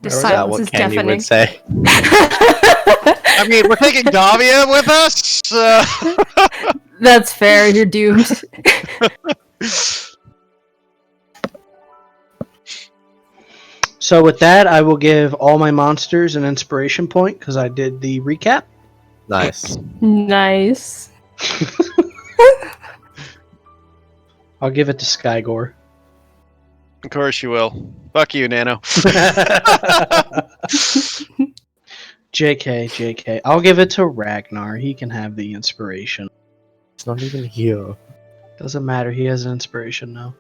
The Or is silence that is what Candy deafening. would say? I mean, we're taking Davia with us. That's fair. You're doomed. So with that, I will give all my monsters an inspiration point because I did the recap. Nice. Nice. I'll give it to Skygore. Of course you will. Fuck you, Nano. JK. I'll give it to Ragnar. He can have the inspiration. It's not even here. Doesn't matter. He has an inspiration now.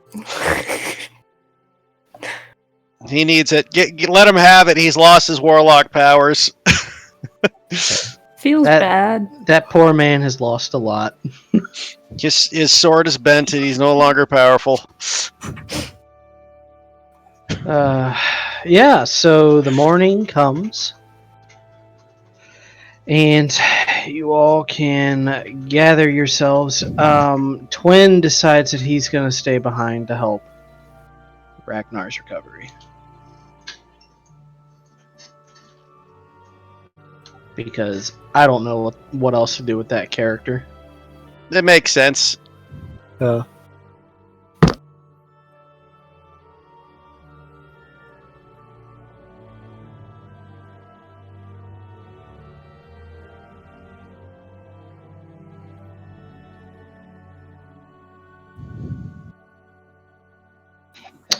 He needs it. Let him have it. He's lost his warlock powers. Feels bad. That poor man has lost a lot. His sword is bent and he's no longer powerful. Yeah, so the morning comes. And you all can gather yourselves. Twin decides that he's going to stay behind to help Ragnar's recovery. Because I don't know what else to do with that character. It makes sense.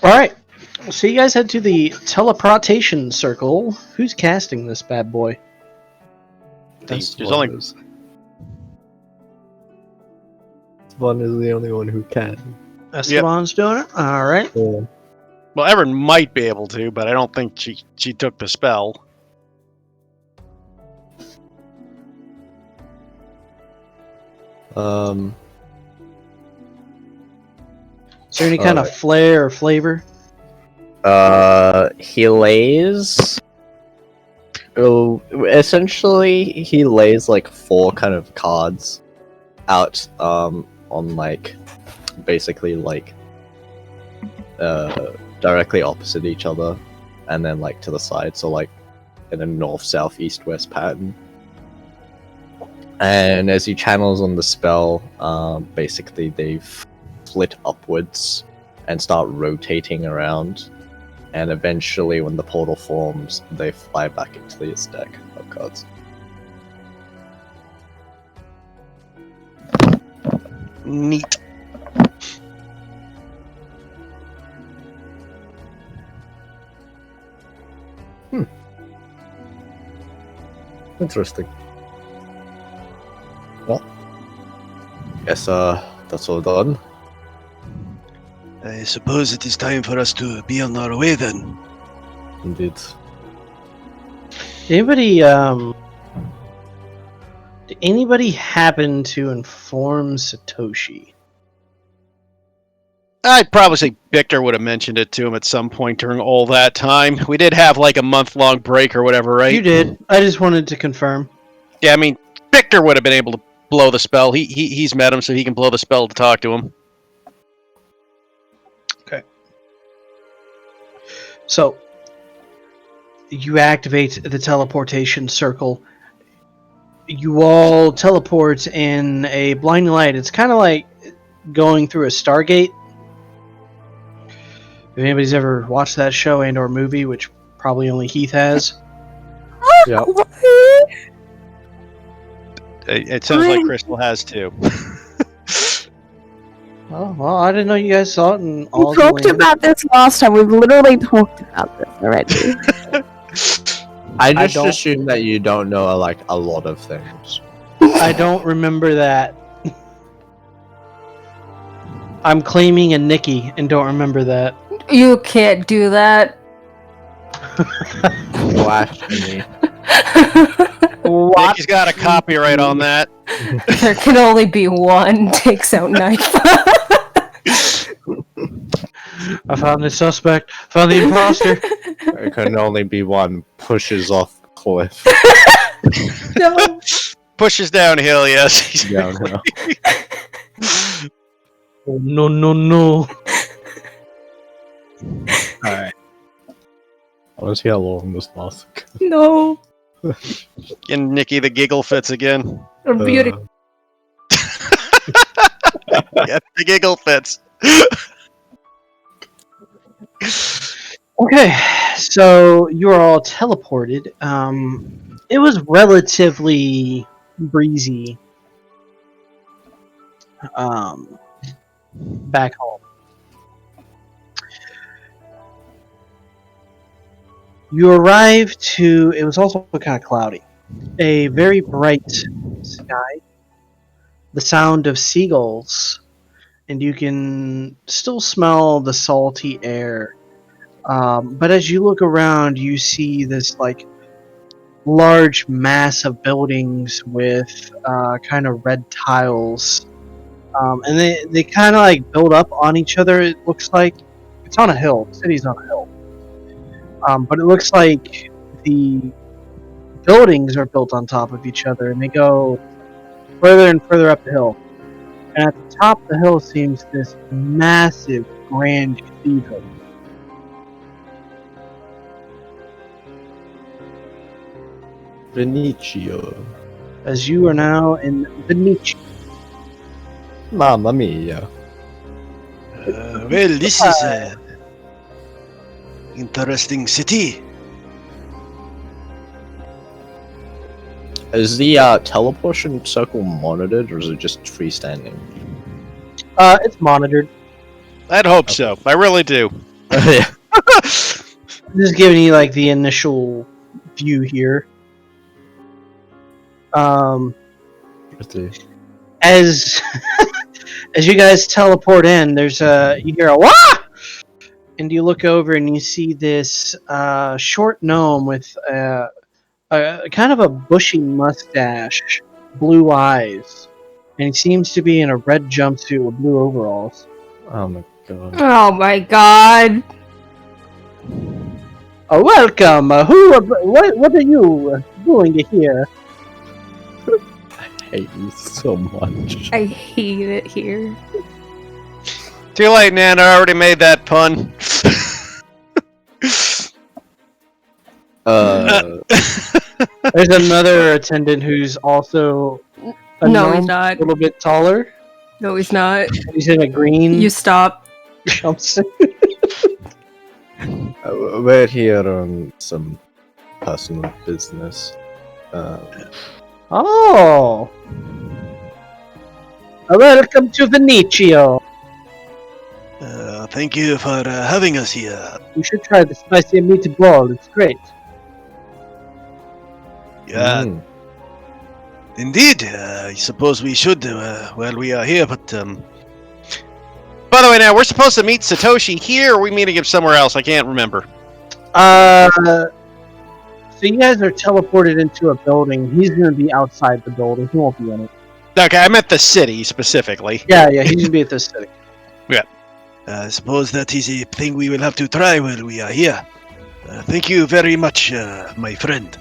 Alright, so you guys head to the teleportation circle. Who's casting this bad boy? There's only Esteban is the only one who can. Esteban's doing it? Alright. Yeah. Well, Erin might be able to, but I don't think she took the spell. Is there any kind of flair or flavor? He lays. Oh, essentially, he lays like 4 kind of cards out on like basically like directly opposite each other, and then like to the side, so like in a north, south, east, west pattern. And as he channels on the spell, basically they flit upwards and start rotating around. And eventually, when the portal forms, they fly back into the stack of cards. Neat. Interesting. Well, guess that's all done. I suppose it is time for us to be on our way then. Indeed. Did anybody happen to inform Satoshi? I'd probably say Victor would have mentioned it to him at some point during all that time. We did have like a month-long break or whatever, right? You did. I just wanted to confirm. Yeah, I mean, Victor would have been able to blow the spell. He's met him, so he can blow the spell to talk to him. Okay. So, you activate the teleportation circle. You all teleport in a blinding light. It's kind of like going through a Stargate. If anybody's ever watched that show and or movie, which probably only Heath has. Yeah. It sounds like Crystal has too. Oh, well, I didn't know you guys saw it. And We talked about this last time. We've literally talked about this already. I just assume that you don't know like a lot of things. I don't remember that. I'm claiming a Nikki and don't remember that. You can't do that. Blasphemy. What? He's got a copyright on that. There can only be one. Takes out knife. I found the suspect. Found the imposter. There can only be one. Pushes off cliff. No. Pushes downhill, yes. He's Downhill. Oh, no. Alright. I want to see how long this lasts. No. And Nikki the giggle fits again. Beauty. Yeah, the giggle fits. Okay, so you are all teleported. It was relatively breezy back home. You arrived to, it was also kind of cloudy, a very bright sky, the sound of seagulls, and you can still smell the salty air. But as you look around, you see this like large mass of buildings with kind of red tiles, and they kind of like build up on each other. It looks like it's on a hill. The city's on a hill, but it looks like the buildings are built on top of each other, and they go further and further up the hill. And at the top of the hill seems this massive, grand cathedral. Benicio. As you are now in Venice. Mamma mia. Well, this is a interesting city. Is the teleportation circle monitored, or is it just freestanding? It's monitored. I'd hope so. I really do. Yeah. Just giving you like the initial view here. As as you guys teleport in, there's you hear a wah, and you look over and you see this short gnome with a kind of a bushy mustache, blue eyes, and he seems to be in a red jumpsuit with blue overalls. Oh my god. Oh my god. Welcome. What are you doing here? I hate you so much. I hate it here. Too late, Nan. I already made that pun. There's another attendant who's also a No, gnome, he's not. a little bit taller. No, he's not. He's in a green You stop. jumpsuit. We're here on some personal business. Oh. Welcome to Venicio. Thank you for having us here. You should try the spicy meatball. It's great. Yeah, Mm. indeed. I suppose we should while we are here, but By the way, now we're supposed to meet Satoshi here, or are we meeting him somewhere else? I can't remember. So you guys are teleported into a building. He's going to be outside the building. He won't be in it. Okay, I meant the city specifically. Yeah, he's going to be at this city. I suppose that is a thing we will have to try while we are here. Thank you very much, my friend.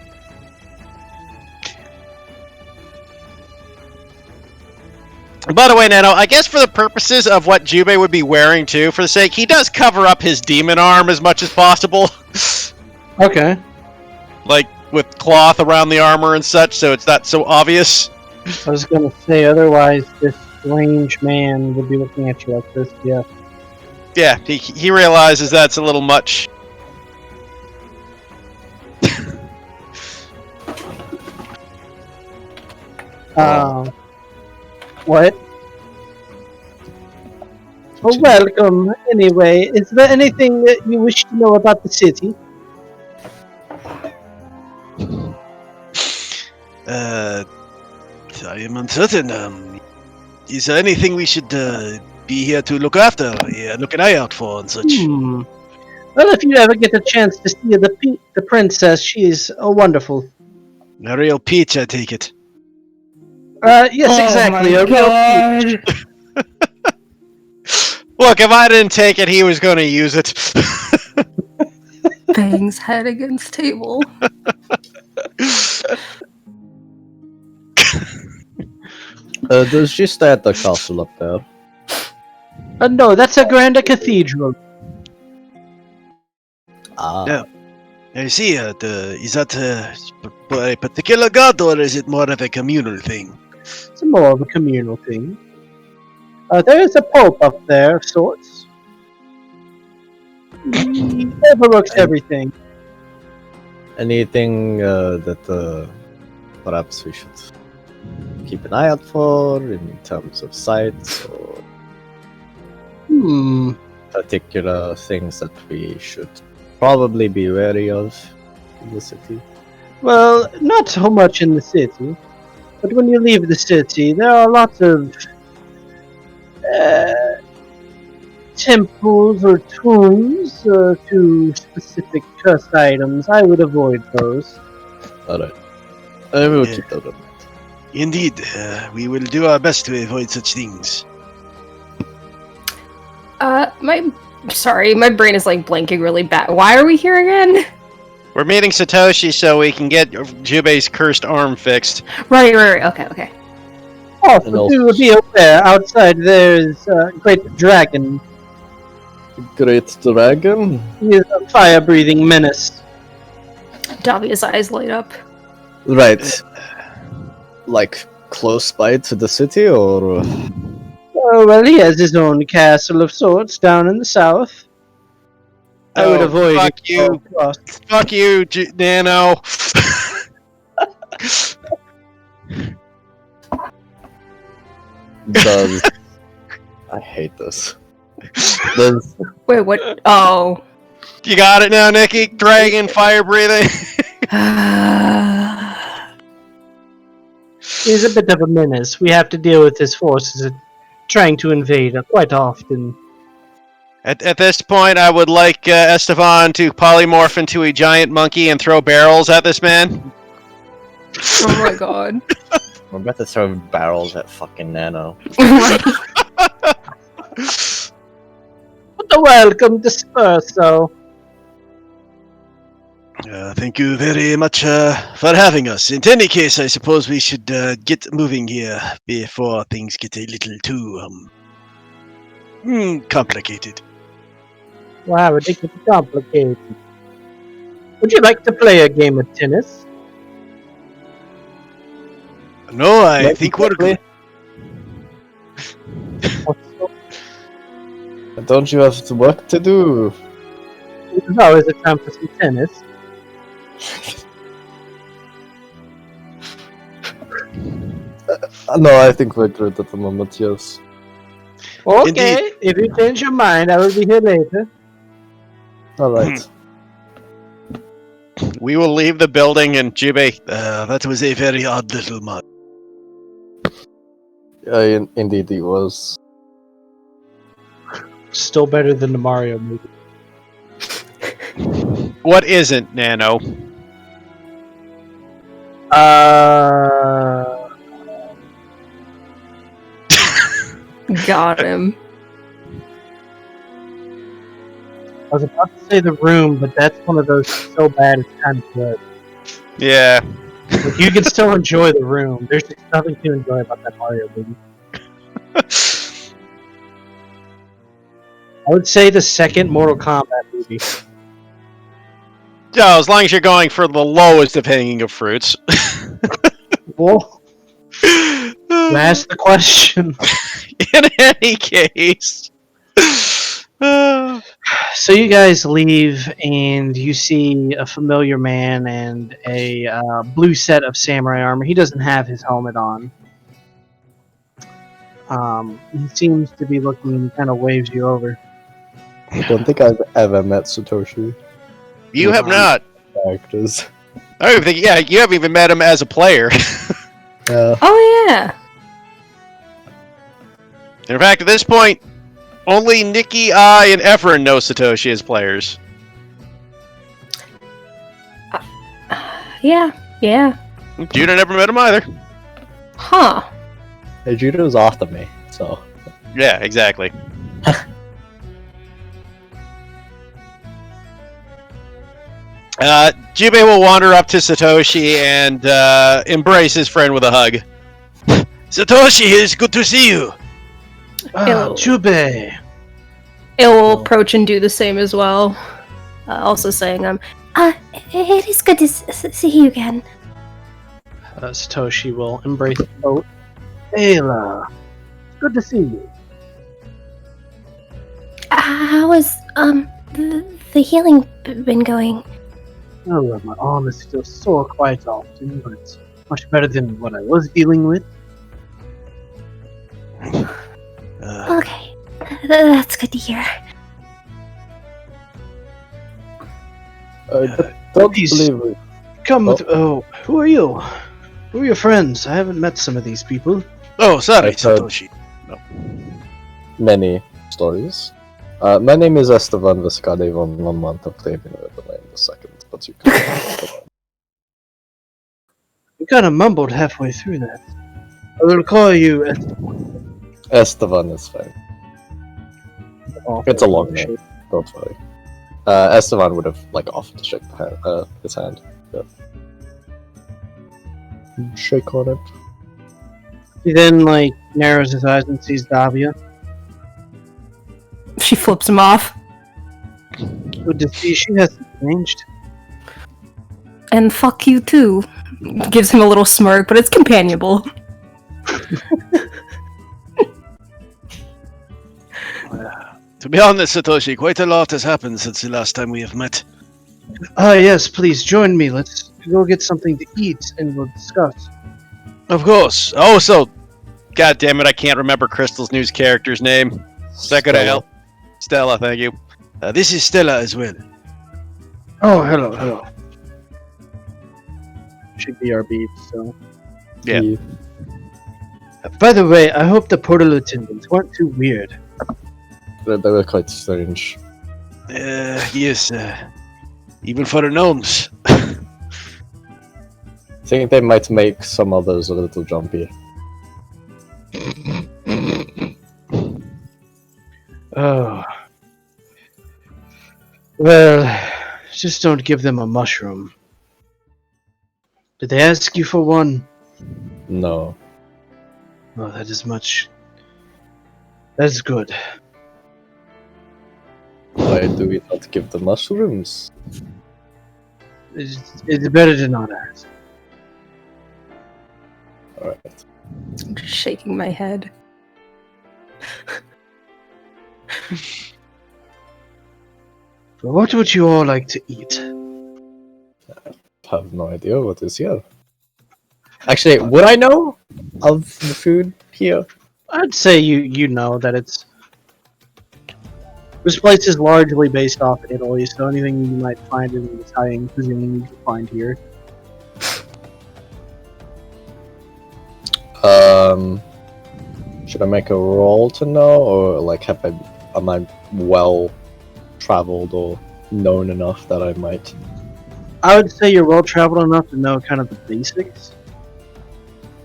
By the way, Nano, I guess for the purposes of what Jubei would be wearing too, for the sake, he does cover up his demon arm as much as possible. Okay. Like, with cloth around the armor and such, so it's not so obvious. I was going to say, otherwise this strange man would be looking at you like this, yeah. Yeah, he realizes that's a little much. What? Oh, welcome. Anyway, is there anything that you wish to know about the city? I am uncertain. Is there anything we should be here to look after, look an eye out for and such? Well, if you ever get a chance to see the princess, she is wonderful. A real peach, I take it. Yes, exactly. A real peach. Look, if I didn't take it, he was going to use it. Bangs head against table. There's just at the castle up there. No, that's a grand cathedral. Ah. Yeah. I see. Is that a particular god, or is it more of a communal thing? It's more of a communal thing. There is a pope up there of sorts. He overlooks everything. Anything that perhaps we should keep an eye out for in terms of sites or particular things that we should probably be wary of in the city? Well, not so much in the city, but when you leave the city, there are lots of temples or tombs to specific cursed items. I would avoid those. Alright. I will Yeah. keep that up. Indeed, we will do our best to avoid such things. My brain is like blanking really bad. Why are we here again? We're meeting Satoshi so we can get Jubei's cursed arm fixed. Right. Okay. Oh, And so also- to be aware, outside there's a great dragon. Great dragon? He is a fire-breathing menace. Davia's eyes light up. Right. Like close by to the city, or Oh, well, he has his own castle of sorts down in the south. I would Oh, avoid fuck it. you. Fuck you, Nano. does I hate this. Does Wait, what? Oh. You got it now, Nikki? Dragon, fire breathing. He's a bit of a menace. We have to deal with his forces trying to invade quite often. At this point, I would like Esteban to polymorph into a giant monkey and throw barrels at this man. Oh my god. we're about to throw barrels at fucking Nano. Welcome to Spurs, though. Thank you very much for having us. In any case, I suppose we should get moving here before things get a little too complicated. Wow, ridiculously complicated. Would you like to play a game of tennis? No, I think we're good. Don't you have work to do? There's always a time for some tennis. No, I think we're good at the moment, yes. Okay, if you change your mind, I will be here later. Alright. We will leave the building and Jubei. That was a very odd little mud. Indeed it was. Still better than the Mario movie. What isn't, Nano? Got him. I was about to say The Room, but that's one of those so bad it's kind of good. Yeah. Like, you can still enjoy The Room. There's just nothing to enjoy about that Mario movie. I would say the second Mortal Kombat movie. Yeah, as long as you're going for the lowest of hanging of fruits. Well, you asked the question. In any case. So you guys leave, and you see a familiar man and a blue set of samurai armor. He doesn't have his helmet on. He seems to be looking and kind of waves you over. I don't think I've ever met Satoshi. You have not. Characters. I don't even think, yeah, you haven't even met him as a player. Oh yeah. In fact, at this point, only Nikki, I, and Efren know Satoshi as players. Yeah. Judah never met him either. Huh. Hey, Judo's after me, so. Yeah, exactly. Jubei will wander up to Satoshi and Embrace his friend with a hug. Satoshi, it's good to see you. Ew. Chube. It will approach and do the same as well. Also saying, It is good to see you again. Satoshi will embrace the boat. Ayla, good to see you. How has, the healing been going? Oh, well, my arm is still sore quite often, but it's much better than what I was dealing with. Okay, that's good to hear. Don't Please. believe it. Come with. Oh, who are you? Who are your friends? I haven't met some of these people. Oh, sorry, I've heard- Satoshi. Many stories. My name is Esteban Viscade von 1 month of claiming the name the second, but you can. You kind of mumbled halfway through that. I will call you Esteban is fine. It's a long name. Don't worry. Esteban would have offered to shake his hand. Yeah. Shake on it. He then narrows his eyes and sees Davia. She flips him off. Good to see she hasn't changed. And fuck you too. Gives him a little smirk, but it's companionable. To be honest, Satoshi, quite a lot has happened since the last time we have met. Yes, please join me. Let's go get something to eat and we'll discuss. Of course. Also, god damn it, I can't remember Crystal's news character's name. Is that gonna help? Stella, thank you. This is Stella as well. Oh, hello. Should be our beef, so. Yeah. By the way, I hope the portal attendants weren't too weird. They were quite strange. Yes. Even for the gnomes. I think they might make some others a little jumpy. Oh. Well, just don't give them a mushroom. Did they ask you for one? No. Oh, that is much. That's good. Why do we not give the mushrooms? It's better to not ask. Alright. I'm just shaking my head. But what would you all like to eat? Have no idea what is here. Actually, would I know of the food here? I'd say you know that it's. This place is largely based off Italy, so anything you might find in the Italian cuisine you can find here. Should I make a roll to know, or am I well traveled or known enough that I might? I would say you're well traveled enough to know kind of the basics.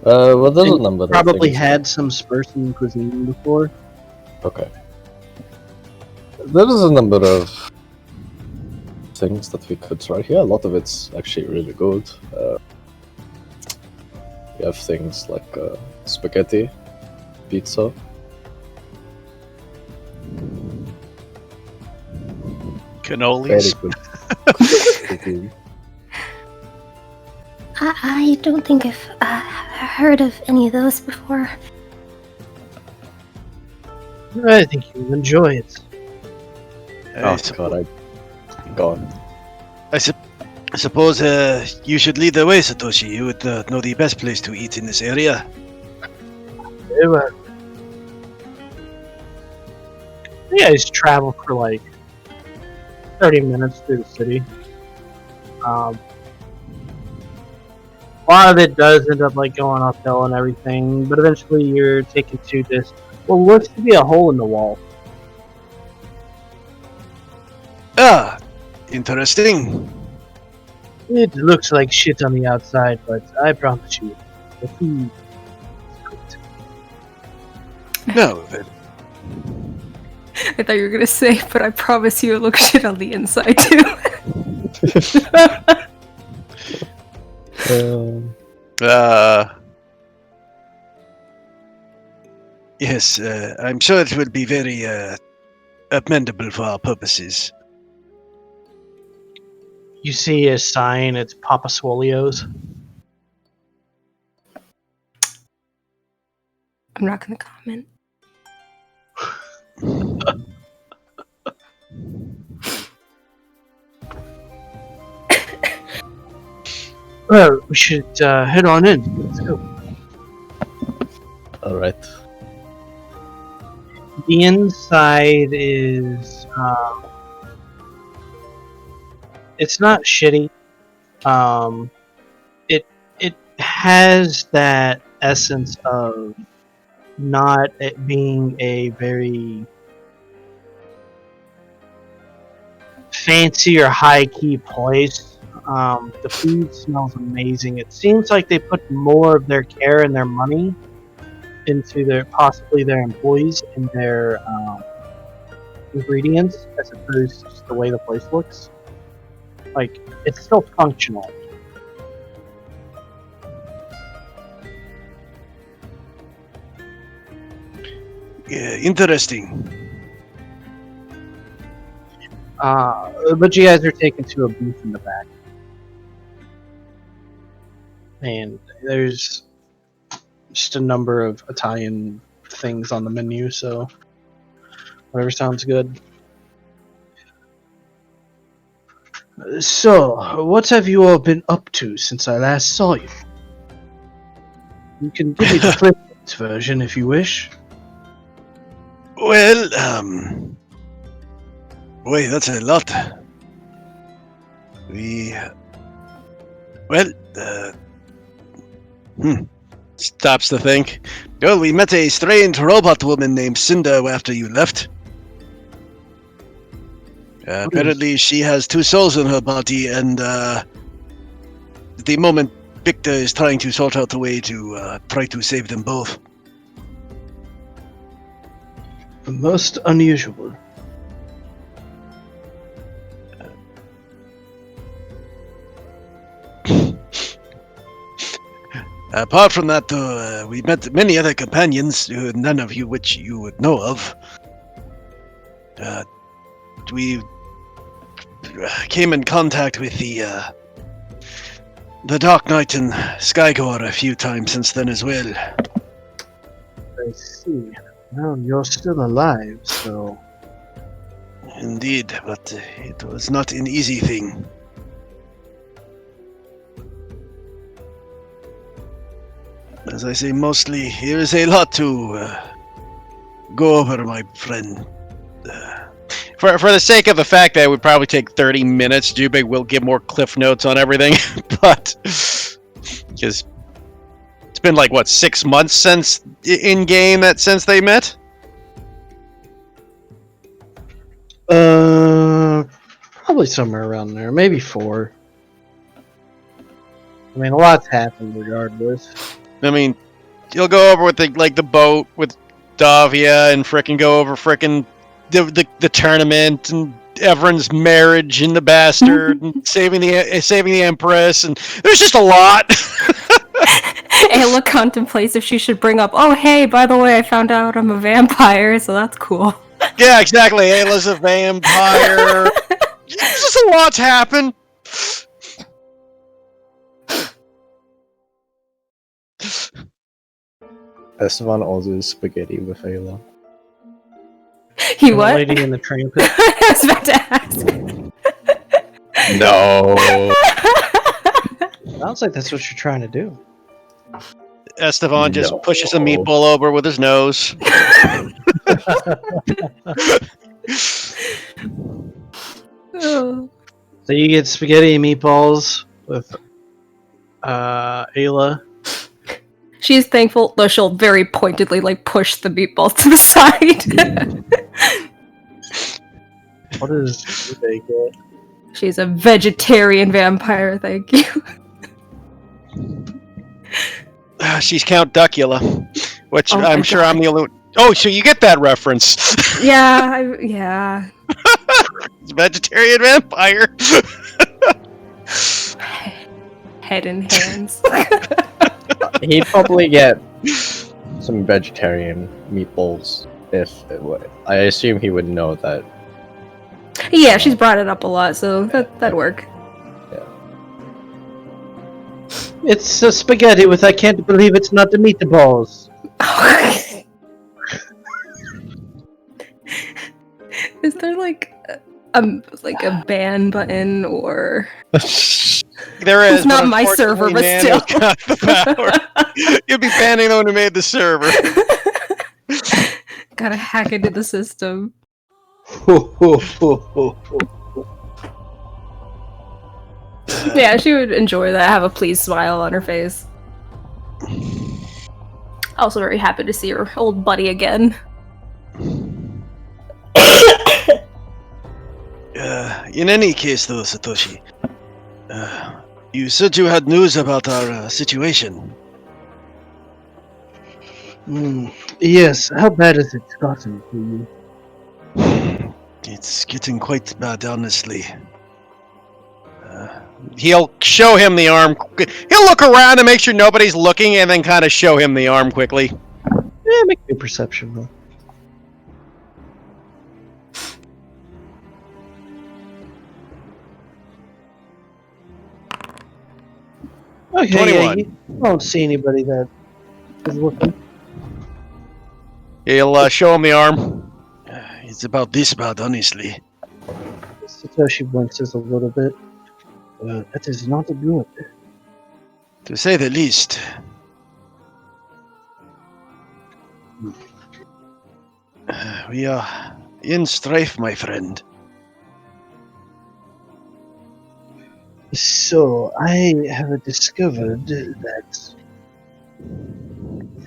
Well, there's a And number. Of probably things. had some Spartan cuisine before. Okay. There is a number of things that we could try here. A lot of it's actually really good. We have things like spaghetti, pizza. Cannolis. Very good. I don't think I've heard of any of those before. I think you'll enjoy it. Oh god, go on. I suppose you should lead the way, Satoshi. You would know the best place to eat in this area. Very well. You guys travel for 30 minutes through the city. A lot of it does end up going uphill and everything, but eventually you're taken to this what looks to be a hole in the wall. Ah, interesting. It looks like shit on the outside, but I promise you, the food is great. No, then. I thought you were gonna say, but I promise you it looks shit on the inside too. Yes, I'm sure it will be very amendable for our purposes. You see a sign. It's Papa Swolio's. I'm not going to comment. Well, we should head on in. Let's go. Alright. The inside is it's not shitty. It has that essence of not it being a very fancy or high key place. The food smells amazing. It seems like they put more of their care and their money into possibly their employees and their ingredients as opposed to just the way the place looks. Like, it's still functional. Yeah, interesting. But you guys are taken to a booth in the back. And there's just a number of Italian things on the menu, so whatever sounds good. So, what have you all been up to since I last saw you? You can give me the Cliff Notes version if you wish. Well, wait, that's a lot. Stops to think. Well, we met a strange robot woman named Cinder after you left. Apparently, she has two souls in her body, and at the moment, Victor is trying to sort out a way to try to save them both. Most unusual. Apart from that, though, we met many other companions, none of you which you would know of. We came in contact with the Dark Knight and Skygore a few times since then as well. I see. Well, you're still alive, so... Indeed, but it was not an easy thing. As I say, mostly, here is a lot to go over, my friend. For the sake of the fact that it would probably take 30 minutes, Jubei will give more cliff notes on everything, but because it's been like, what, 6 months since in-game since they met? Probably somewhere around there. Maybe 4. I mean, a lot's happened regardless. I mean, you'll go over with the boat with Davia and frickin' go over frickin' the tournament and everyone's marriage and the bastard and saving the Empress, and there's just a lot. Ayla contemplates if she should bring up, oh hey, by the way, I found out I'm a vampire, so that's cool. Yeah, exactly. Ayla's a vampire. Just a lot's happened. Esteban orders spaghetti with Ayla. He The what? lady in the train pit. I was about to ask. No. Sounds like that's what you're trying to do. Esteban just No. pushes a meatball over with his nose. Oh. So you get spaghetti and meatballs with Ayla. She's thankful, though she'll very pointedly push the meatballs to the side. What does they get? She's a vegetarian vampire, thank you. She's Count Duckula, which Oh my I'm sure God. I'm the only one. Oh, so you get that reference. Yeah. Vegetarian vampire. Head and hands. He'd probably get some vegetarian meatballs if it would. I assume he would know that. Yeah, she's brought it up a lot, so that'd work. It's a spaghetti with I can't believe it's not the meatballs. Is there like a ban button or? There is, It's not but my server, unfortunately, but Nando's still. got the power. You'd be banning the one who made the server. Gotta hack into the system. Yeah, she would enjoy that. Have a pleased smile on her face. Also very happy to see her old buddy again. In any case, though, Satoshi, you said you had news about our situation. Yes, how bad has it gotten for you? It's getting quite bad, honestly. He'll show him the arm. He'll look around and make sure nobody's looking, and then kind of show him the arm quickly. Yeah, make me a perception roll. Okay, 21. you don't see anybody that is looking. He'll show him the arm. It's about this bad, honestly. Satoshi winces a little bit. That is not good. To say the least. We are in strife, my friend. So, I have discovered that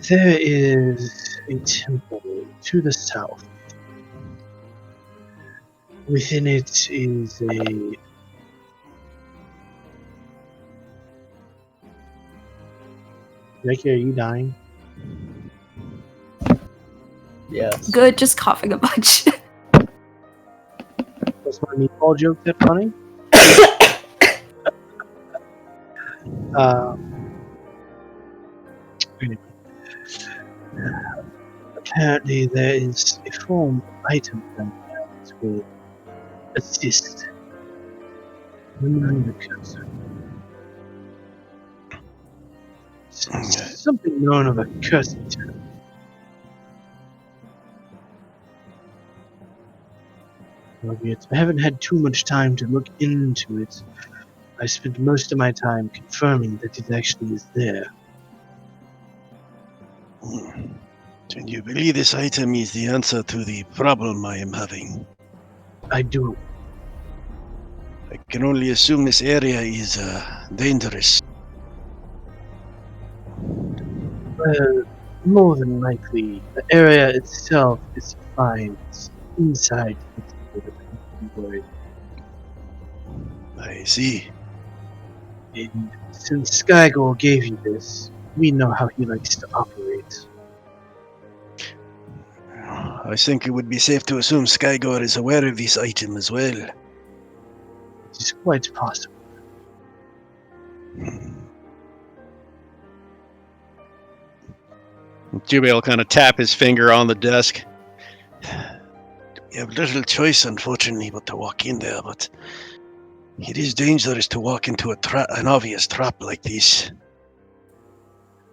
there is a temple to the south. Within it is a... Ricky, are you dying? Yes. Good, just coughing a bunch. Was my meatball joke that funny? Anyway. Apparently there is a form of item that will assist removing the cursor. Something known of a cursed term. I haven't had too much time to look into it. I spent most of my time confirming that it actually is there. Do you believe this item is the answer to the problem I am having? I do. I can only assume this area is dangerous. Well, more than likely, the area itself is fine. It's inside the worry. I see. And since Skygor gave you this, we know how he likes to operate. I think it would be safe to assume Skygor is aware of this item as well. It is quite possible. Jubei will kind of tap his finger on the desk. We have little choice, unfortunately, but to walk in there, but it is dangerous to walk into an obvious trap like this.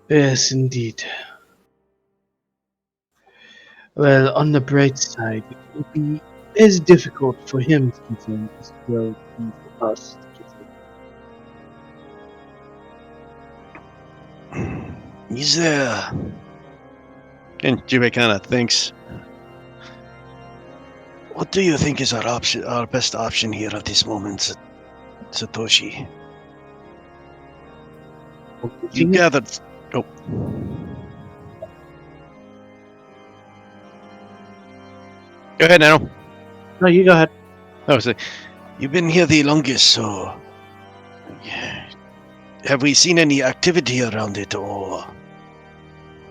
Yes, indeed. Well, on the bright side, it will be as difficult for him to get in as it will be for us to get in. Is there... And Jubei kind of thinks. What do you think is our best option here at this moment, Satoshi? You gathered... Oh. Go ahead, Nano. No, you go ahead. Oh, so You've been here the longest, so... Have we seen any activity around it, or...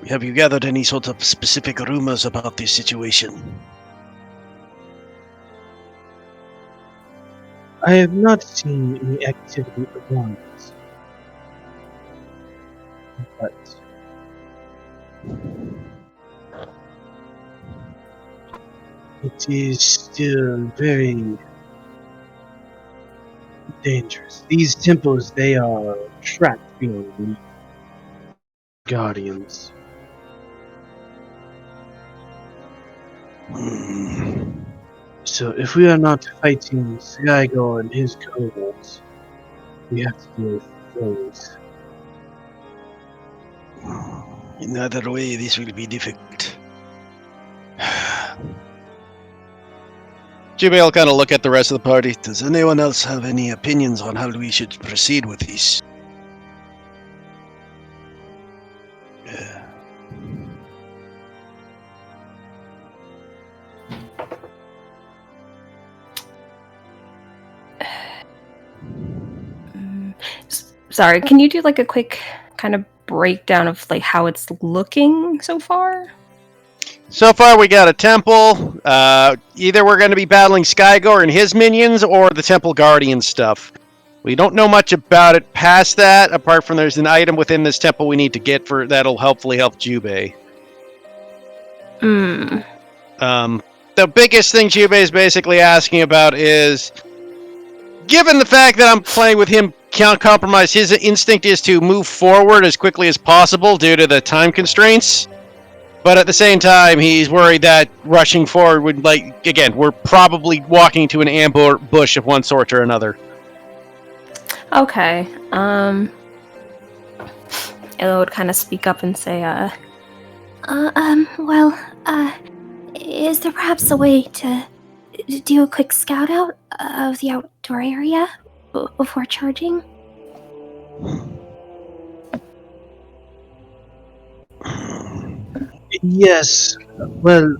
Have you gathered any sort of specific rumors about this situation? I have not seen any activity around it. But it is still very dangerous. These temples, they are trapped feeling the guardians. So if we are not fighting Skygo and his cohorts, we have to deal with those. In either way, this will be difficult. Jubei will kind of look at the rest of the party. Does anyone else have any opinions on how we should proceed with this? Sorry, can you do like a quick kind of breakdown of like how it's looking so far? So far, we got a temple. Either we're going to be battling Skygor and his minions, or the Temple Guardian stuff. We don't know much about it past that, apart from there's an item within this temple we need to get for that'll hopefully help Jubei. Hmm. The biggest thing Jubei is basically asking about is, given the fact that I'm playing with him, can't compromise. His instinct is to move forward as quickly as possible due to the time constraints. But at the same time, he's worried that rushing forward would, like, again, we're probably walking to an ambush of one sort or another. Okay. Ella would kind of speak up and say, is there perhaps a way to do a quick scout out of the outdoor area before charging? Yes, well,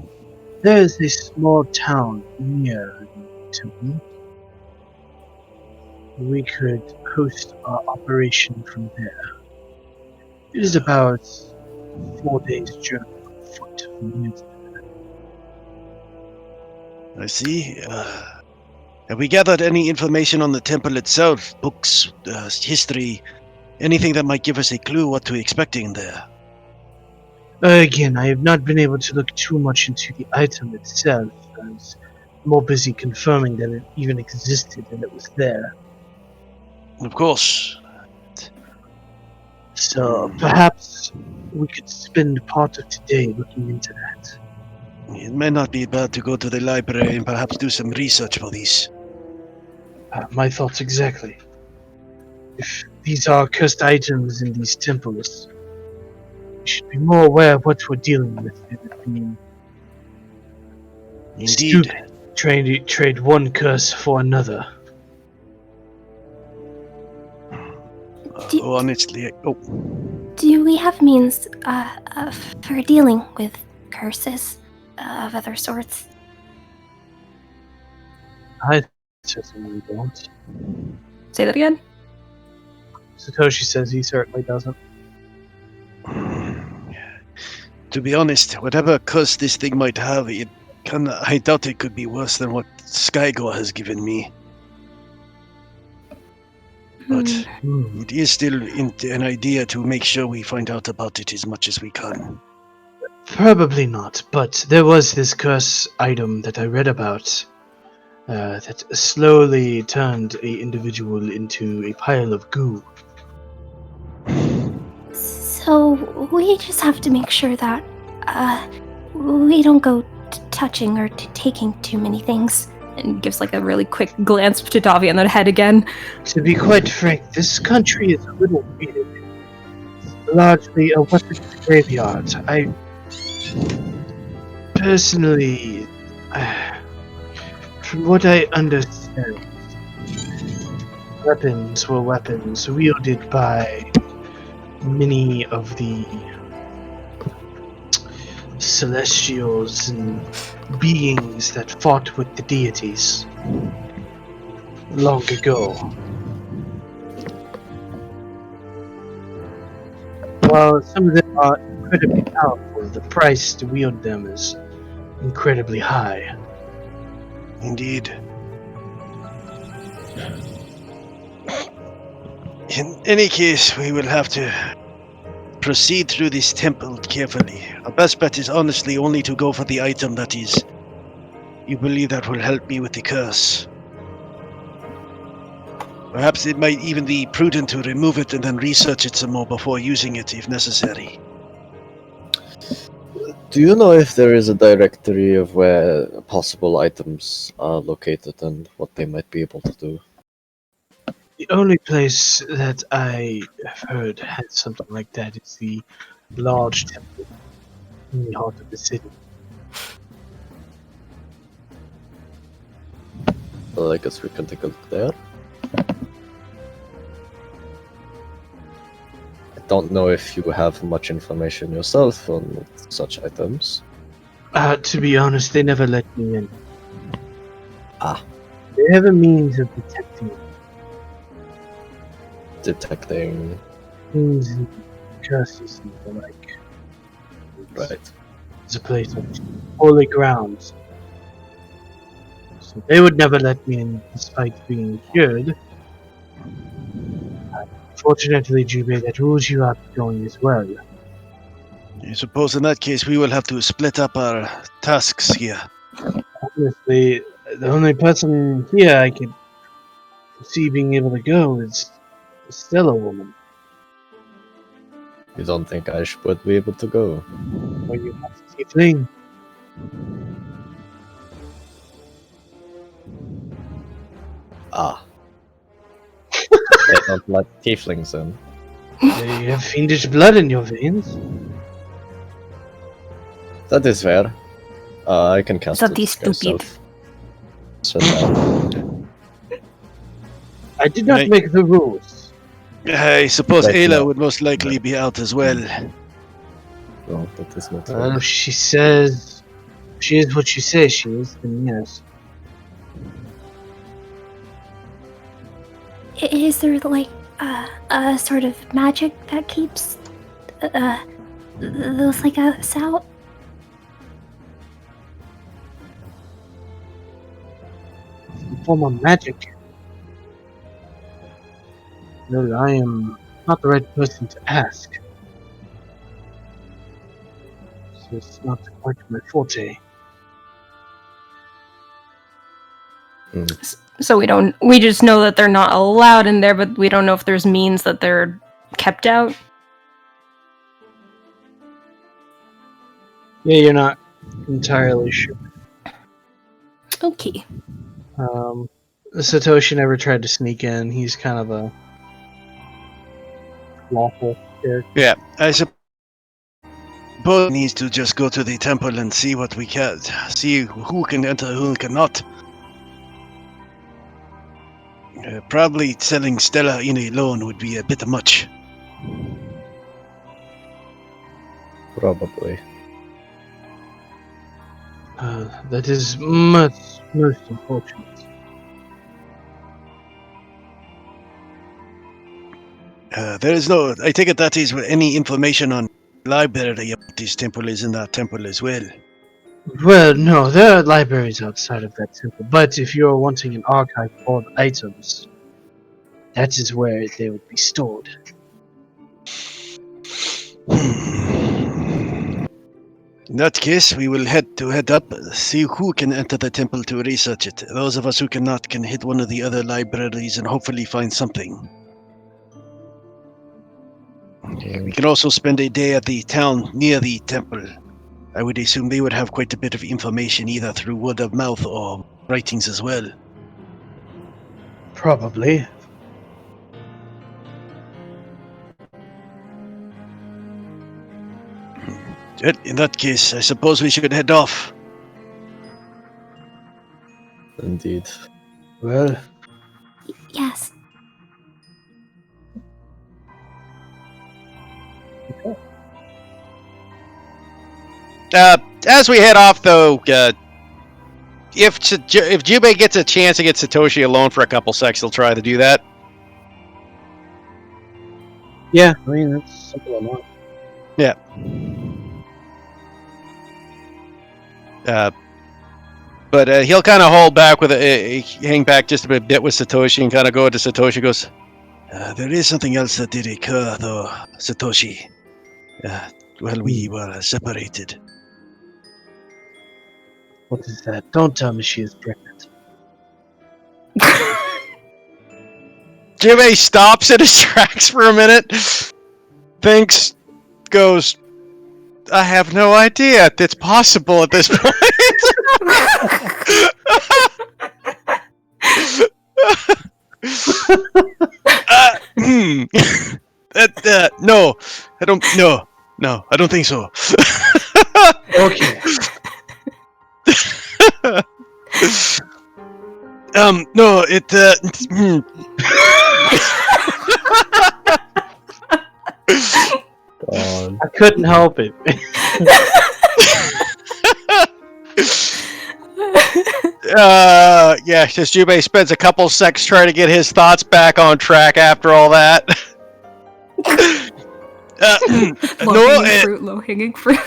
there is a small town near the temple. We could host our operation from there. It is about 4 days' journey on foot from here. I see. Have we gathered any information on the temple itself? Books, history, anything that might give us a clue what to expect in there? Again, I have not been able to look too much into the item itself. I was more busy confirming that it even existed and it was there. Of course. So perhaps we could spend part of today looking into that. It may not be bad to go to the library and perhaps do some research for these. My thoughts exactly. If these are cursed items in these temples, we should be more aware of what we're dealing with. Indeed. Stupid. Trying to trade one curse for another. Honestly, Do we have means for dealing with curses of other sorts? I certainly don't. say that again? Satoshi says he certainly doesn't. to be honest, whatever curse this thing might have, I doubt it could be worse than what Skygor has given me. But it is still an idea to make sure we find out about it as much as we can. Probably not, but there was this curse item that I read about that slowly turned an individual into a pile of goo. So we just have to make sure that we don't go touching or taking too many things. And gives like a really quick glance to Davi on the head again. To be quite frank, this country is a little weird. It's largely a weapons graveyard. I personally, from what I understand, weapons were weapons wielded by many of the celestials and beings that fought with the deities long ago. While some of them are incredibly powerful, the price to wield them is incredibly high. Indeed. In any case, we will have to proceed through this temple carefully. Our best bet is honestly only to go for the item that is... you believe that will help me with the curse. Perhaps it might even be prudent to remove it and then research it some more before using it if necessary. Do you know if there is a directory of where possible items are located and what they might be able to do? The only place that I have heard had something like that is the large temple in the heart of the city. Well, I guess we can take a look there. I don't know if you have much information yourself on such items. To be honest, they never let me in. Ah. They have a means of detecting Detecting. things and curses and the like. Right. It's a place of holy grounds. So they would never let me in despite being cured. Fortunately, Jubei, that rules you out going as well. I suppose in that case we will have to split up our tasks here. Honestly, the only person here I could see being able to go is still a woman. You don't think I would be able to go? Or you have a tiefling. Ah. They don't like tieflings then. You have fiendish blood in your veins. That is fair. I can cast That it is stupid. myself. So that, I did not Right. make the rules. I suppose Right, Ayla no. would most likely be out as well. no, that is not Well, fair. if she says she is what she says she is, then yes. Is there like a sort of magic that keeps those like us out? Some form of magic. No, I am not the right person to ask. So it's not quite my forte. So we just know that they're not allowed in there, but we don't know if there's means that they're kept out. Yeah, you're not entirely sure. Okay. Satoshi never tried to sneak in. He's kind of a lawful character. Yeah, I suppose we need to just go to the temple and see what we can. See who can enter, who cannot. Probably selling Stella in alone would be a bit much. Probably. That is most unfortunate. There is no. I take it that is any information on library about this temple is in that temple as well. Well, no, there are libraries outside of that temple, but if you're wanting an archive of all the items, that is where they would be stored. In that case, we will head up, see who can enter the temple to research it. Those of us who cannot can hit one of the other libraries and hopefully find something. We can also spend a day at the town near the temple. I would assume they would have quite a bit of information either through word of mouth or writings as well. Probably. In that case, I suppose we should head off. Indeed. Well, Yes. As we head off, though, if Jubei gets a chance to get Satoshi alone for a couple secs, he'll try to do that. yeah, I mean, that's simple enough. Yeah. But he'll kind of hold back with hang back just a bit with Satoshi and kind of go to Satoshi. Goes, There is something else that did occur, though, Satoshi. While we were separated. What is that? Don't tell me she is pregnant. Jimmy stops in his tracks for a minute, thinks, goes, I have no idea it's possible at this point. No, I don't. No, I don't think so. Okay. No, it. God. I couldn't help it. Yeah, because Jubei spends a couple seconds trying to get his thoughts back on track after all that. Low hanging fruit.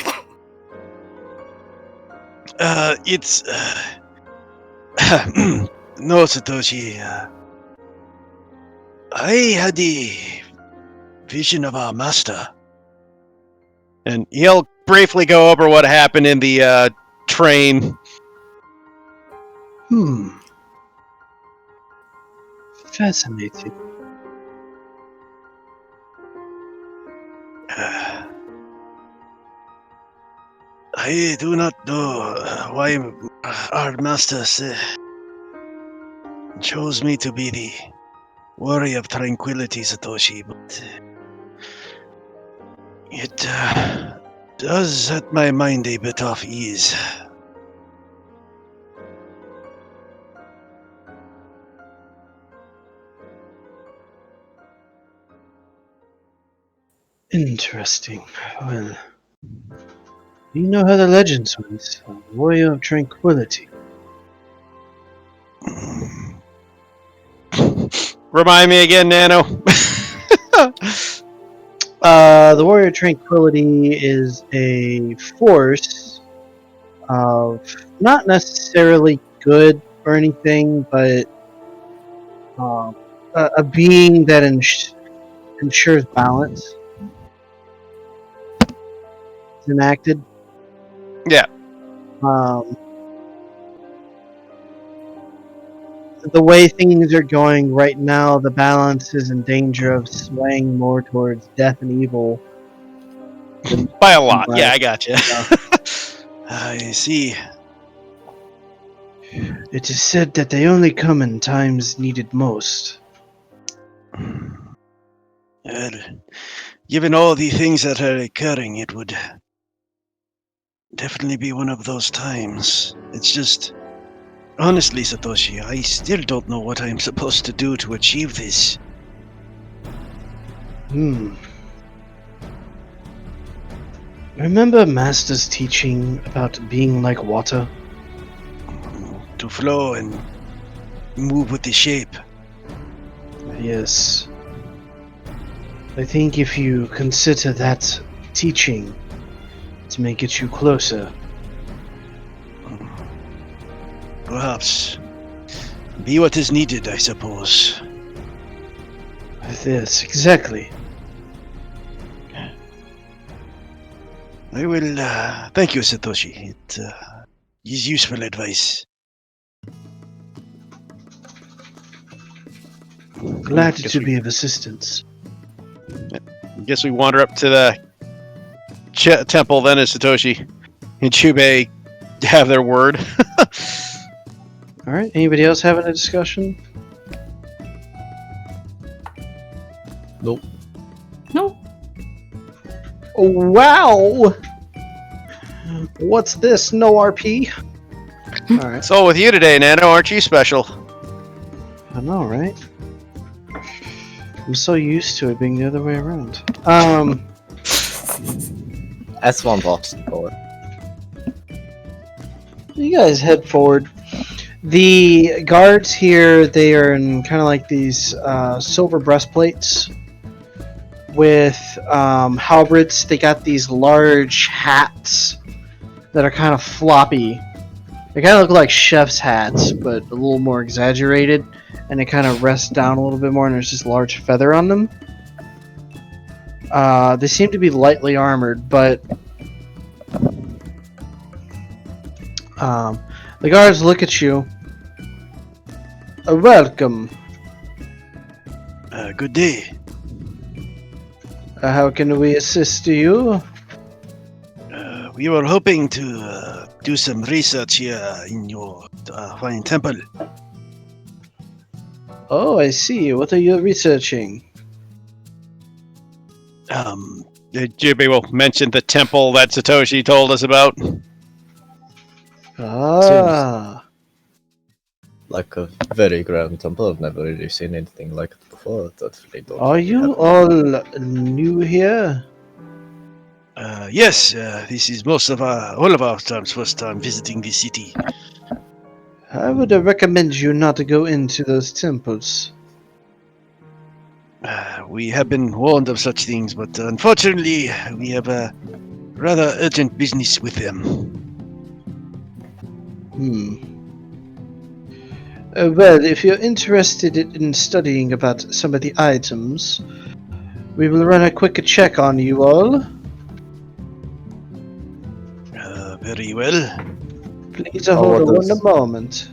It's. No, Satoshi. I had the vision of our master. And he'll briefly go over what happened in the train. Fascinating. I do not know why our master chose me to be the warrior of tranquility, Satoshi, but it does set my mind a bit off ease. Interesting. Well, you know how the legends went. Warrior of Tranquility. Remind me again, Nano. The Warrior of Tranquility is a force of not necessarily good or anything, but a being that ensures balance. It's enacted. Yeah. The way things are going right now, the balance is in danger of swaying more towards death and evil. By a lot. Yeah, I got you. I see. It is said that they only come in times needed most. Well, given all the things that are occurring, it would definitely be one of those times. It's just, honestly, Satoshi, I still don't know what I'm supposed to do to achieve this. Remember Master's teaching about being like water? To flow and move with the shape. Yes. I think if you consider that teaching, it may get you closer. Perhaps. Be what is needed, I suppose. Yes, exactly. I will, thank you, Satoshi. It is useful advice. Glad to be of assistance. Guess we wander up to the temple then as Satoshi and Chubei have their word. Alright, anybody else having a discussion? Nope. No. Oh, wow! What's this? No RP? Alright. So with you today, Nano, aren't you special? I know, right? I'm so used to it being the other way around. S1 box forward. You guys head forward. The guards here, they are in kind of like these silver breastplates with halberds. They got these large hats that are kind of floppy. They kind of look like chef's hats, but a little more exaggerated. And they kind of rest down a little bit more, and there's this large feather on them. They seem to be lightly armored, but the guards look at you. Welcome. Good day. How can we assist you? We were hoping to do some research here in your fine temple. Oh, I see. What are you researching? Jibby will mention the temple that Satoshi told us about. Ah. Like a very grand temple. I've never really seen anything like it before. They don't Are really you have- all new here? Yes, this is all of our first time visiting this city. I would recommend you not to go into those temples. We have been warned of such things, but unfortunately, we have a rather urgent business with them. Well, if you're interested in studying about some of the items, we will run a quick check on you all. Very well. Please hold what on does- a moment.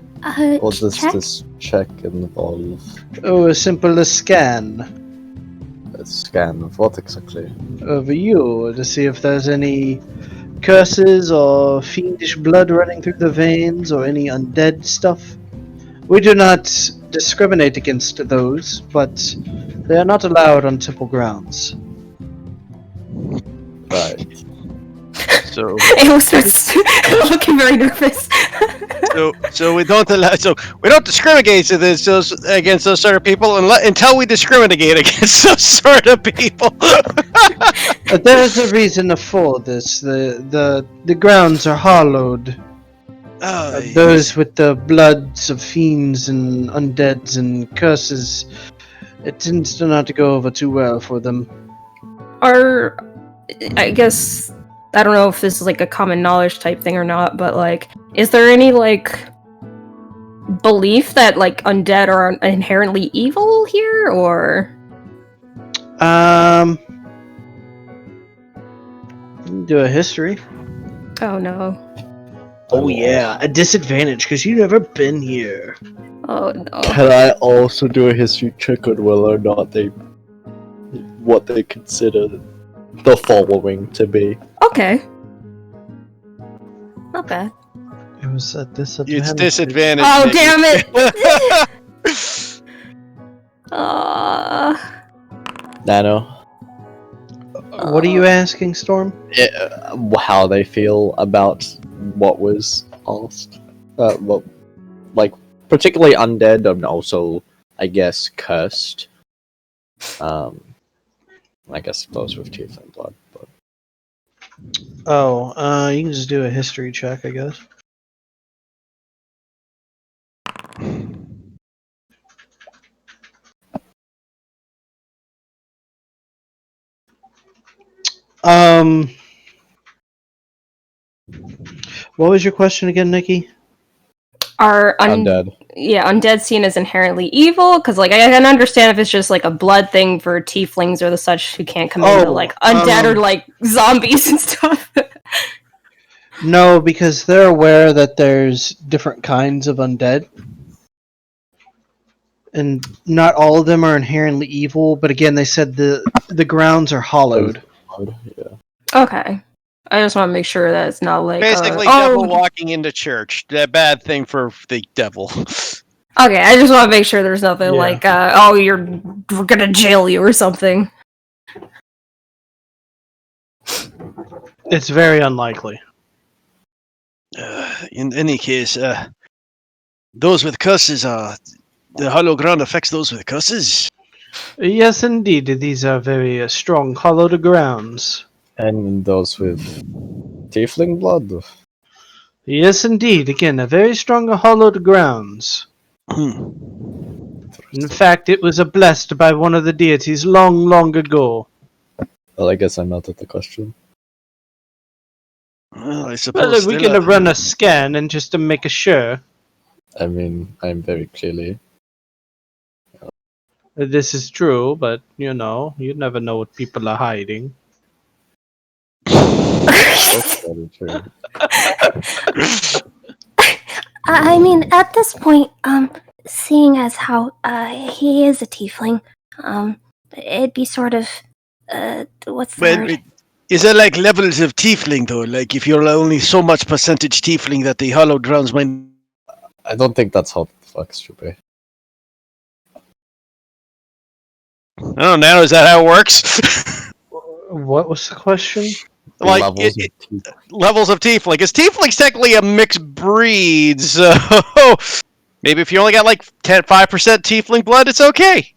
What does Check? this check involve? Oh, a simple scan A scan of what exactly? of you to see if there's any curses or fiendish blood running through the veins or any undead stuff. We do not discriminate against those, but they are not allowed on temple grounds. Right. So, Ayo starts looking very nervous. so we don't discriminate against those sort of people until we discriminate against those sort of people. There is a reason for this. The grounds are hollowed. Those with the bloods of fiends and undeads and curses, it tends to not to go over too well for them. I guess I don't know if this is like a common knowledge type thing or not, but like, is there any like belief that like undead are inherently evil here, or? Do a history. Oh no! Oh yeah, a disadvantage because you've never been here. Oh no! Can I also do a history check on whether or not what they consider the following to be? Okay. Not bad. It was a disadvantage. It's disadvantage. Oh Nikki. damn it! Nano, What are you asking, Storm? how they feel about what was asked? Well, like particularly undead, and also, I guess, cursed. I guess those with teeth and blood. But Oh, you can just do a history check, I guess. What was your question again, Nikki? Are undead. Yeah, undead seen as inherently evil? Because like I can understand if it's just like a blood thing for tieflings or the such who can't come into like undead or like zombies and stuff. No, because they're aware that there's different kinds of undead. And not all of them are inherently evil, but again, they said the grounds are hollowed. Yeah. Okay. I just want to make sure that it's not like Basically, devil walking into church. A bad thing for the devil. Okay, I just want to make sure there's nothing Yeah. like we're gonna jail you or something. It's very unlikely. In any case, those with curses are... The hollow ground affects those with curses? Yes, indeed, these are very strong hollowed grounds. And those with tiefling blood. Yes, indeed, again, a very strong hollowed grounds. In fact, it was blessed by one of the deities long, long ago. Well, I guess I'm out of the question. Well, I Well, suppose we still can run a scan and just to make sure. I mean, I'm very clearly. This is true, but you know, you never know what people are hiding. That's very true. I mean, at this point, seeing as how he is a tiefling, It'd be sort of, what's the word? Is there like levels of tiefling though? Like if you're only so much percentage tiefling that the hallowed grounds might. I don't think that's how the flex should be. I don't know. Is that how it works? What was the question? Like Levels of teeth. levels of tiefling. Because tiefling's technically a mixed breed, so maybe if you only got like 5% tiefling blood, it's okay.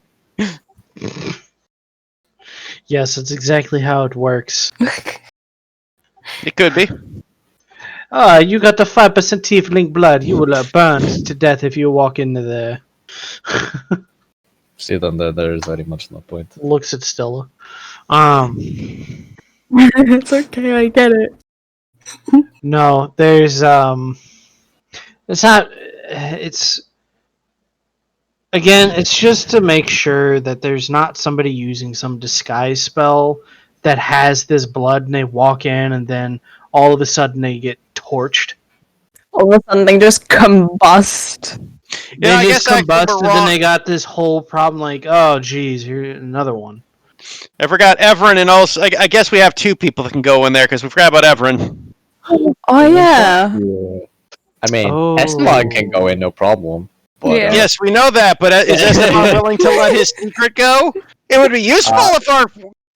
Yes, that's exactly how it works. It could be. You got the 5% tiefling blood. You will burn to death if you walk into there. See, then there is very much no point. Looks at Stella. It's okay, I get it. No, there's it's not. It's again. It's just to make sure that there's not somebody using some disguise spell that has this blood, and they walk in, and then all of a sudden they get torched. All of a sudden they just combust. Yeah, I They just guess I could be combust, and then wrong. they got this whole problem. Like, oh, geez, here's another one. I forgot Everin, and also I guess we have 2 people that can go in there because we forgot about Everin. Oh yeah. Yeah. I mean, Oh. Esteban can go in, no problem. But, Yeah. Yes, we know that, but is Esteban willing to let his secret go? It would be useful if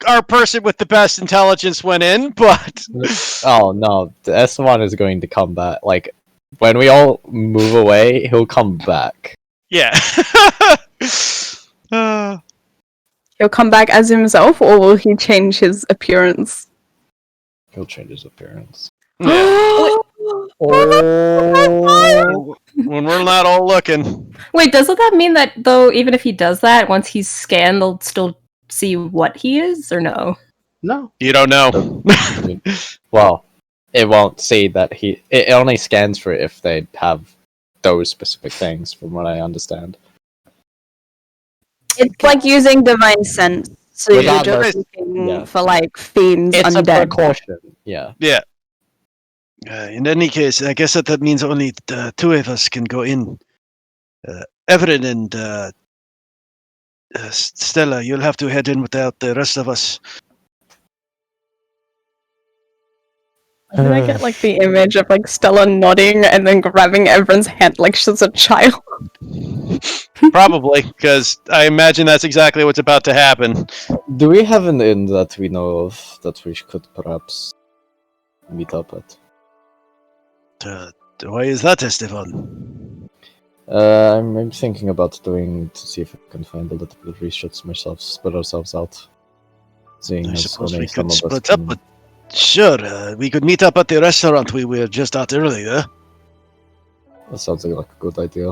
our person with the best intelligence went in, but oh no, the Esteban is going to come back. Like, when we all move away, he'll come back. yeah. He'll come back as himself, or will he change his appearance? He'll change his appearance. Yeah. Oh, When we're not all looking. Wait, doesn't that mean that though, even if he does that, once he's scanned, they'll still see what he is, or no? No. You don't know. well, it won't say that he. It only scans for it if they have those specific things, from what I understand. It's like using divine sense. So you're Regardless, just looking yeah. for like fiends, It's a undead. precaution. Yeah. In any case, I guess that means only 2 of us can go in. Everin and Stella, you'll have to head in without the rest of us. Did I get like the image of like Stella nodding and then grabbing everyone's hand like she's a child? Probably, because I imagine that's exactly what's about to happen. Do we have an inn that we know of that we could perhaps meet up at? Why is that, Esteban? I'm thinking about to see if I can find a little bit of research myself, spread ourselves out. Seeing I as suppose only we some could of us split up, can- but sure, we could meet up at the restaurant we were just at earlier. That sounds like a good idea.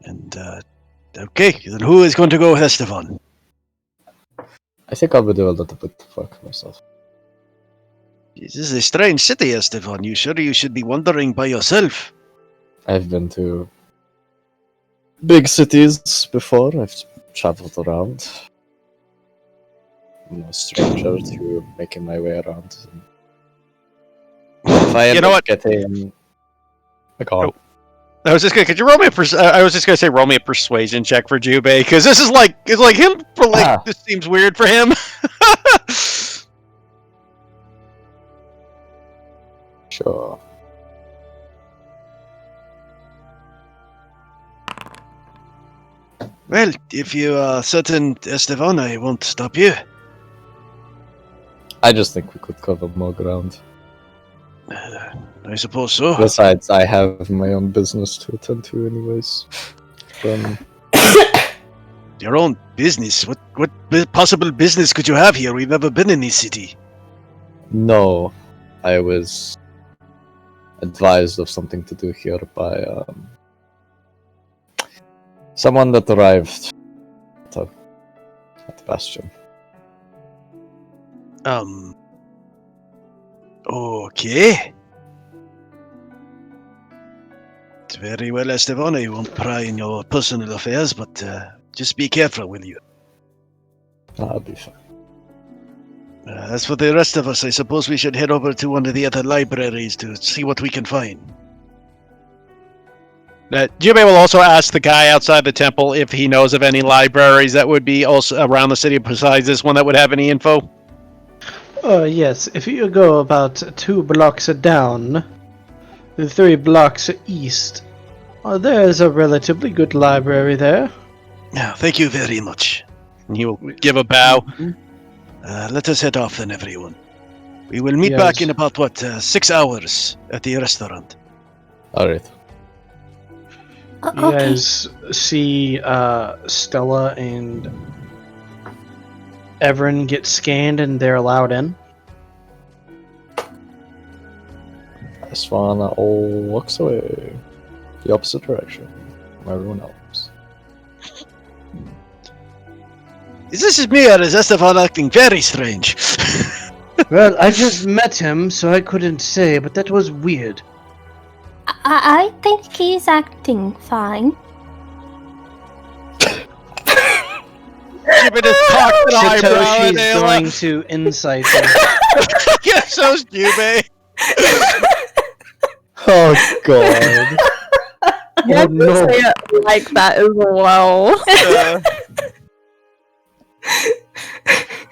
And, okay, then who is going to go with Esteban? I think I would do a little bit of work myself. This is a strange city, Esteban. You sure you should be wandering by yourself? I've been to big cities before. I've traveled around. I'm a stranger to making my way around. If I end know up what? getting a car. Oh. I was just gonna. Could you roll me a? I was just gonna say roll me a persuasion check for Jubei because this is like it's like him. For like this seems weird for him. Sure. Well, if you are certain, Esteban, I won't stop you. I just think we could cover more ground. I suppose so. Besides, I have my own business to attend to anyways. Your own business? What possible business could you have here? We've never been in this city. No, I was advised of something to do here by someone that arrived at the bastion. Okay. Very well, Esteban. I won't pry in your personal affairs, but just be careful, will you? That'll be fine. As for the rest of us, I suppose we should head over to one of the other libraries to see what we can find. Jubei will also ask the guy outside the temple if he knows of any libraries that would be also around the city besides this one that would have any info. Yes, if you go about 2 blocks down, 3 blocks east, there's a relatively good library there. Yeah, thank you very much. And he will give a bow. Let us head off then, everyone. We will meet back in about, 6 hours at the restaurant. Alright. You guys see Stella and Everin get scanned and they're allowed in. Swana all walks away. The opposite direction from everyone else. Is this me or is Esteban acting very strange? Well, I just met him, so I couldn't say, but that was weird. I think he's acting fine. Jubei just cocks an eyebrow at Satoshi's Ayla. going to insight him. Yeah, so's Jubei. Oh god. You have to say it like that as well.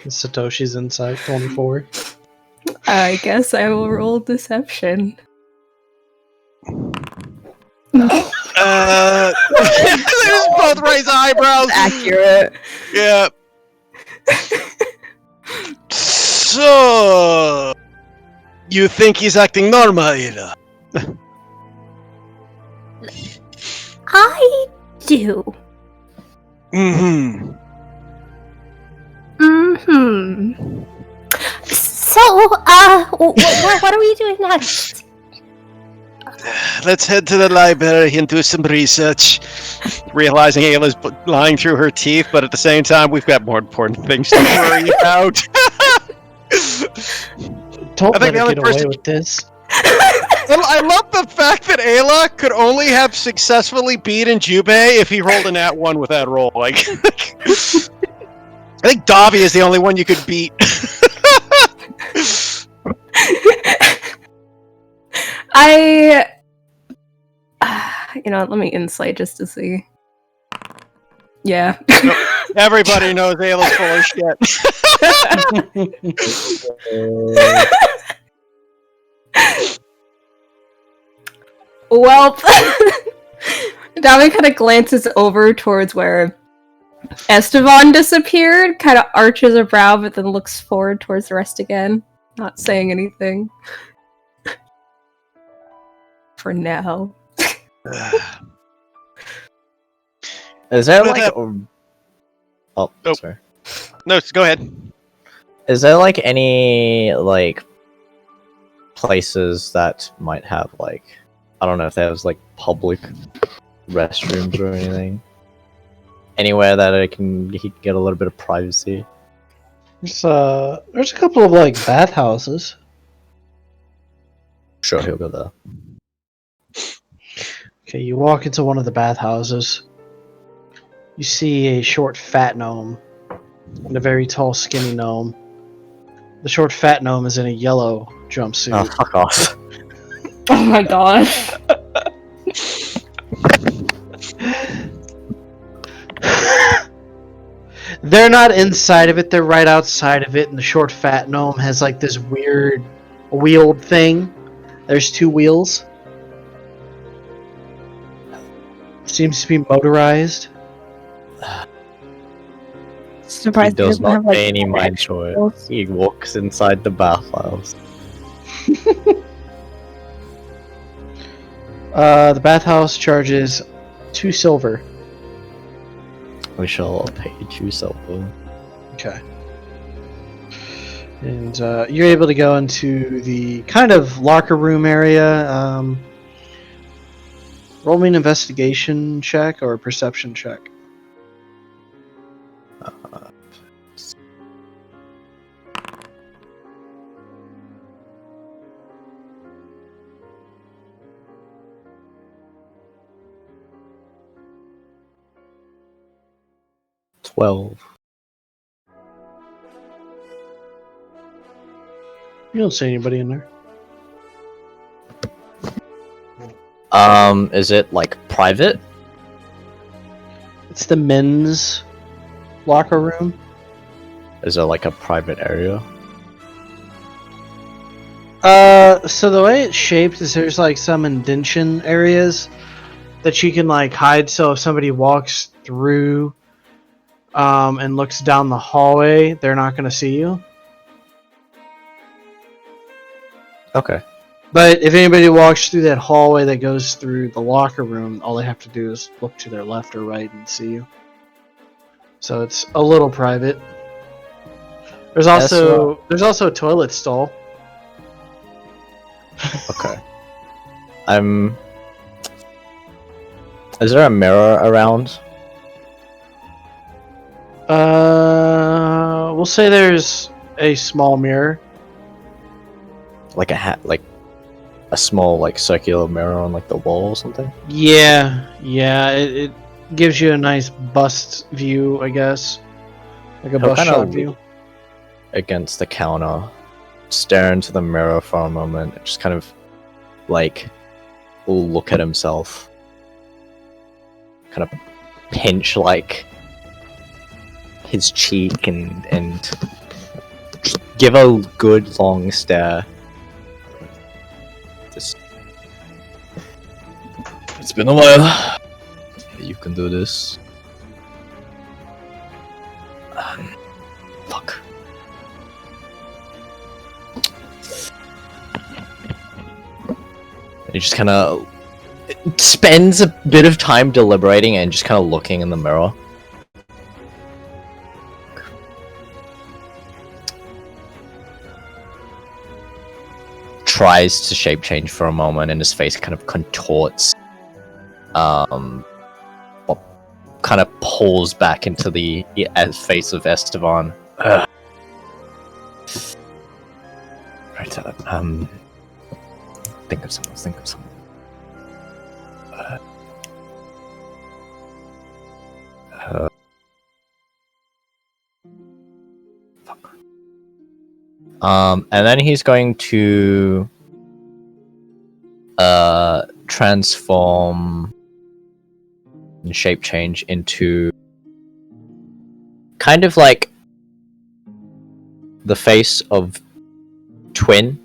Satoshi's insight 24. I guess I will roll deception. They just both raise eyebrows. Accurate. Yeah. So, you think he's acting normal, Ayla? I do. Mm-hmm. Mm-hmm. So, what are we doing next? Let's head to the library and do some research. Realizing Ayla's lying through her teeth, but at the same time, we've got more important things to worry about. Don't I think let the her only get away person- with this. I love the fact that Ayla could only have successfully beaten Jubei if he rolled a nat 1 with that roll. Like, I think Davi is the only one you could beat. Let me insight just to see. Yeah. Everybody knows Ayla's full of shit. Well, Davi kind of glances over towards where Esteban disappeared, kind of arches a brow, but then looks forward towards the rest again, not saying anything. For now. Is there But like... that- Oh, Oh. sorry. No, go ahead. Is there like any like places that might have like, I don't know if there's like public restrooms or anything? Anywhere that he can get a little bit of privacy? There's a couple of like bathhouses. Sure, he'll go there. Okay, you walk into one of the bathhouses. You see a short fat gnome and a very tall skinny gnome. The short fat gnome is in a yellow jumpsuit. Oh, fuck off. Oh my gosh. They're not inside of it, they're right outside of it, and the short fat gnome has like this weird wheeled thing. There's 2 wheels. Seems to be motorized. He Surprised does doesn't not have, like, pay any mind to it. extras. He walks inside the bathhouse. The bathhouse charges 2 silver. We shall pay 2 silver. Okay. And you're able to go into the kind of locker room area. Roll me an investigation check or a perception check. $12. You don't see anybody in there. Is it like private? It's the men's locker room. Is there like a private area? So the way it's shaped is there's like some indention areas that you can like hide, so if somebody walks through and looks down the hallway, they're not gonna see you. Okay. But if anybody walks through that hallway that goes through the locker room, all they have to do is look to their left or right and see you. So it's a little private. There's also a toilet stall. Okay. Is there a mirror around? We'll say there's a small mirror. Like like a small like circular mirror on like the wall or something? Yeah. It gives you a nice bust view, I guess. Like a He'll bust kinda shot lean view. against the counter, stare into the mirror for a moment, and just kind of like look at himself. Kind of pinch like his cheek and just give a good long stare. It's been a while. You can do this. Fuck. He just kind of spends a bit of time deliberating and just kind of looking in the mirror. Tries to shape change for a moment, and his face kind of contorts. Kind of pulls back into the face of Esteban. Right. Think of someone. Fuck. And then he's going to transform and shape change into kind of like the face of Twin.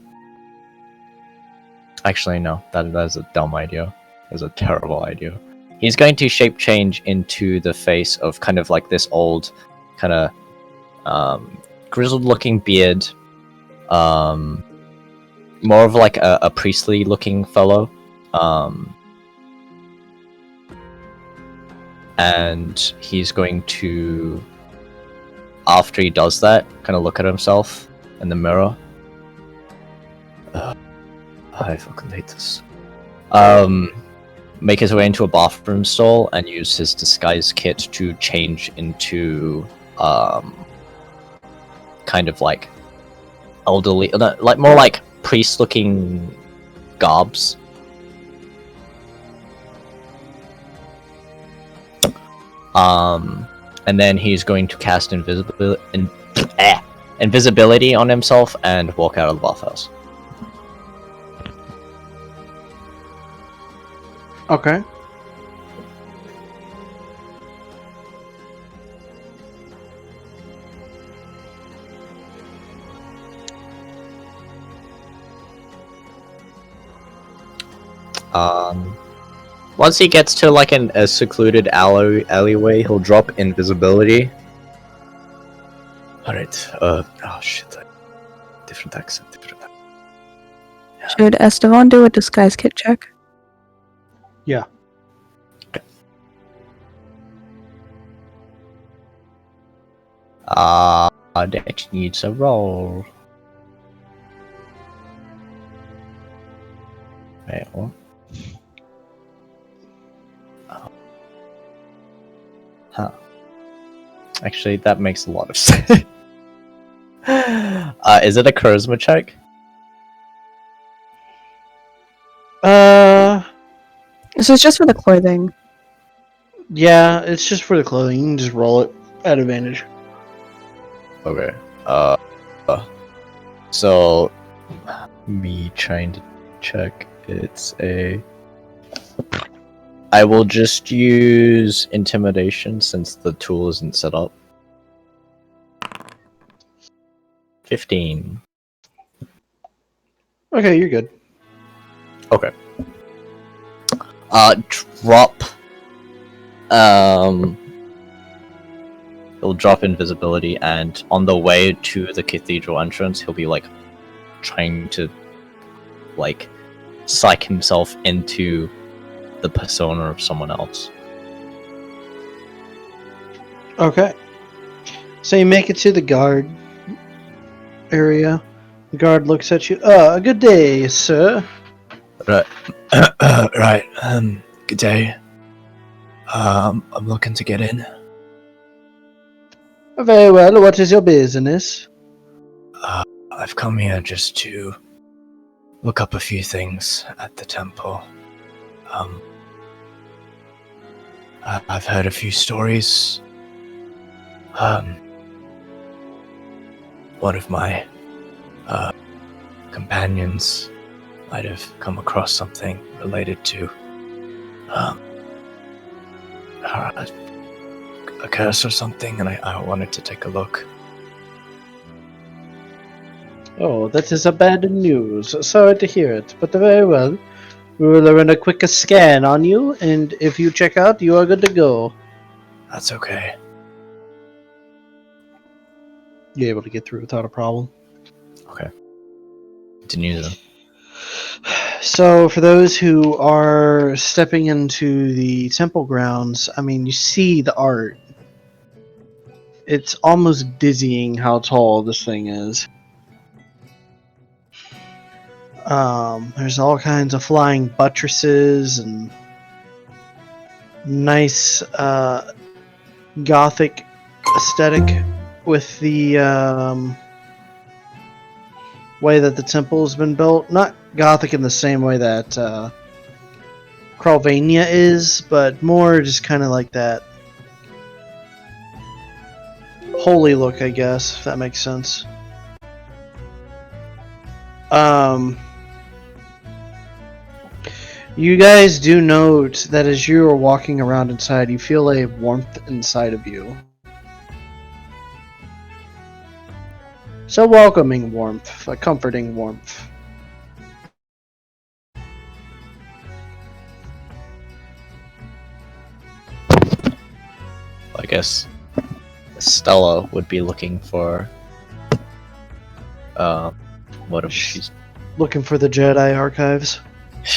Actually, no, that's a dumb idea. That's a terrible idea. He's going to shape change into the face of kind of like this old, kind of grizzled looking beard, more of like a priestly looking fellow, and he's going to, after he does that, kind of look at himself in the mirror. I fucking hate this. Make his way into a bathroom stall and use his disguise kit to change into kind of like elderly, like more like priest-looking garbs. And then he's going to cast invisibility on himself and walk out of the bathhouse. Okay. Once he gets to like a secluded alleyway, he'll drop invisibility. Alright, oh shit. Different accent. Should Esteban do a disguise kit check? Yeah. That needs a roll. Wait, what? Huh. Actually, that makes a lot of sense. Is it a charisma check? This is just for the clothing. Yeah, it's just for the clothing. You can just roll it at advantage. Okay. So me trying to check. It's a I will just use intimidation since the tool isn't set up. 15. Okay, you're good. Okay. Drop. He'll drop invisibility, and on the way to the cathedral entrance, he'll be like trying to like psych himself into the persona of someone else. Okay. So you make it to the guard area. The guard looks at you. Good day, sir. Right. Right. Good day. I'm looking to get in. Very well. What is your business? I've come here just to look up a few things at the temple. I've heard a few stories. One of my companions might have come across something related to a curse or something, and I wanted to take a look. Oh, that is a bad news. Sorry to hear it, but very well. We will run a quick scan on you, and if you check out, you are good to go. That's okay. You're able to get through without a problem. Okay. Continue then. So, for those who are stepping into the temple grounds, I mean, you see the art. It's almost dizzying how tall this thing is. There's all kinds of flying buttresses and nice gothic aesthetic with the way that the temple has been built. Not gothic in the same way that Cralvania is, but more just kind of like that holy look, I guess, if that makes sense. You guys do note that as you are walking around inside, you feel a warmth inside of you. It's a welcoming warmth, a comforting warmth. I guess Stella would be looking for what if she's Looking for the Jedi archives.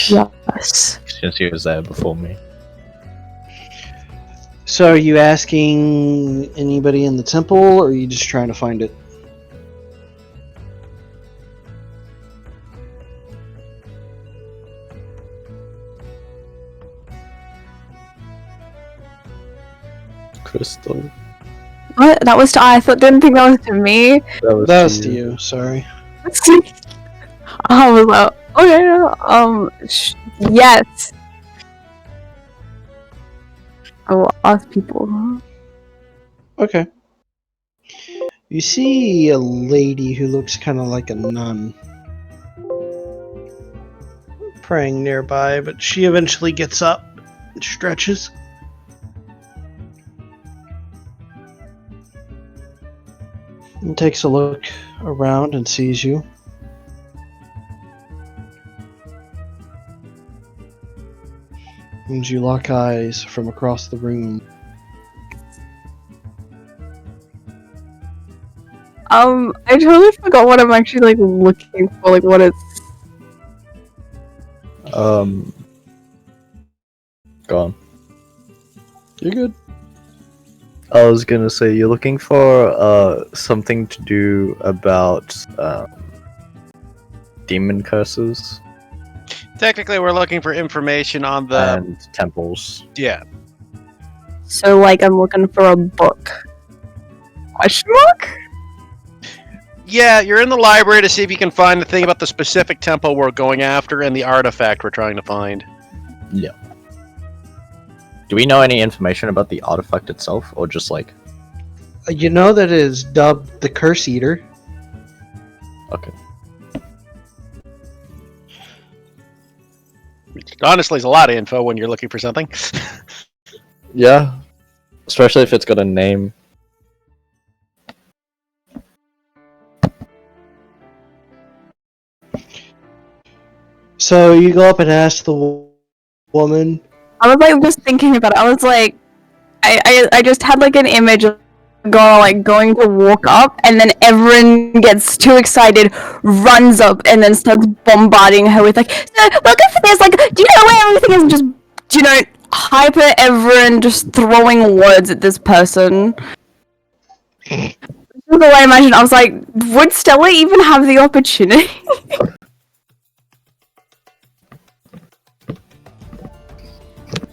Yes. since she was there before me. So are you asking anybody in the temple, or are you just trying to find it? Crystal. What? That was I didn't think that was to me. That was to you, sorry. I was like, okay, yes. I will ask people. Okay. You see a lady who looks kind of like a nun praying nearby, but she eventually gets up and stretches. And takes a look around and sees you. And you lock eyes from across the room. I totally forgot what I'm actually looking for. What it's. Go on. You're good. I was gonna say you're looking for something to do about demon curses Technically, we're looking for information on the and temples. yeah. So I'm looking for a book. Question mark? Yeah, you're in the library to see if you can find the thing about the specific temple we're going after and the artifact we're trying to find. Yeah. Do we know any information about the artifact itself, or just You know that it is dubbed the Curse Eater. okay? Which honestly is a lot of info when you're looking for something. Yeah, especially if it's got a name. So you go up and ask the woman. I was like just thinking about it. I was like, I just had like an image of going to walk up, and then everyone gets too excited, runs up, and then starts bombarding her with like, so look at this, like, do you know where everything is? Just, hyper everyone just throwing words at this person. This is the way I imagined. I was like, would Stella even have the opportunity?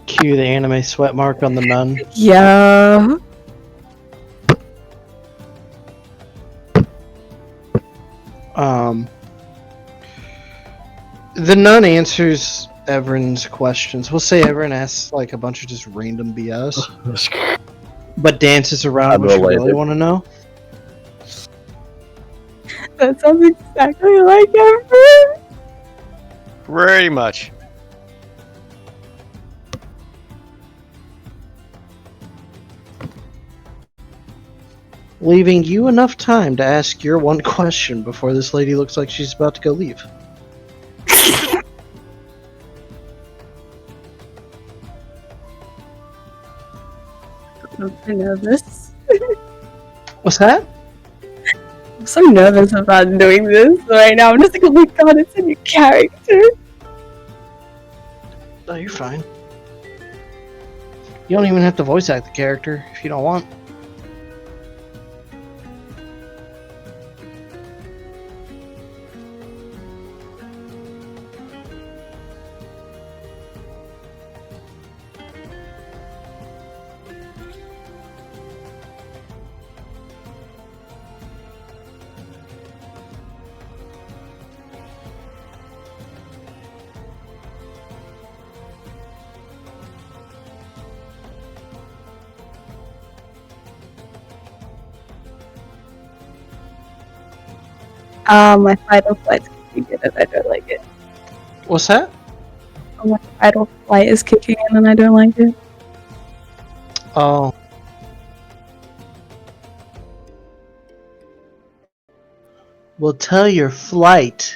Cue the anime sweat mark on the nun. Yeah. The nun answers Everin's questions. We'll say Everin asks like a bunch of just random BS, but dances around what you really want to know. That sounds exactly like Everin. Pretty much. Leaving you enough time to ask your one question before this lady looks like she's about to go leave. I'm so nervous. What's that? I'm so nervous about doing this right now. I'm just like, oh my god, it's a new character. No, you're fine. You don't even have to voice act the character if you don't want. My fight or flight is kicking in and I don't like it. What's that? My fight or flight is kicking in and I don't like it. Oh. We'll tell your flight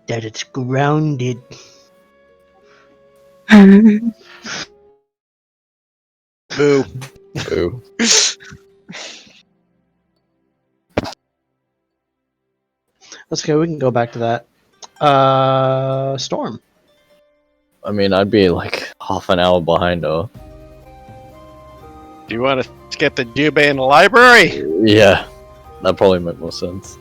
that it's grounded. Boo. Boo. Let's go. We can go back to that. Storm. I mean, I'd be like half an hour behind her. Do you want to get the Jubei in the library? Yeah, that probably make more sense.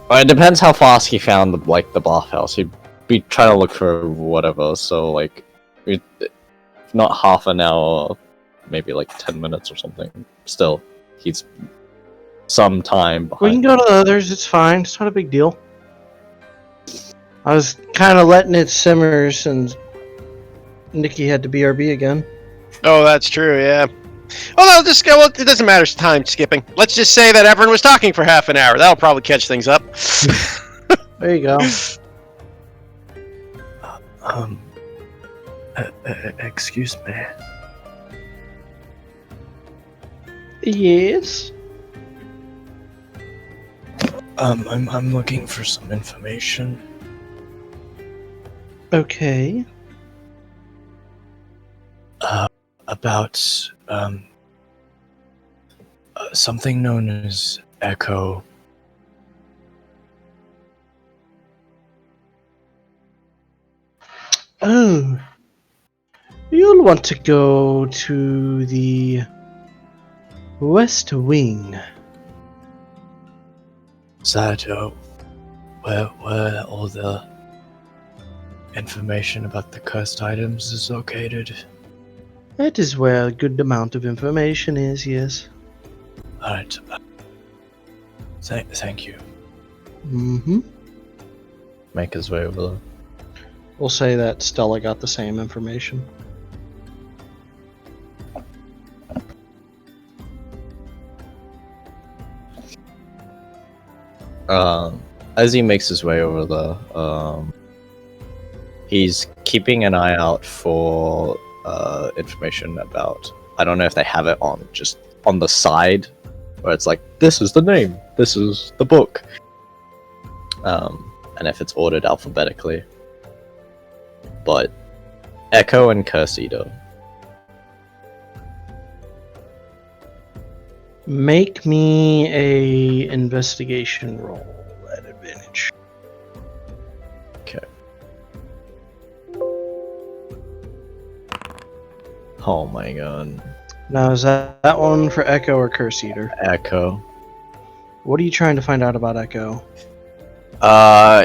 Well, it depends how fast he found the bathhouse. He'd be trying to look for whatever. So like, if not half an hour, maybe like 10 minutes or something. Still, he's some time behind. We can go to the others. It's fine. It's not a big deal. I was kind of letting it simmer since Nikki had to BRB again. Oh, that's true, yeah. Oh, no, just go. Well, it doesn't matter time skipping. Let's just say that everyone was talking for half an hour. That'll probably catch things up. There you go. Excuse me. Yes. I'm looking for some information. Okay. About something known as Echo. Oh. You'll want to go to the West Wing. Is that where all the information about the cursed items is located? That is where a good amount of information is, yes. Alright. Thank you. Mm-hmm. Make his way over there. We'll say that Stella got the same information. As he makes his way over there, he's keeping an eye out for information about. I don't know if they have it on the side, where it's like, this is the name, this is the book, and if it's ordered alphabetically. But Echo and Cursido. Make me a investigation roll at advantage. Okay. Oh my god. Now, is that one for Echo or Curse Eater? Echo. What are you trying to find out about Echo?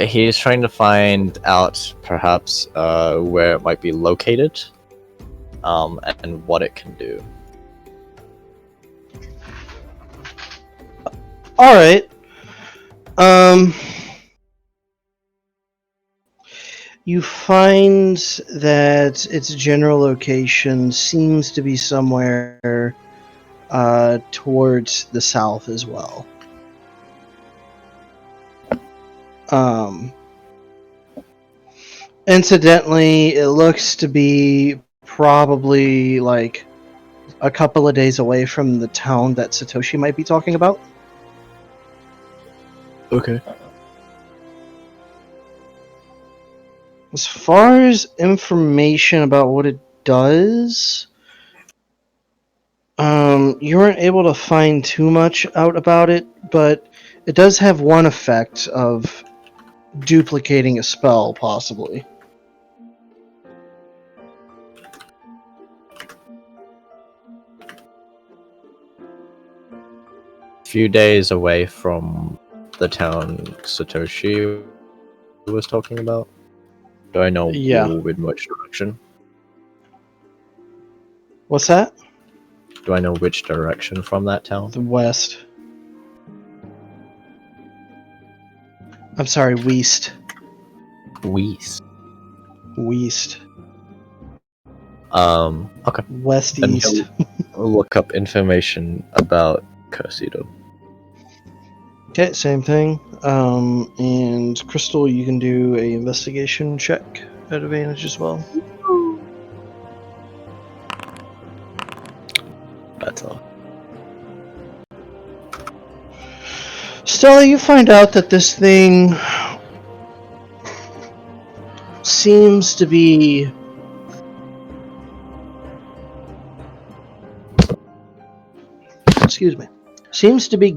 He's trying to find out perhaps where it might be located, and what it can do. All right. You find that its general location seems to be somewhere towards the south as well. Incidentally, it looks to be probably like a couple of days away from the town that Satoshi might be talking about. Okay. As far as information about what it does, you weren't able to find too much out about it, but it does have one effect of duplicating a spell, possibly. Few days away from the town Satoshi was talking about. Do I know Yeah. in which direction? What's that? Do I know which direction from that town? The west. I'm sorry, west. West. West. Okay. West Then east. I'll look up information about Cursido. Okay, same thing. And Crystal, you can do a investigation check at advantage as well. That's all. Stella, you find out that this thing seems to be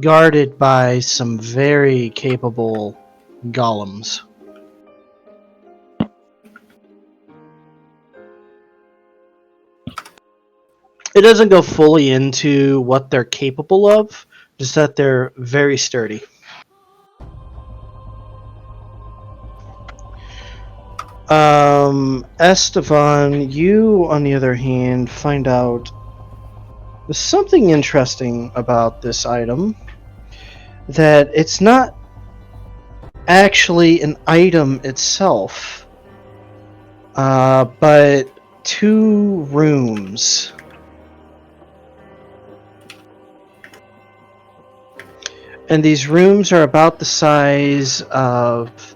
guarded by some very capable golems. It doesn't go fully into what they're capable of, just that they're very sturdy. Estevan, you, on the other hand, find out there's something interesting about this item. That it's not actually an item itself, but two rooms. And these rooms are about the size of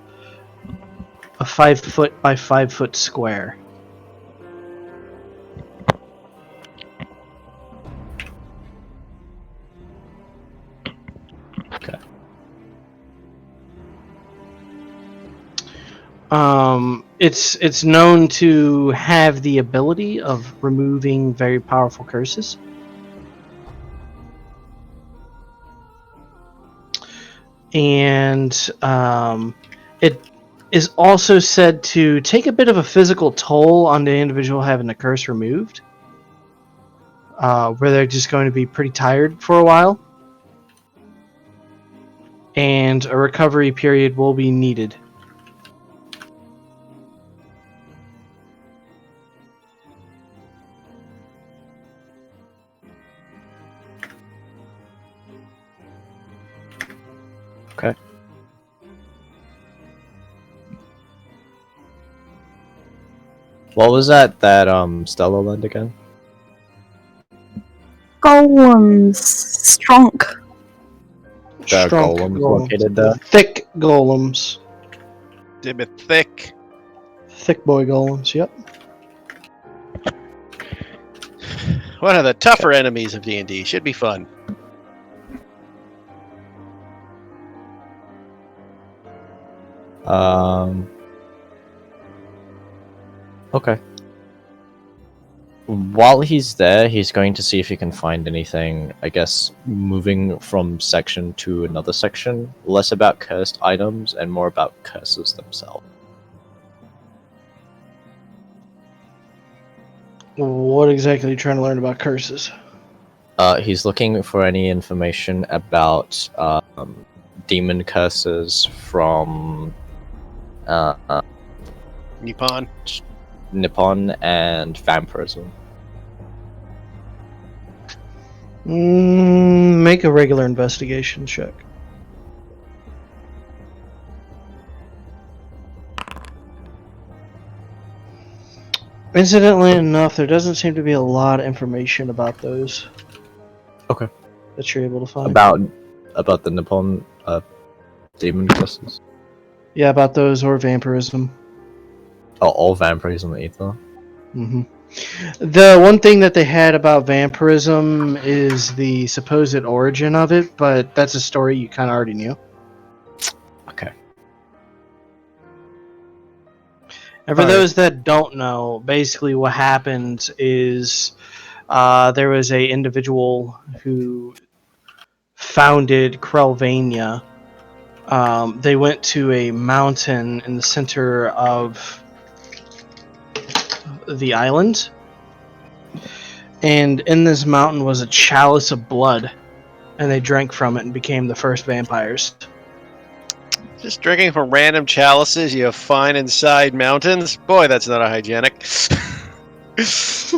a 5 foot by 5 foot square. Okay. It's known to have the ability of removing very powerful curses. And it is also said to take a bit of a physical toll on the individual having the curse removed, where they're just going to be pretty tired for a while, and a recovery period will be needed. Okay. What was that Stella learned again? Golems. Strong. There are Strong golems located there. Thick golems. Damn it, thick. Thick boy golems, yep. One of the tougher enemies of D&D. Should be fun. Okay. While he's there, he's going to see if he can find anything, I guess, moving from section to another section. Less about cursed items and more about curses themselves. What exactly are you trying to learn about curses? He's looking for any information about demon curses from Nippon. Nippon and vampirism. Make a regular investigation check. Incidentally enough, there doesn't seem to be a lot of information about those. Okay. That you're able to find. About the Nippon demon curses. Yeah, about those or vampirism. Oh, all vampirism either. Mm-hmm. The one thing that they had about vampirism is the supposed origin of it, but that's a story you kind of already knew. Okay. And for Alright. those that don't know, basically what happened is there was a individual who founded Krelvania. They went to a mountain in the center of the island, and in this mountain was a chalice of blood, and they drank from it and became the first vampires. Just drinking from random chalices you find inside mountains? Boy, that's not a hygienic. That's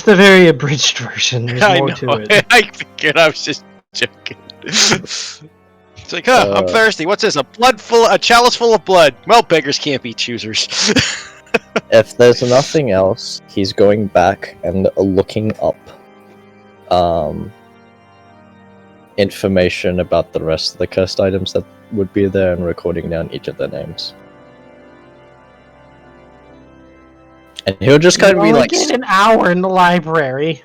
the very abridged version. There's I more know. to it. I figured I was just joking. It's like, I'm thirsty. What's this? A chalice full of blood. Well, beggars can't be choosers. If there's nothing else, he's going back and looking up information about the rest of the cursed items that would be there and recording down each of their names. And he'll just kind of be like, get an hour in the library.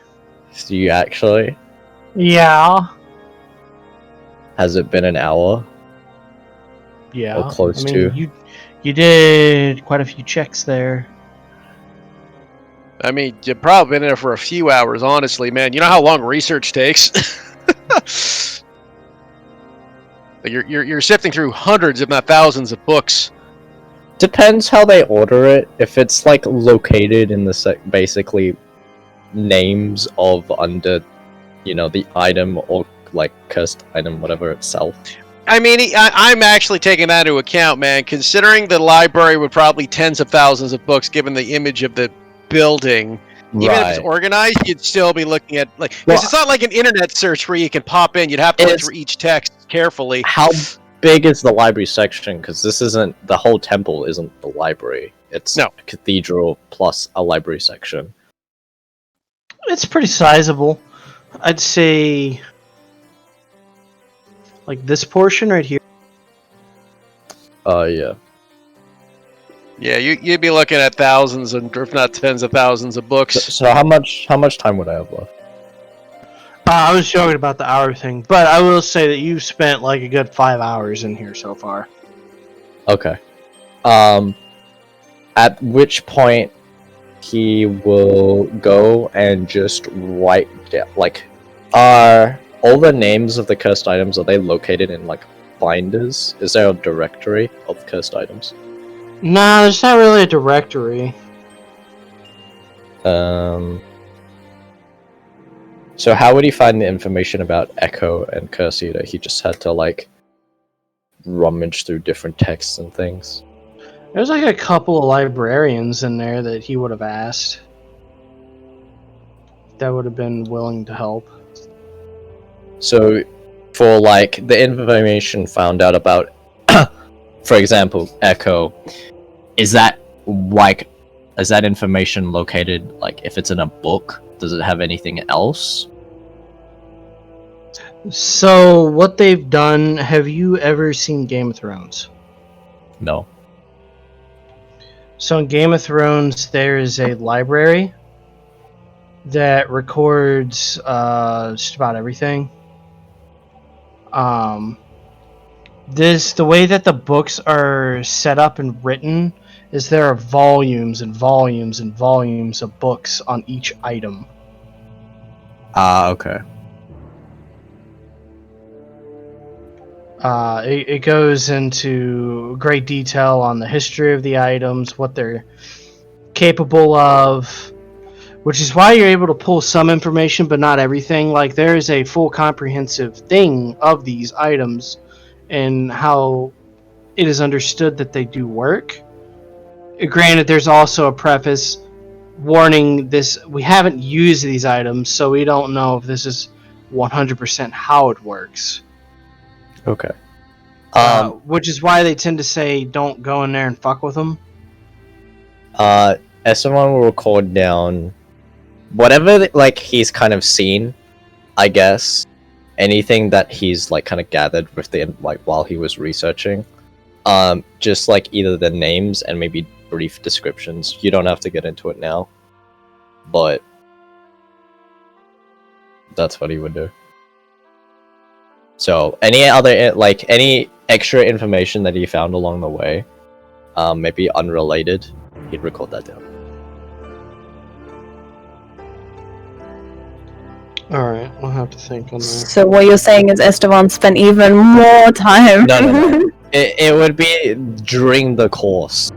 do you actually? Yeah. Has it been an hour? Yeah. Or close I mean, to? You did quite a few checks there. I mean, you've probably been there for a few hours, honestly, man. You know how long research takes? You're sifting through hundreds, if not thousands, of books. Depends how they order it. If it's like located in the basically names of under, the item or like cursed item, whatever itself. I mean, I'm actually taking that into account, man. Considering the library would probably tens of thousands of books, given the image of the building. Even if it's organized, you'd still be looking at because it's not like an internet search where you can pop in. You'd have to look through each text carefully. How big is the library section? Because this isn't the whole temple. Isn't the library? It's a cathedral plus a library section. It's pretty sizable. I'd say, like this portion right here. Yeah. Yeah, you'd be looking at thousands, and if not tens of thousands of books. So how much time would I have left? I was joking about the hour thing, but I will say that you've spent like a good 5 hours in here so far. Okay. At which point he will go and just write down, are all the names of the cursed items, are they located in binders? Is there a directory of cursed items? Nah, there's not really a directory. So how would he find the information about Echo and Cursita? He just had to rummage through different texts and things. There's a couple of librarians in there that he would have asked. That would have been willing to help. So for the information found out about, for example, Echo, is that information located if it's in a book? Does it have anything else? So, what they've done, have you ever seen Game of Thrones? No. So, in Game of Thrones, there is a library that records just about everything. The way that the books are set up and written is there are volumes and volumes and volumes of books on each item. Okay. It goes into great detail on the history of the items, what they're capable of, which is why you're able to pull some information but not everything. Like, there is a full comprehensive thing of these items and how it is understood that they do work. Granted, there's also a preface warning this: we haven't used these items, so we don't know if this is 100% how it works. Okay. Which is why they tend to say don't go in there and fuck with them. Esteban will record down whatever like he's kind of seen, I guess. Anything that he's like kind of gathered with the like while he was researching. Just like either the names and maybe brief descriptions. You don't have to get into it now, but that's what he would do. So any other like any extra information that he found along the way, maybe unrelated, he'd record that down. Alright, I'll have to think on that. So what you're saying is Esteban spent even more time. No. It would be during the course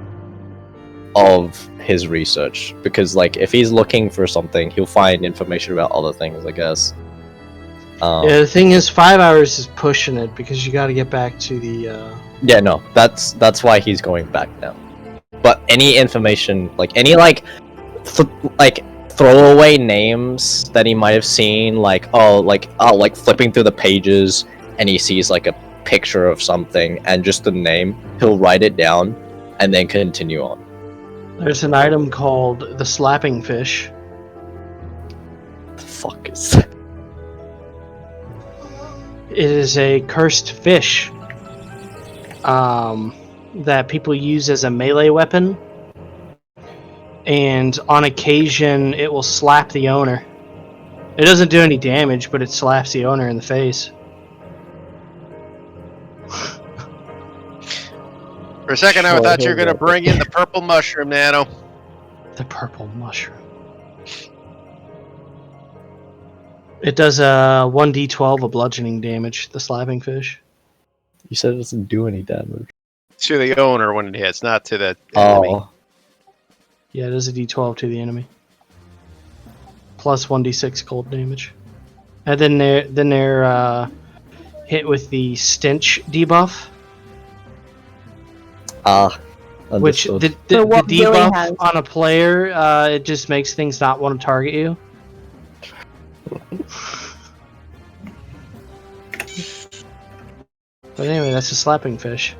of his research, because like if he's looking for something, he'll find information about other things, I guess. Yeah, the thing is, 5 hours is pushing it because you got to get back to the. Yeah, no, that's why he's going back now. But any information, like any like throwaway names that he might have seen, like flipping through the pages and he sees like a picture of something and just the name, he'll write it down and then continue on. There's an item called the slapping fish. The fuck is that? It is a cursed fish that people use as a melee weapon, and on occasion it will slap the owner. It doesn't do any damage, but it slaps the owner in the face. For a second, I thought you were going to bring in the purple mushroom, Nano. The purple mushroom. It does 1d12 of bludgeoning damage, the slapping fish. You said it doesn't do any damage. To the owner when it hits, not to the enemy. Oh. Yeah, it is a d12 to the enemy. Plus 1d6 cold damage. And then they're hit with the stench debuff. Which the So what Billy debuff has. on a player, it just makes things not want to target you. But anyway, that's a slapping fish.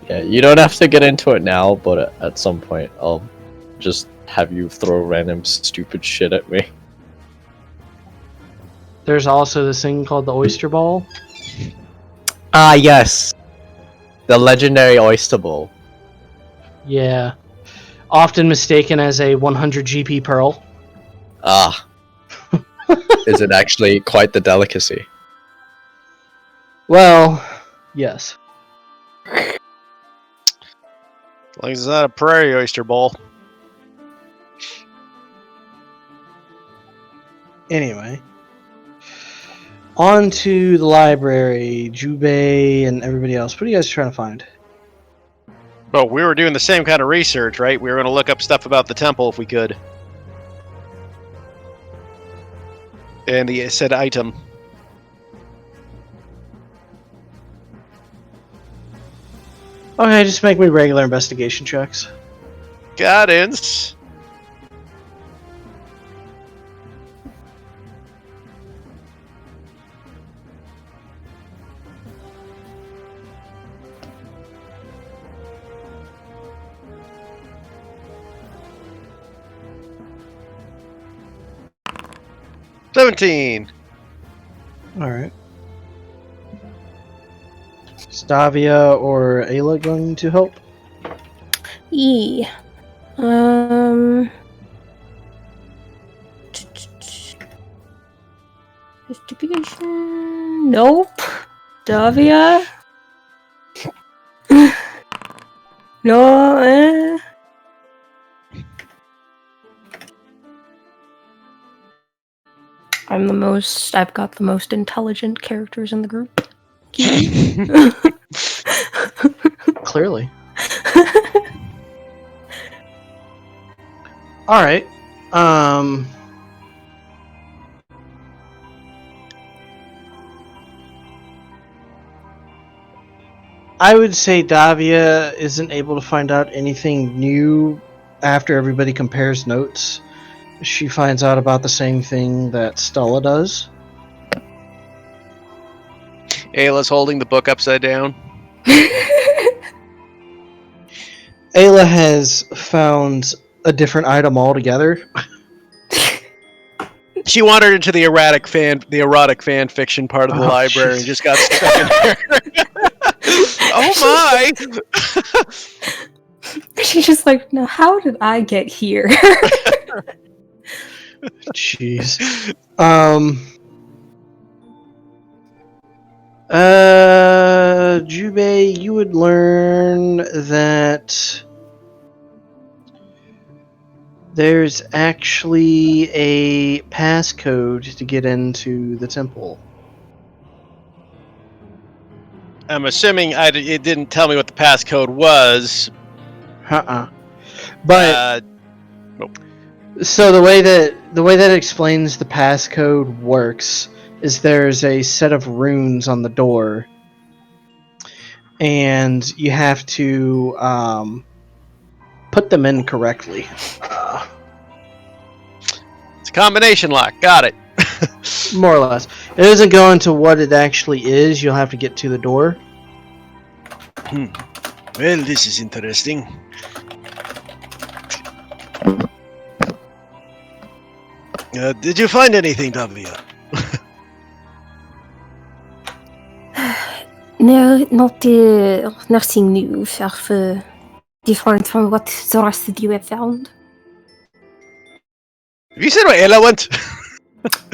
Yeah, you don't have to get into it now, but at some point I'll just have you throw random stupid shit at me. There's also this thing called the oyster ball. Ah, yes. The legendary oyster ball. Yeah. Often mistaken as a 100 GP pearl. Ah. Is it actually quite the delicacy? Well, yes. As long as it's not a prairie oyster bowl. Anyway. On to the library. Jubei and everybody else. What are you guys trying to find? But we were doing the same kind of research, right? We were going to look up stuff about the temple if we could. And the said item. Okay, just make me regular investigation checks. Guidance. $17. Alright. Is Davia or Ayla going to help? Yeah. Distribution. Nope. Davia. No. I've got the most intelligent characters in the group. Clearly. Alright. I would say Davia isn't able to find out anything new after everybody compares notes. She finds out about the same thing that Stella does. Ayla's holding the book upside down. Ayla has found a different item altogether. She wandered into the erotic fan fiction part of the Oh, library and Jesus. just got stuck in there. Oh my! She's just like, now how did I get here? Jeez. Jubei, you would learn that there's actually a passcode to get into the temple. I'm assuming it didn't tell me what the passcode was. But Nope. so the way that it explains the passcode works is there's a set of runes on the door, and you have to put them in correctly. It's a combination lock. Got it. More or less. It doesn't go into what it actually is. You'll have to get to the door. Well, this is interesting. Did you find anything, Davia? No, nothing new, sir. Different from what the rest of you have found. Have you seen where Ella went?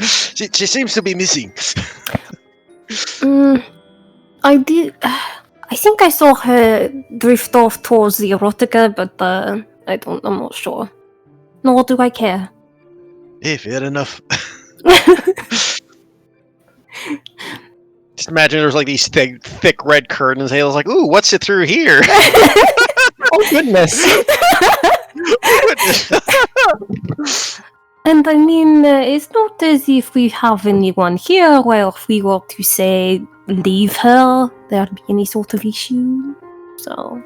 she seems to be missing. I did. I think I saw her drift off towards the erotica, but I'm not sure. Nor do I care. Hey, fair enough. Just imagine there's like these thick red curtains. Ayla's like, ooh, what's it through here? Oh goodness! And I mean, it's not as if we have anyone here where if we were to say leave her, there'd be any sort of issue. So.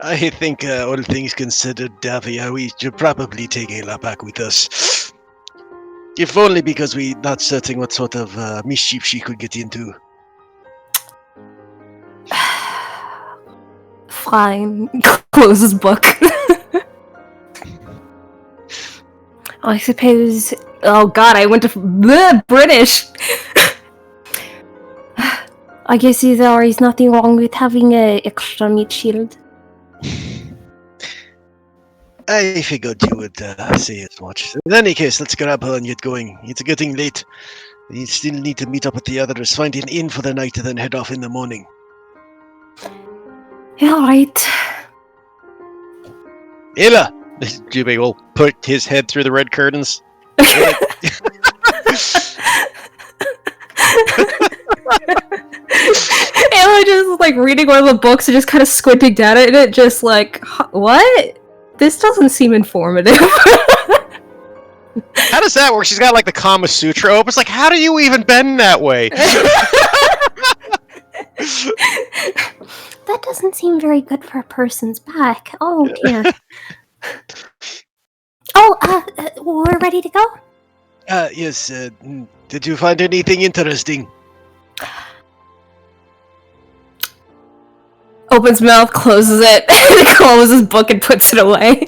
I think, all things considered, Davia, we should probably take Ayla back with us. If only because we're not certain what sort of mischief she could get into. Fine. Closes book. I suppose. Oh god, I went to British. I guess there is nothing wrong with having an extra meat shield. I figured you would say as much. In any case, let's grab her and get going. It's getting late. We still need to meet up with the others, find an inn for the night, and then head off in the morning. Alright. Ayla! Jubei will put his head through the red curtains. Ayla just like reading one of the books and just kind of squinting down at it, just like, what? This doesn't seem informative. How does that work? She's got like the Kama Sutra open. It's like, how do you even bend that way? That doesn't seem very good for a person's back. Oh dear. We're ready to go? Yes, did you find anything interesting? Opens mouth, closes it, closes book and puts it away.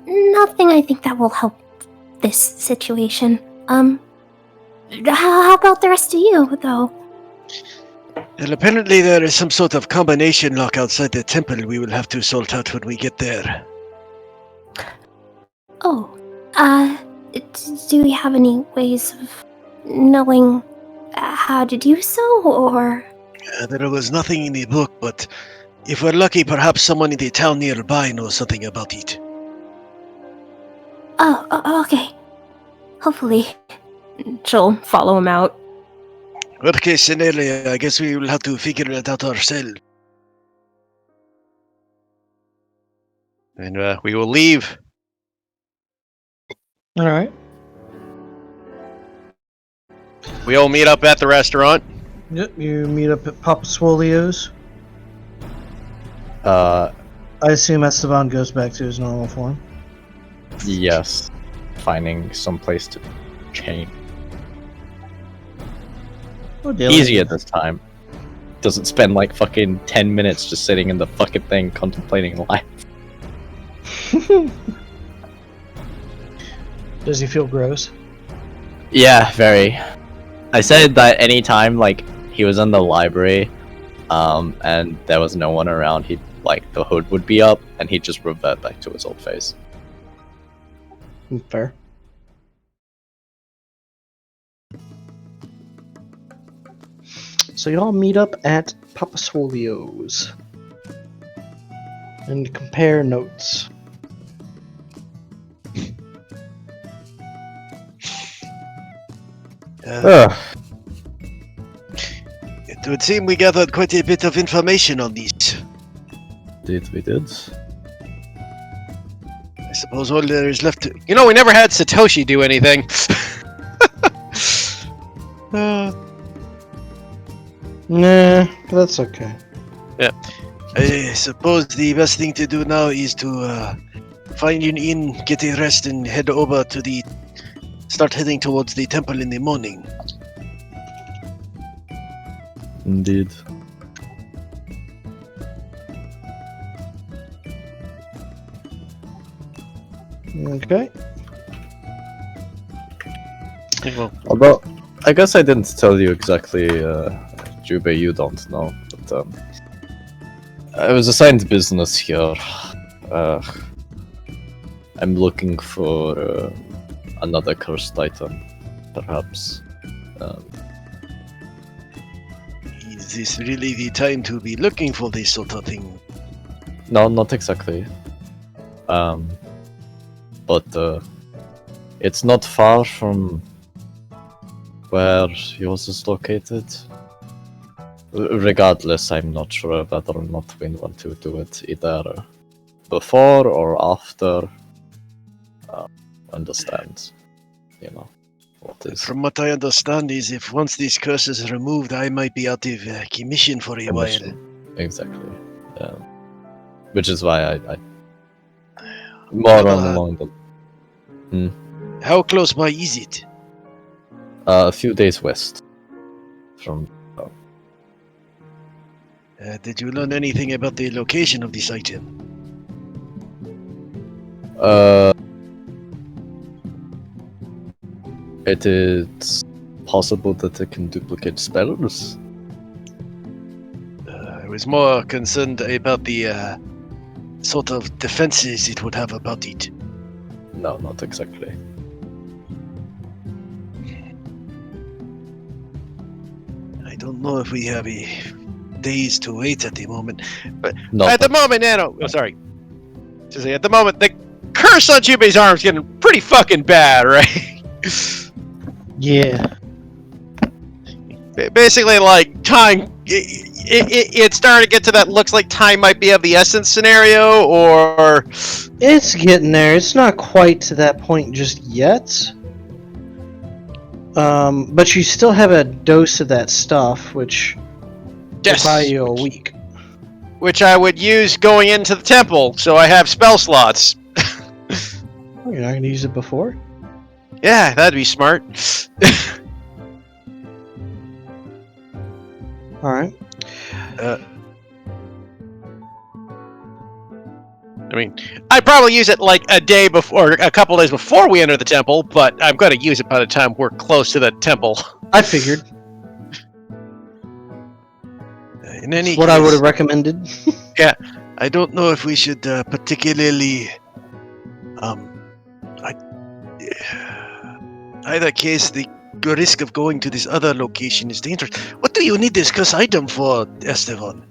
Nothing I think that will help this situation. How about the rest of you, though? Well, apparently there is some sort of combination lock outside the temple we will have to sort out when we get there. Oh, do we have any ways of knowing how to do so, or? There was nothing in the book, but if we're lucky, perhaps someone in the town nearby knows something about it. Oh, okay. Hopefully. She'll follow him out. Worst case scenario, I guess we will have to figure it out ourselves. And we will leave. All right. We all meet up at the restaurant. Yep. You meet up at Papa Swolio's. Uh, I assume Esteban goes back to his normal form. yes. Finding some place to change. Oh, Dylan. Easier this time. Doesn't spend like fucking 10 minutes just sitting in the fucking thing contemplating life. Does he feel gross? Yeah, very. I said that anytime like he was in the library, and there was no one around, he'd like the hood would be up and he'd just revert back to his old face. Fair. So y'all meet up at Papa Swolio's and compare notes. Ugh. It would seem we gathered quite a bit of information on these. We did. I suppose all there is left to... You know, we never had Satoshi do anything. Nah, but that's okay. I suppose the best thing to do now is to find an inn, get a rest, and head over to the... Start heading towards the temple in the morning. Indeed. Okay. Although, I guess I didn't tell you exactly, Jubei, you don't know, but I was assigned business here. I'm looking for another cursed item, perhaps. Is this really the time to be looking for this sort of thing? No, not exactly. But it's not far from where yours is located. Regardless, I'm not sure whether or not we want to do it either before or after. Understand, you know, what is From what I understand is if once this curse is removed, I might be out of commission for a while. exactly. Which is why I more Well, along the How close by is it? a few days west from. Did you learn anything about the location of this item? It is possible that it can duplicate spells. I was more concerned about the sort of defenses it would have about it. No, not exactly. I don't know if we have days to wait at the moment, but No, At the moment, Nano. Oh, sorry. To say, at the moment, the curse on Jubei's arm is getting pretty fucking bad, right? Yeah. Basically, like, time. It's starting to get to that looks like time might be of the essence scenario, or. It's getting there. It's not quite to that point just yet. But you still have a dose of that stuff, which will buy you a week. Which I would use going into the temple, so I have spell slots. Oh, you're not going to use it before? Yeah, that'd be smart. Alright. I mean, I'd probably use it like a day before, a couple days before we enter the temple, but I'm going to use it by the time we're close to the temple. I figured. In any It's what case, I would have recommended. I don't know if we should particularly. Either case, the risk of going to this other location is dangerous. What do you need this cursed item for, Esteban?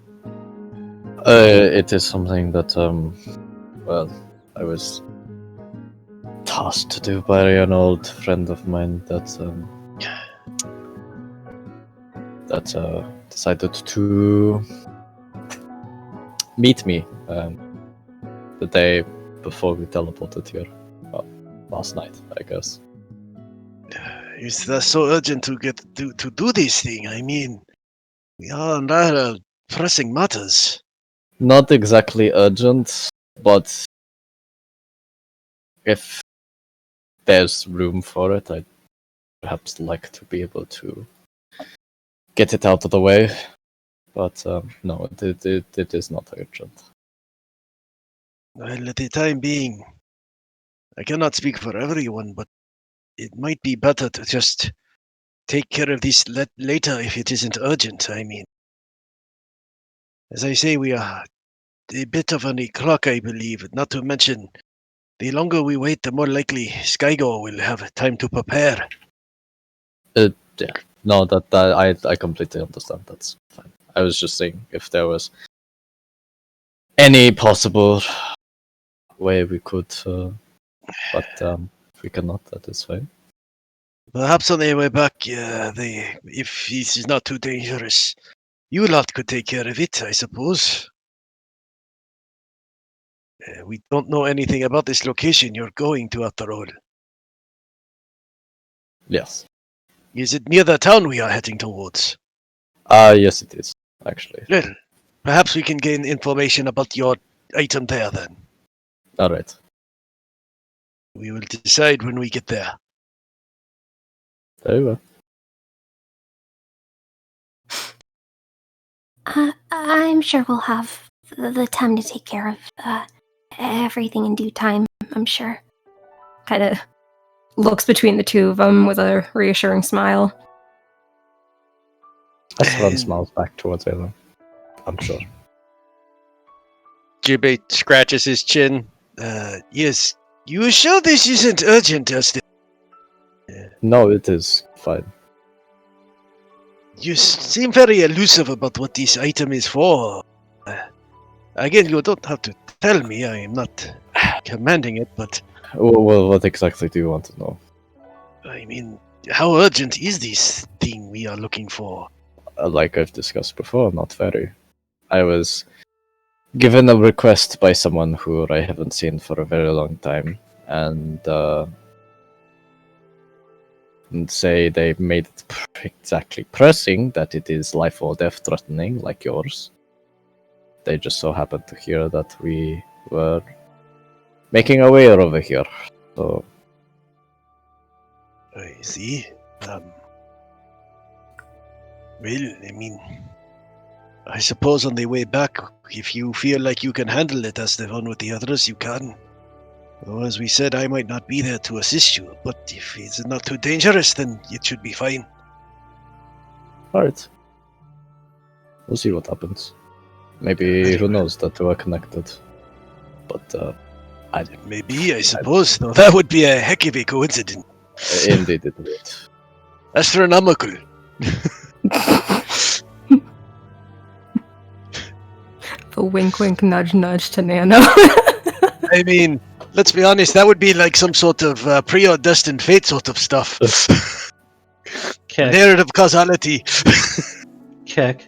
It is something that, well, I was tasked to do by an old friend of mine that decided to meet me the day before we teleported here. Well, last night, I guess. Is that so urgent to get to do this thing? I mean, we are on rather pressing matters. Not exactly urgent, but if there's room for it, I'd perhaps like to be able to get it out of the way. But no, it is not urgent. Well, at the time being, I cannot speak for everyone, but it might be better to just take care of this later if it isn't urgent. I mean, as I say, we are a bit of on the clock, I believe. Not to mention, the longer we wait, the more likely Skygo will have time to prepare. Yeah. No, that I completely understand. That's fine. I was just saying if there was any possible way we could, but if we cannot, that is fine. Perhaps on their way back, if this is not too dangerous, you lot could take care of it, I suppose. We don't know anything about this location you're going to, after all. Yes. Is it near the town we are heading towards? Yes, it is actually. Well, perhaps we can gain information about your item there then. All right. We will decide when we get there. Very well. I'm sure we'll have the time to take care of everything in due time, I'm sure. Kind of looks between the two of them with a reassuring smile. Esteban smiles back towards Eva. I'm sure. Jubei scratches his chin. Yes. You are sure this isn't urgent, Dustin? No, it is fine. You seem very elusive about what this item is for. Again, you don't have to tell me. I am not commanding it, but Well, what exactly do you want to know? I mean, how urgent is this thing we are looking for? Like I've discussed before, not very. I was given a request by someone who I haven't seen for a very long time, and say they made it exactly pressing that it is life or death threatening, like yours. They just so happened to hear that we were making our way over here, so... I see. Well, I mean, I suppose on the way back, if you feel like you can handle it as the one with the others, you can. Though, as we said, I might not be there to assist you, but if it's not too dangerous, then it should be fine. Alright. We'll see what happens. Maybe, who knows, that we're connected. But, I don't... Maybe, I suppose, though that would be a heck of a coincidence. Indeed it would. Astronomical. The wink wink nudge nudge to Nano. I mean, let's be honest, that would be like some sort of preordestined fate sort of stuff. Keck. Narrative causality. Keck.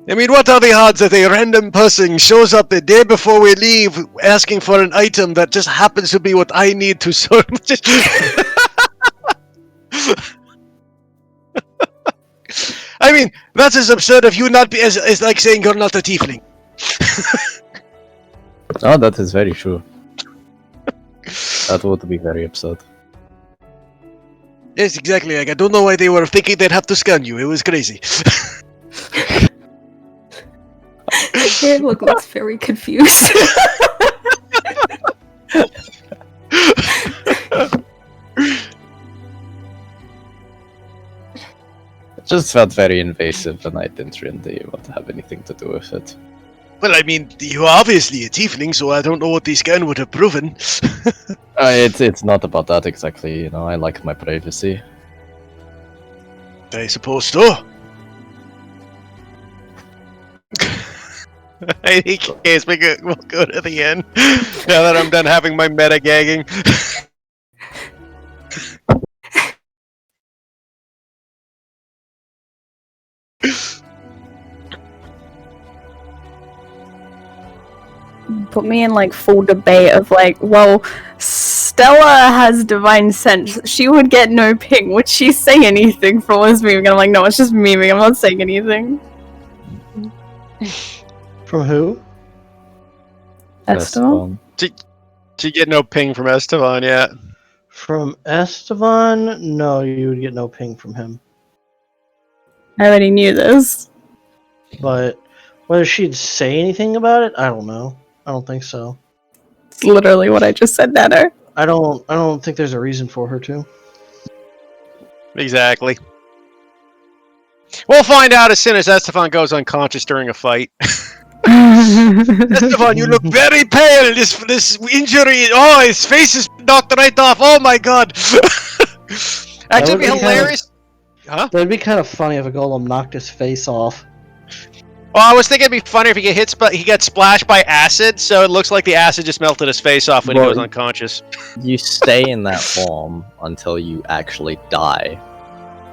I mean, what are the odds that a random person shows up the day before we leave asking for an item that just happens to be what I need to sort of just... I mean, that's as absurd of you not be as like saying you're not a tiefling. Oh, that is very true. That would be very absurd. Yes, exactly. Like, I don't know why they were thinking they'd have to scan you. It was crazy. Caleb looks very confused. It just felt very invasive, and I didn't really want to have anything to do with it. Well, I mean, you're obviously a tiefling, so I don't know what the scan would have proven. It's not about that exactly, you know, I like my privacy. I suppose so. In any case, we'll go to the end. Now that I'm done having my meta gagging. Put me in like full debate of like, well, Stella has divine sense. She would get no ping. Would she say anything for us memeing? And I'm like, no, it's just memeing. I'm not saying anything. From who? Esteban? To get no ping from Esteban yet. From Esteban? No, you would get no ping from him. I already knew this. But whether she'd say anything about it, I don't know. I don't think so. It's literally what I just said, Nano. I don't think there's a reason for her to. Exactly. We'll find out as soon as Esteban goes unconscious during a fight. Esteban, you look very pale. This injury. Oh, his face is knocked right off. Oh my god. Actually, would be be hilarious. Huh? That'd be kind of funny if a golem knocked his face off. Well, I was thinking it'd be funny if he he gets splashed by acid, so it looks like the acid just melted his face off when he Well, goes unconscious. You stay in that form until you actually die.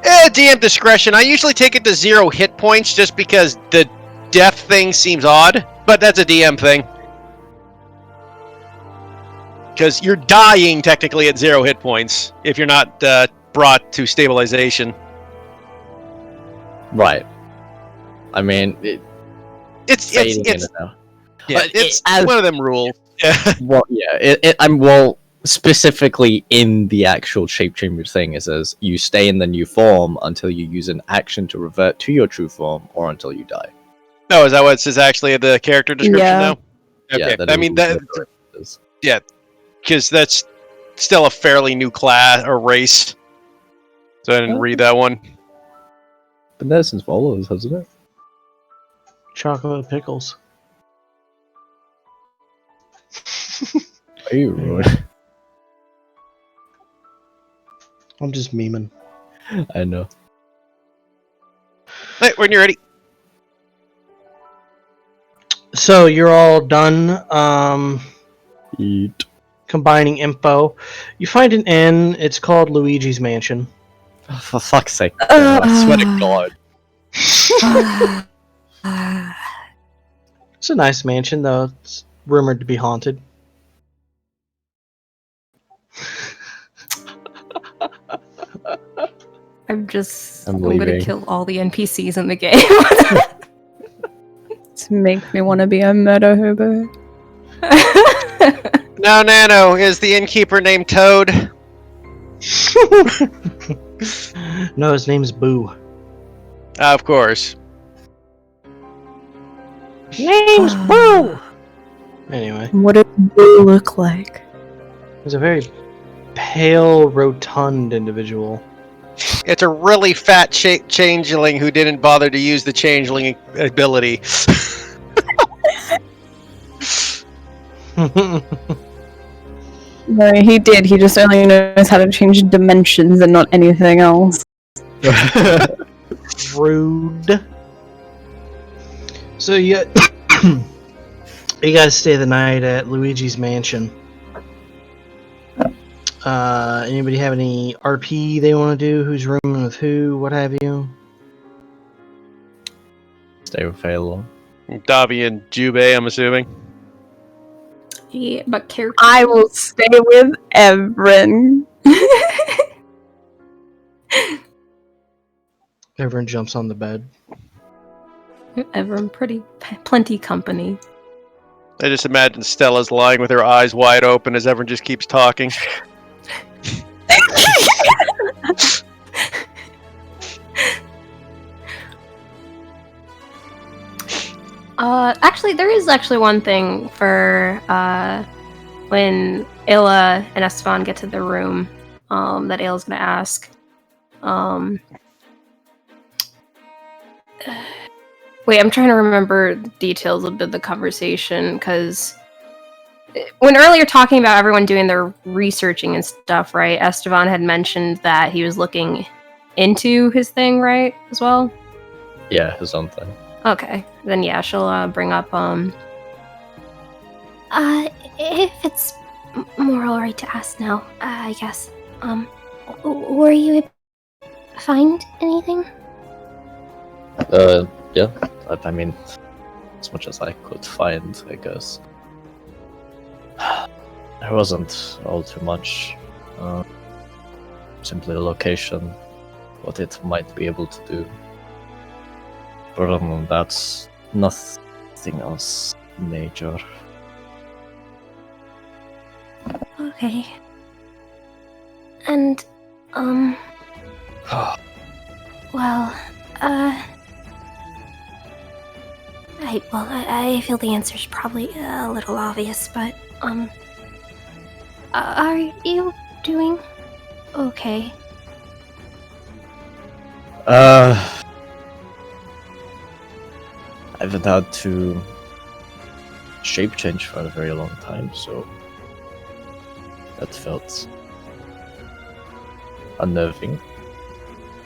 DM discretion. I usually take it to 0 hit points just because the death thing seems odd, but that's a DM thing. Because you're dying technically at 0 hit points if you're not brought to stabilization. Right. I mean, It's fading in and out. yeah, But it's as- one of them rules. Yeah. Well, yeah, I'm specifically in the actual shape chamber thing. It says you stay in the new form until you use an action to revert to your true form, or until you die. No, is that what it says actually in the character description Yeah. now? Yeah, Okay, that I is mean what that it is. because that's still a fairly new class or race. So I didn't read that one. Been there since follows, hasn't it? Chocolate pickles. Are you rude? I'm just memeing. I know. Hey, when you're ready. So you're all done Eat. combining info. You find an inn. It's called Luigi's Mansion. Oh, for fuck's sake! I swear to God. It's a nice mansion, though. It's rumored to be haunted. I'm I'm gonna leaving. kill all the NPCs in the game. To make me want to be a meta hobo. Now, Nano, is the innkeeper named Toad? No, his name's Boo. Of course. Name's Boo! Anyway, What does Boo look like? he's a very pale, rotund individual. It's a really fat changeling who didn't bother to use the changeling ability. No, he did. He just only knows how to change dimensions and not anything else. Rude. So you you guys stay the night at Luigi's Mansion. Anybody have any RP they want to do? Who's rooming with who? What have you? Stay with Phalon. Dobby and Jubei, I'm assuming. Yeah, but character. I will stay with Evren. Everyone jumps on the bed. Everyone plenty company. I just imagine Stella's lying with her eyes wide open as everyone just keeps talking. Actually, there is actually one thing for when Ayla and Esteban get to the room that Ayla's gonna ask. Wait, I'm trying to remember the details of the conversation, because when earlier talking about everyone doing their researching and stuff, right, Esteban had mentioned that he was looking into his thing, right, as well? Yeah, his own thing. Okay, then yeah, she'll bring up, If it's more alright to ask now, I guess. Were you able to find anything? Yeah. I mean, as much as I could find, I guess. There wasn't all too much. Simply a location, what it might be able to do. But other than that, nothing else major. Okay. And, well, I feel the answer's probably a little obvious, but, are you doing okay? I haven't had to shape change for a very long time, so that felt unnerving,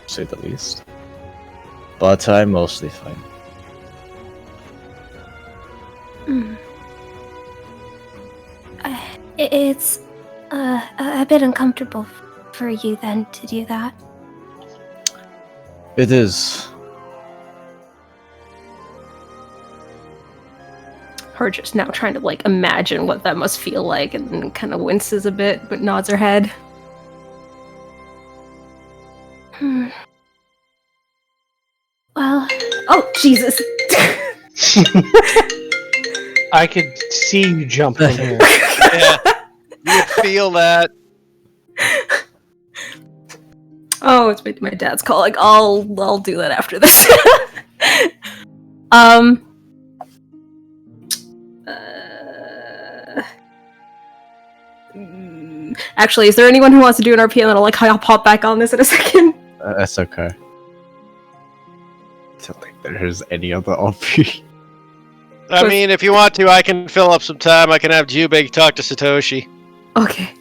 to say the least. But I'm mostly fine. It's a bit uncomfortable for you then to do that. It is. her just now trying to, like, imagine what that must feel like, and then kind of winces a bit, but nods her head. Well... Oh, Jesus! I could see you jump in here. Yeah. You feel that. Oh, it's my dad's calling. I'll do that after this. Actually, is there anyone who wants to do an RP, and then I'll pop back on this in a second? That's okay. I don't think there's any other RP. I mean, if you want to, I can fill up some time. I can have Jubei talk to Satoshi. Okay.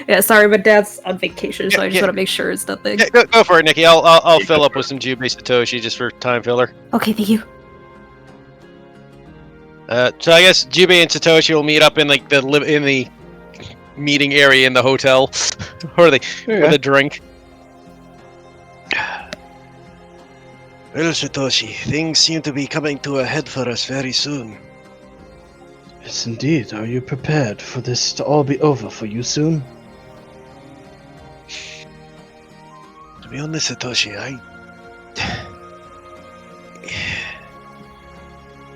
Yeah, sorry, but Dad's on vacation, so I just Yeah. want to make sure it's nothing. Yeah, go for it, Nikki. I'll fill up with some Jubei Satoshi just for time filler. Okay, thank you. So I guess Jubei and Satoshi will meet up in like in the meeting area in the hotel, or with a drink. Well, Satoshi, things seem to be coming to a head for us very soon. Yes, indeed. Are you prepared for this to all be over for you soon? To be honest, Satoshi,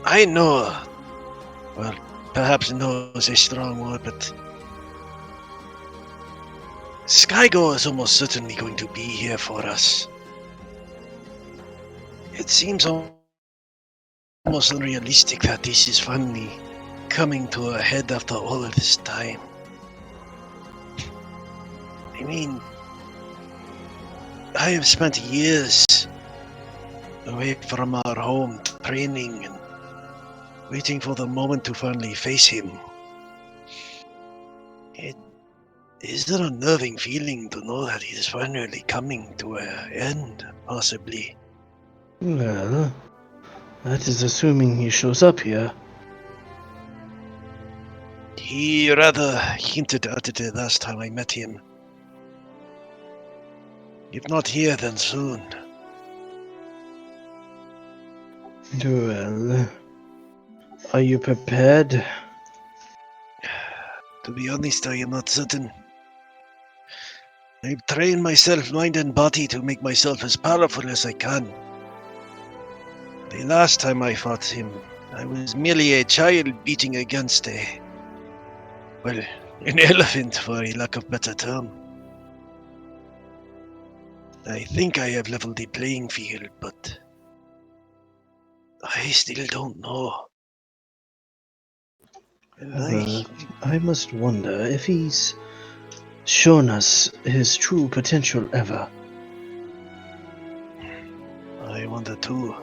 I know. Well, perhaps "know" is a strong word, but Skygo is almost certainly going to be here for us. It seems almost unrealistic that this is finally coming to a head after all of this time. I mean, I have spent years away from our home, training and waiting for the moment to finally face him. It is an unnerving feeling to know that he is finally coming to an end, possibly. Well, that is assuming he shows up here. He rather hinted at it the last time I met him. If not here, then soon. Well, are you prepared? To be honest, I am not certain. I've trained myself, mind and body, to make myself as powerful as I can. The last time I fought him, I was merely a child beating against an elephant, for a lack of better term. I think I have leveled the playing field, but I still don't know. And I must wonder if he's shown us his true potential ever. I wonder too.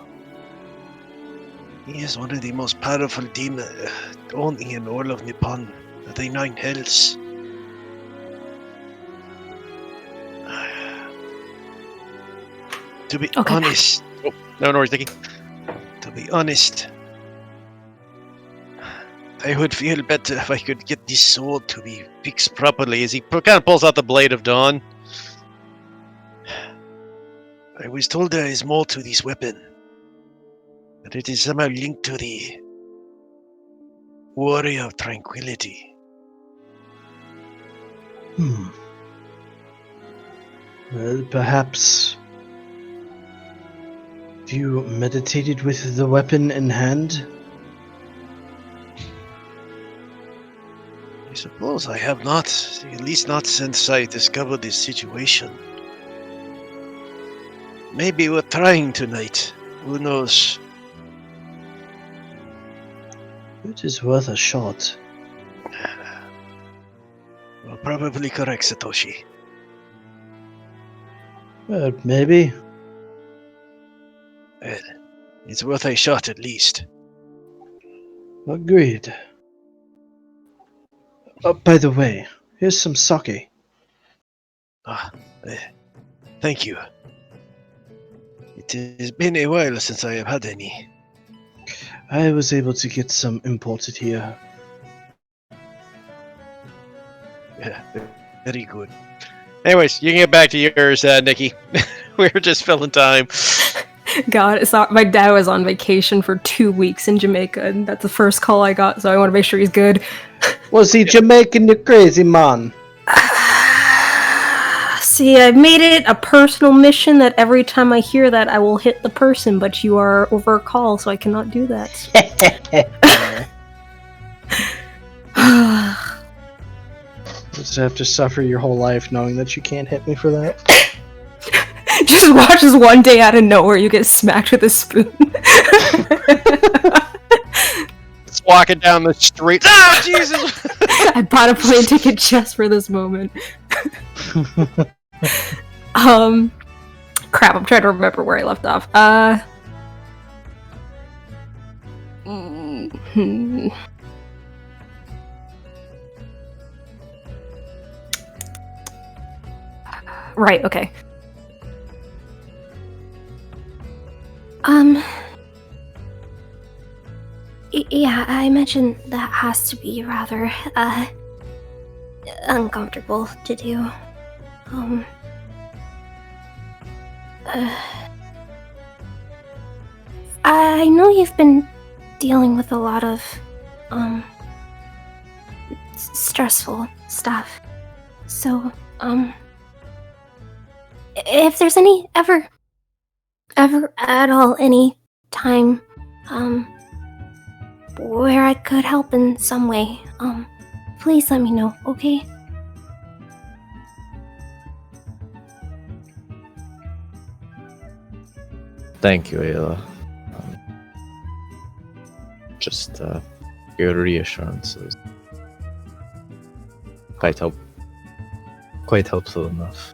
He is one of the most powerful demons only in all of Nippon, the Nine Hells. To be Okay. honest, Oh, no worries, Dickie. to be honest, I would feel better if I could get this sword to be fixed properly. As he kind of pulls out the Blade of Dawn. I was told there is more to this weapon, that it is somehow linked to the Warrior of Tranquility. Well, perhaps. Have you meditated with the weapon in hand? I suppose I have not, at least not since I discovered this situation. Maybe we're trying tonight. Who knows? It is worth a shot. You're probably correct, Satoshi. Maybe. Well, it's worth a shot at least. Agreed. By the way, here's some sake. Thank you. It has been a while since I have had any. I was able to get some imported here. Yeah, very good. Anyways, you can get back to yours, Nikki. We were just filling time. God, it's not. My dad was on vacation for 2 weeks in Jamaica, and that's the first call I got. So I want to make sure he's good. Was he Jamaican, you crazy man? See, I've made it a personal mission that every time I hear that, I will hit the person, but you are over a call, so I cannot do that. Just have to suffer your whole life knowing that you can't hit me for that. Just watches one day out of nowhere you get smacked with a spoon. Just walking down the street. Oh, Jesus! I bought a plane ticket just for this moment. Crap, I'm trying to remember where I left off. Right, okay. Yeah, I imagine that has to be rather, uncomfortable to do. I know you've been dealing with a lot of, stressful stuff. So, if there's ever at all any time, where I could help in some way, please let me know, okay? Thank you, Ayla. Just your reassurances. Quite helpful enough.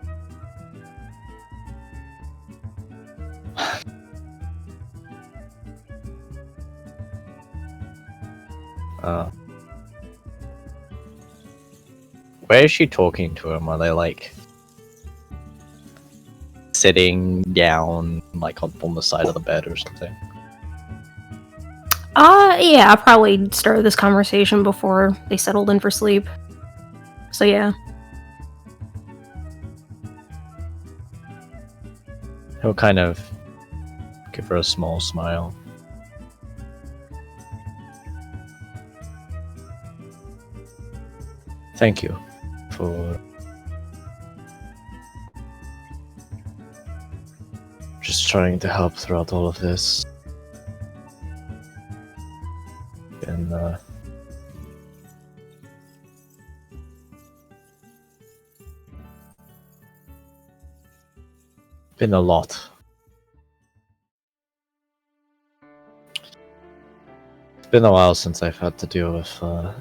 Where is she talking to him? Are they like sitting down, like on the side of the bed or something? Yeah, I probably started this conversation before they settled in for sleep. So yeah. He'll kind of give her a small smile. Thank you for just trying to help throughout all of this. And been a lot. been a while since I've had to deal with a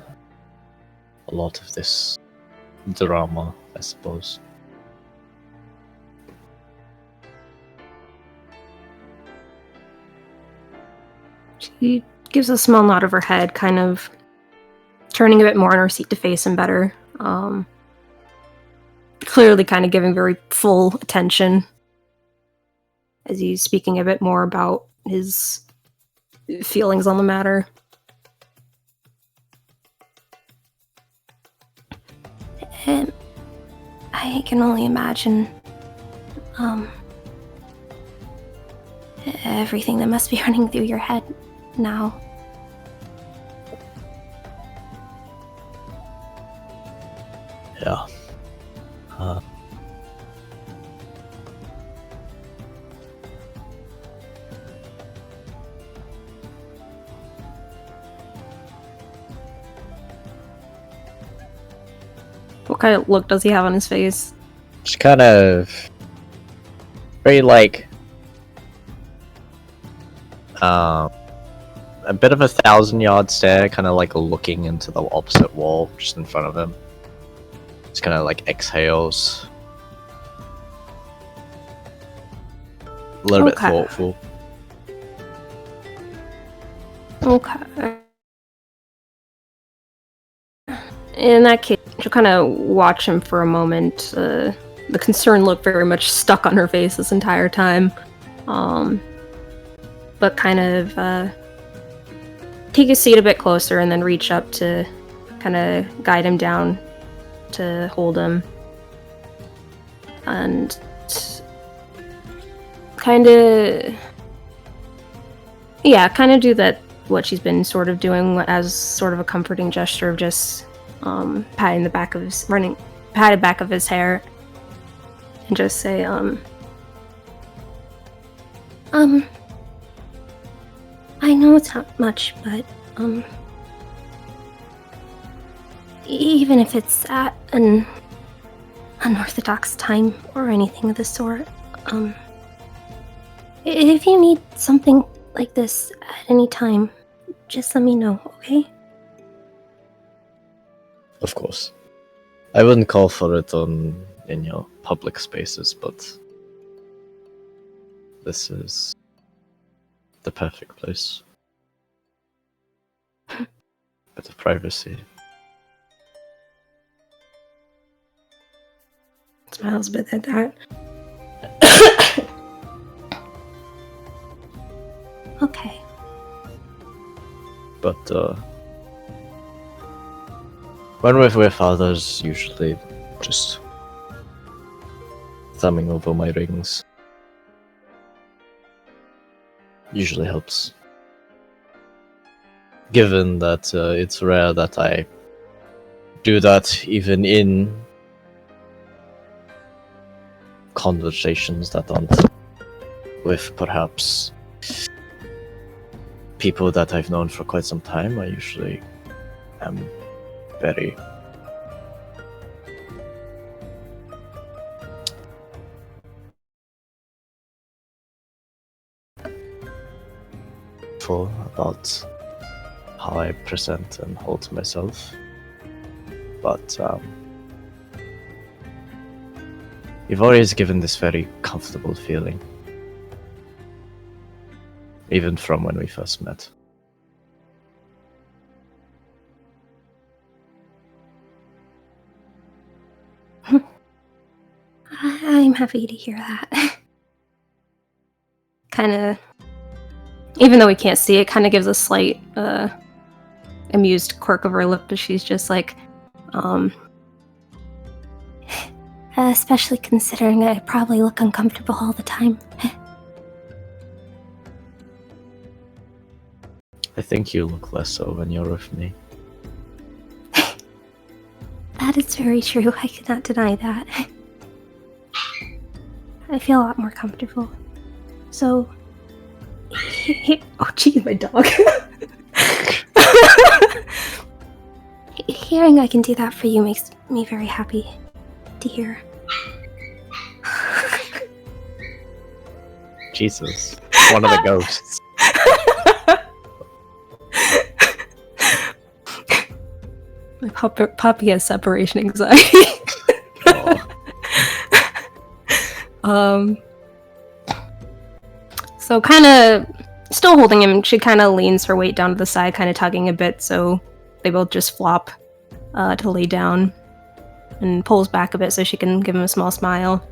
lot of this drama, I suppose. She gives a small nod of her head, kind of turning a bit more in her seat to face him better. Clearly kind of giving very full attention as he's speaking a bit more about his feelings on the matter. I can only imagine everything that must be running through your head now. Yeah. What kind of look does he have on his face? Just kind of very like a bit of a 1,000-yard stare, kind of like looking into the opposite wall just in front of him. Just kind of like exhales. A little bit thoughtful. Okay. In that case, she'll kind of watch him for a moment. The concerned look very much stuck on her face this entire time. But kind of take a seat a bit closer and then reach up to kind of guide him down to hold him. And kind of do that, what she's been sort of doing as sort of a comforting gesture of just patting the back of his hair and just say, I know it's not much, but, even if it's at an unorthodox time or anything of the sort, if you need something like this at any time, just let me know, okay? Of course. I wouldn't call for it in your public spaces, but this is the perfect place. Bit of privacy. smiles a bit at that. Okay. But when we're with others, usually just thumbing over my rings usually helps. Given that it's rare that I do that even in conversations that aren't with perhaps people that I've known for quite some time, I usually am very full about how I present and hold myself. But you've always given this very comfortable feeling. Even from when we first met. I'm happy to hear that. Kind of, even though we can't see it, kind of gives a slight amused quirk of her lip, but she's just like, especially considering I probably look uncomfortable all the time. I think you look less so when you're with me. That is very true. I cannot deny that. I feel a lot more comfortable. So, oh geez, my dog. hearing I can do that for you makes me very happy to hear. Jesus, one of the ghosts. My puppy has separation anxiety. So kind of still holding him, she kind of leans her weight down to the side, kind of tugging a bit, so they both just flop to lay down, and pulls back a bit so she can give him a small smile.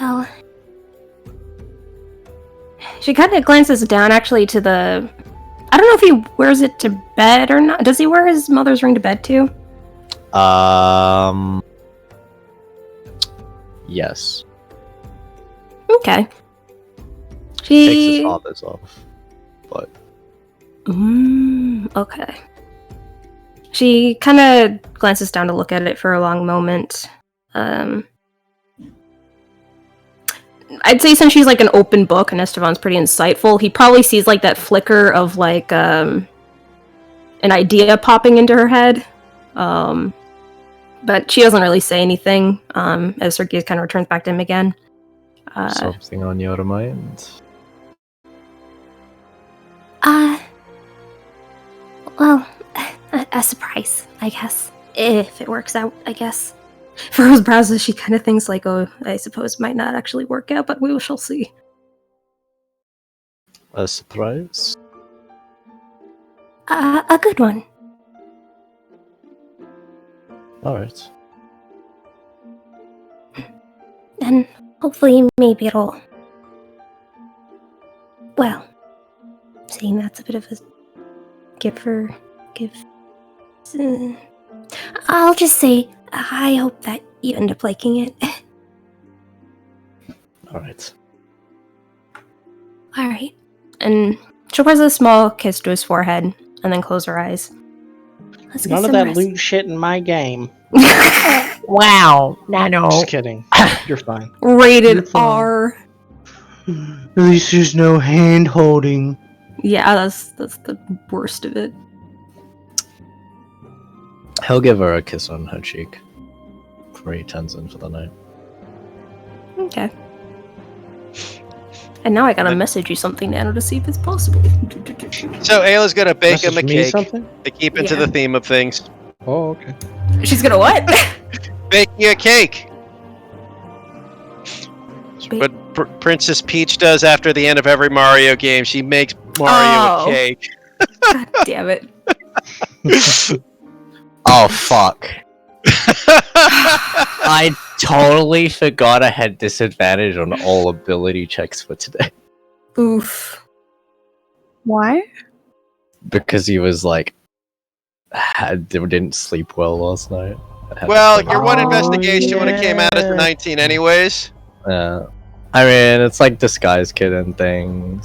Well, She kind of glances down actually to the... I don't know if he wears it to bed or not. Does he wear his mother's ring to bed too? Yes. Okay. Takes She... his father's off. But Okay. She kind of glances down to look at it for a long moment. I'd say since she's like an open book and Esteban's pretty insightful, he probably sees like that flicker of like an idea popping into her head. But she doesn't really say anything as her gaze kind of returns back to him again. something on your mind? well, a surprise, I guess. If it works out, I guess. Furrows brows as she kind of thinks like, oh, I suppose might not actually work out, but we shall see. A surprise? A good one. Alright. And hopefully, maybe it'll... Well, saying that's a bit of a give. I'll just say, I hope that you end up liking it. Alright. Alright. And she'll press a small kiss to his forehead and then close her eyes. Let's get None of some that rest. loot shit in my game. Wow, Nano. Just kidding. You're fine. Rated You're fine. R. At least there's no hand holding. Yeah, that's the worst of it. He'll give her a kiss on her cheek before he turns in for the night. Okay. And now I gotta message you something, Nano, to see if it's possible. So Ayla's gonna bake him a Message me cake something? to keep into Yeah. the theme of things. Oh, okay. She's gonna what? Bake you a cake. Bake- What Princess Peach does after the end of every Mario game, she makes Mario Oh. a cake. God damn it. Oh, fuck. I totally forgot I had disadvantage on all ability checks for today. Oof. Why? Because he was like... didn't sleep well last night. I had Well, to- your one Oh, investigation would have came out as a yeah. 19 anyways. I mean, it's like disguise kit and things.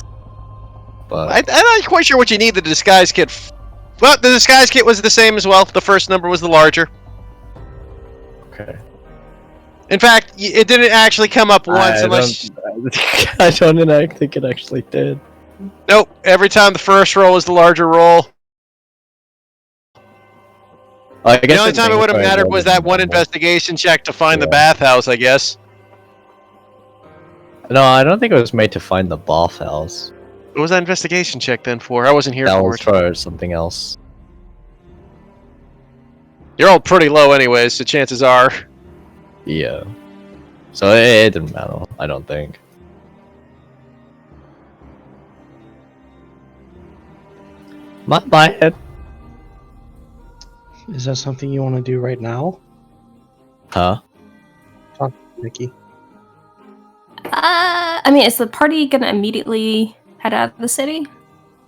But I'm not quite sure what you need the disguise kit. Well, the disguise kit was the same as well. The first number was the larger. okay. In fact, it didn't actually come up once I unless... don't, I don't think it actually did. Nope, every time the first roll was the larger roll. I The guess only time it would have probably mattered was that one normal. investigation check to find the Yeah. bathhouse, I guess. No, I don't think it was made to find the bathhouse. What was that investigation check then for? I wasn't here That for was it. for something else. You're all pretty low anyways, so chances are. Yeah. So it didn't matter, I don't think. My head. Is that something you want to do right now, Huh? Nikki? I mean, is the party gonna immediately head out of the city?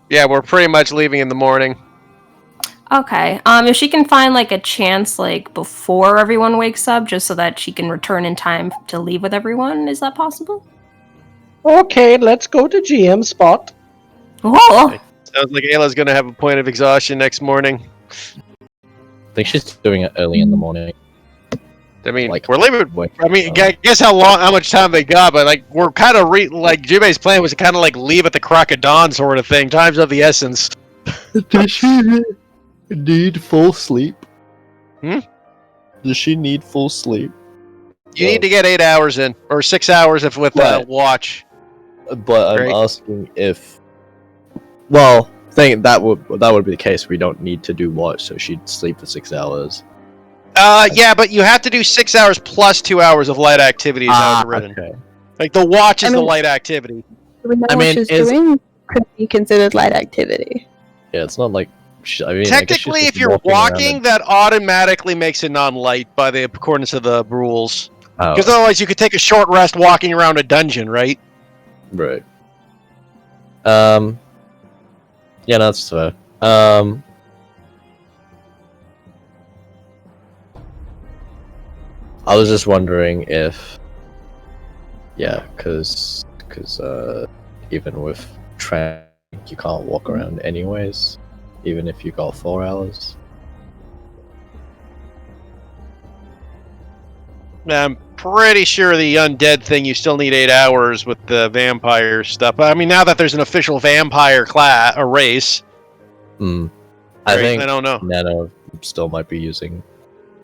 Yeah, we're pretty much leaving in the morning. Okay. If she can find like a chance like before everyone wakes up, just so that she can return in time to leave with everyone, is that possible? Okay, let's go to GM spot. Oh, Sounds like Ayla's gonna have a point of exhaustion next morning. I think she's doing it early in the morning. I mean, Like, we're leaving. wait, I mean, guess how much time they got, but like, we're kind of like Jubei's plan was to kind of like leave at the crack of dawn sort of thing. Time's of the essence. Does she need full sleep? Hmm? Does she need full sleep? You need to get 8 hours in, or 6 hours if with Right. watch. But I'm Great. asking if... Well, think that would be the case. We don't need to do watch, so she'd sleep for 6 hours. Yeah, but you have to do 6 hours plus 2 hours of light activity. Is how it's written. Okay. Like the watch is the light activity. Do we know I what mean, she's is- doing? Could be considered light activity. Yeah, it's not like. I mean, I guess she's Technically, just if you're around walking, that automatically makes it non-light by the accordance of the rules. Oh, Because otherwise, you could take a short rest walking around a dungeon, right? right. Yeah, no, that's fair. I was just wondering if, yeah, because even with trank, you can't walk around anyways, even if you got 4 hours. I'm pretty sure the undead thing, you still need 8 hours with the vampire stuff. I mean, now that there's an official vampire class, a race. I Right? think I don't know. Nano still might be using.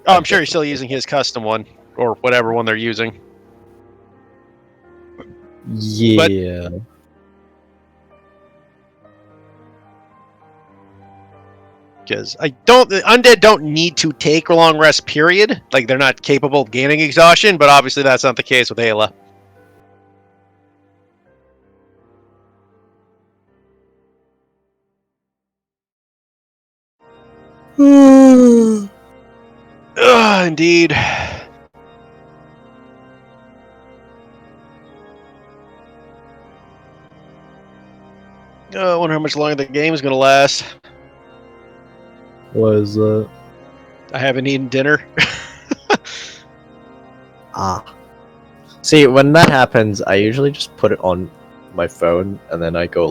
Oh, I'm sure he's still using his custom one, or whatever one they're using. Yeah. Because the undead don't need to take a long rest, period. Like, they're not capable of gaining exhaustion, but obviously that's not the case with Ayla. Indeed. I wonder how much longer the game is going to last. Was I haven't eaten dinner. See, when that happens, I usually just put it on my phone and then I go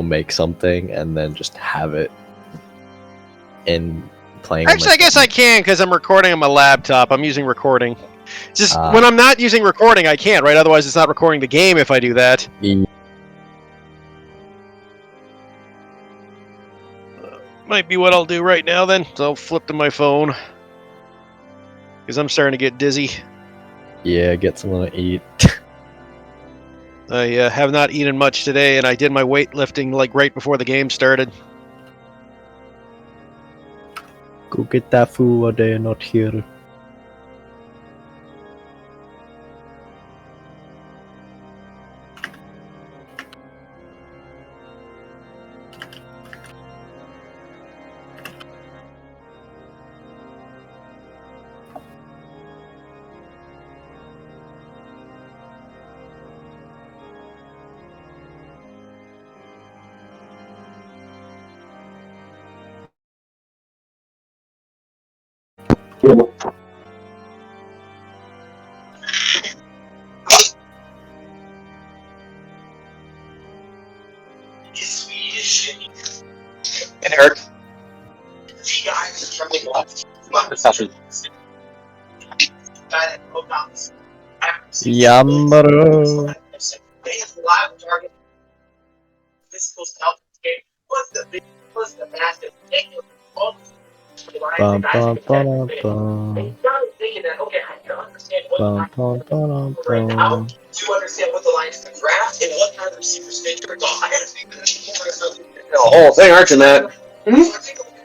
make something and then just have it in playing. Actually, I guess I can because I'm recording on my laptop. I'm using recording. Just Ah. when I'm not using recording, I can't, right? Otherwise, it's not recording the game if I do that. Might be what I'll do right now then. So I'll flip to my phone. Because I'm starting to get dizzy. Yeah, get something to eat. I have not eaten much today, and I did my weightlifting like right before the game started. Go get that food while they're not here. And Eric. Yamaro. Bum, bum, ba-dum, bum. Bum, bum, ba-dum, bum. To understand what the lines of the draft and what kind of receivers fit your goal. I gotta speak the whole thing, aren't you, Matt?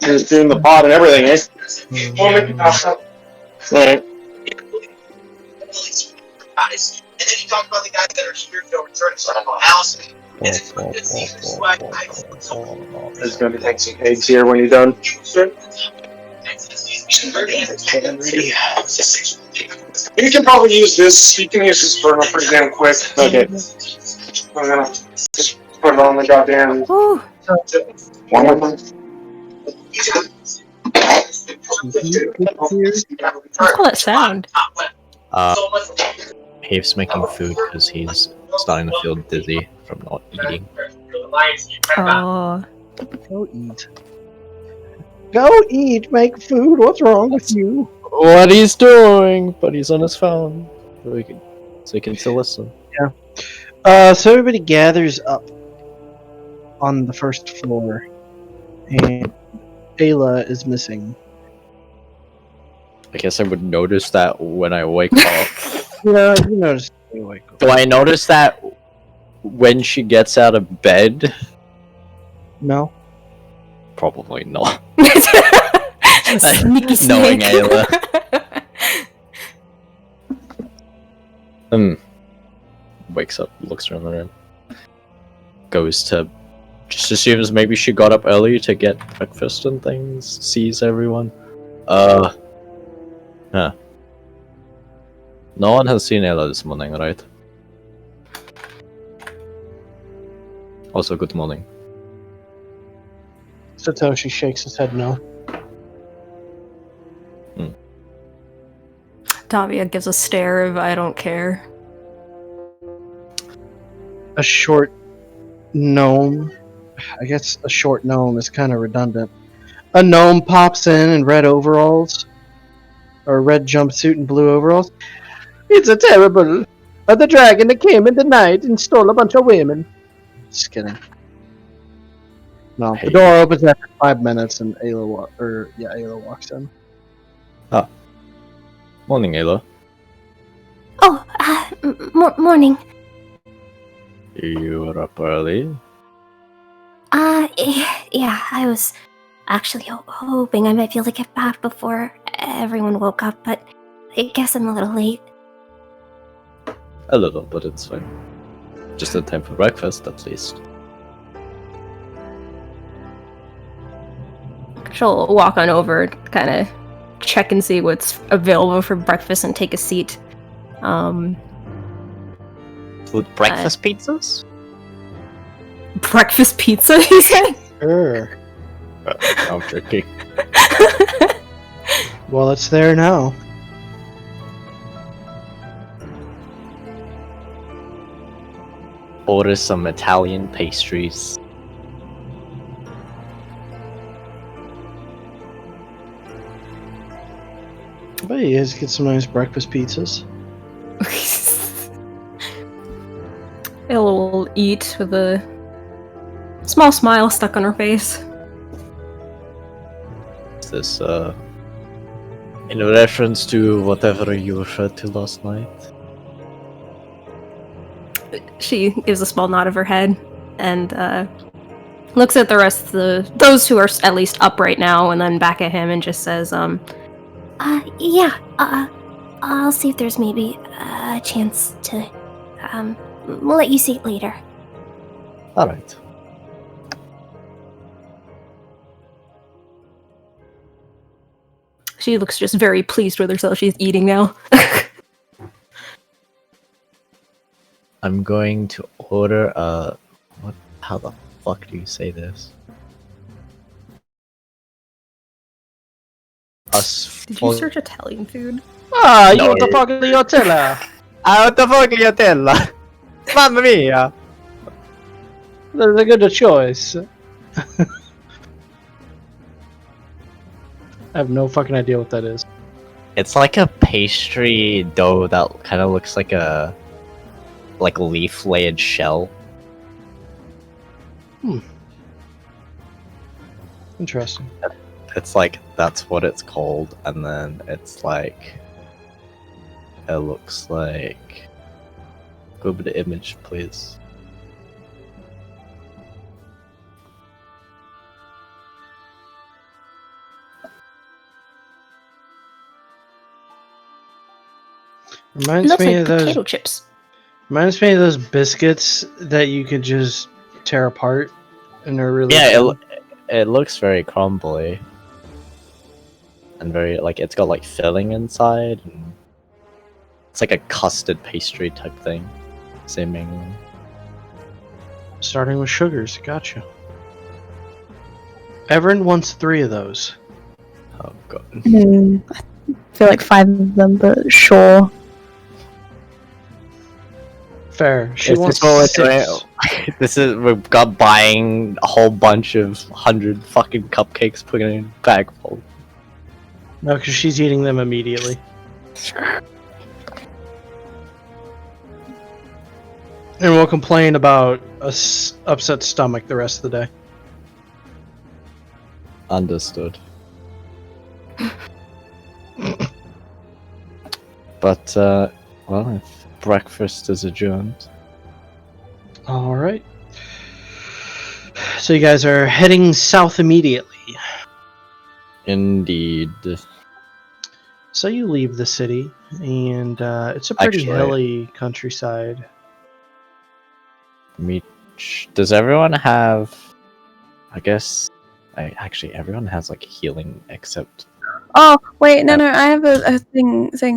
You're doing the pod and everything, eh? Right. And then you talk about the guys that are here to return to house. There's gonna be taking some eggs here when you're done. You can probably use this. You can use this burner pretty damn quick. Okay. I'm gonna just put it on the goddamn. One more thing. What's all that sound? He's making food because he's starting to feel dizzy from not eating. Oh. Go eat. Go eat. Make food. What's wrong with you? What he's doing, but he's on his phone, so he can still listen. So everybody gathers up on the first floor, and Ayla is missing. I guess I would notice that when I wake up. Yeah, you notice when you wake up. Do I notice that when she gets out of bed? No. Probably not. Sneaky Knowing snake. Ayla. Wakes up, looks around the room. Goes to... Just assumes maybe she got up early to get breakfast and things. Sees everyone. Huh. No one has seen Ayla this morning, right? Also, good morning. Satoshi shakes his head no. Davia gives a stare of I don't care. A short gnome. I guess a short gnome is kind of redundant. A gnome pops in red overalls. Or red jumpsuit and blue overalls. It's a terrible... the dragon that came in the night and stole a bunch of women. Just kidding. No, the door opens after 5 minutes and Ayla walks in. Morning, Ayla. Oh, morning. You were up early? Yeah, I was actually hoping I might be able to get back before everyone woke up, but I guess I'm a little late. A little, but it's fine. Just in time for breakfast, at least. She'll walk on over, kind of check and see what's available for breakfast and take a seat. With breakfast pizzas? Breakfast pizza, he said? Sure. I'm joking. Well, it's there now. Order some Italian pastries. I bet you guys get some nice breakfast pizzas. Ella will eat with a small smile stuck on her face. Is this, in reference to whatever you referred to last night? She gives a small nod of her head and looks at the rest of those who are at least up right now, and then back at him and just says, I'll see if there's maybe a chance to, we'll let you see it later. Alright. she looks just very pleased with herself. She's eating now. I'm going to order what? How the fuck do you say this? Did you search Italian food? Ah, No. you the fuck of the hotella. Out the fucking hotel! Mamma mia! That's a good choice. I have no fucking idea what that is. It's like a pastry dough that kind of looks like a leaf layered shell. Interesting. It's like that's what it's called, and then it's like it looks like. Go to the image, please. It Reminds looks me like of those. potato chips. Reminds me of those biscuits that you could just tear apart, and they're really. Yeah, good. it looks very crumbly, and very like it's got like filling inside, and it's like a custard pastry type thing, seemingly. Starting with sugars, gotcha. Everyone wants 3 of those. Oh god. I feel like 5 of them, but sure. Fair. She Is wants this what 6. we're doing? We've got buying a whole bunch of 100 fucking cupcakes, putting it in a bag full. No, because she's eating them immediately. And we'll complain about a upset stomach the rest of the day. Understood. But, well, if breakfast is adjourned. Alright. So you guys are heading south immediately. Indeed. So you leave the city, and it's a pretty Actually- hilly countryside. Does everyone have? I guess. Everyone has like healing except. Oh wait, no, I have a thing. You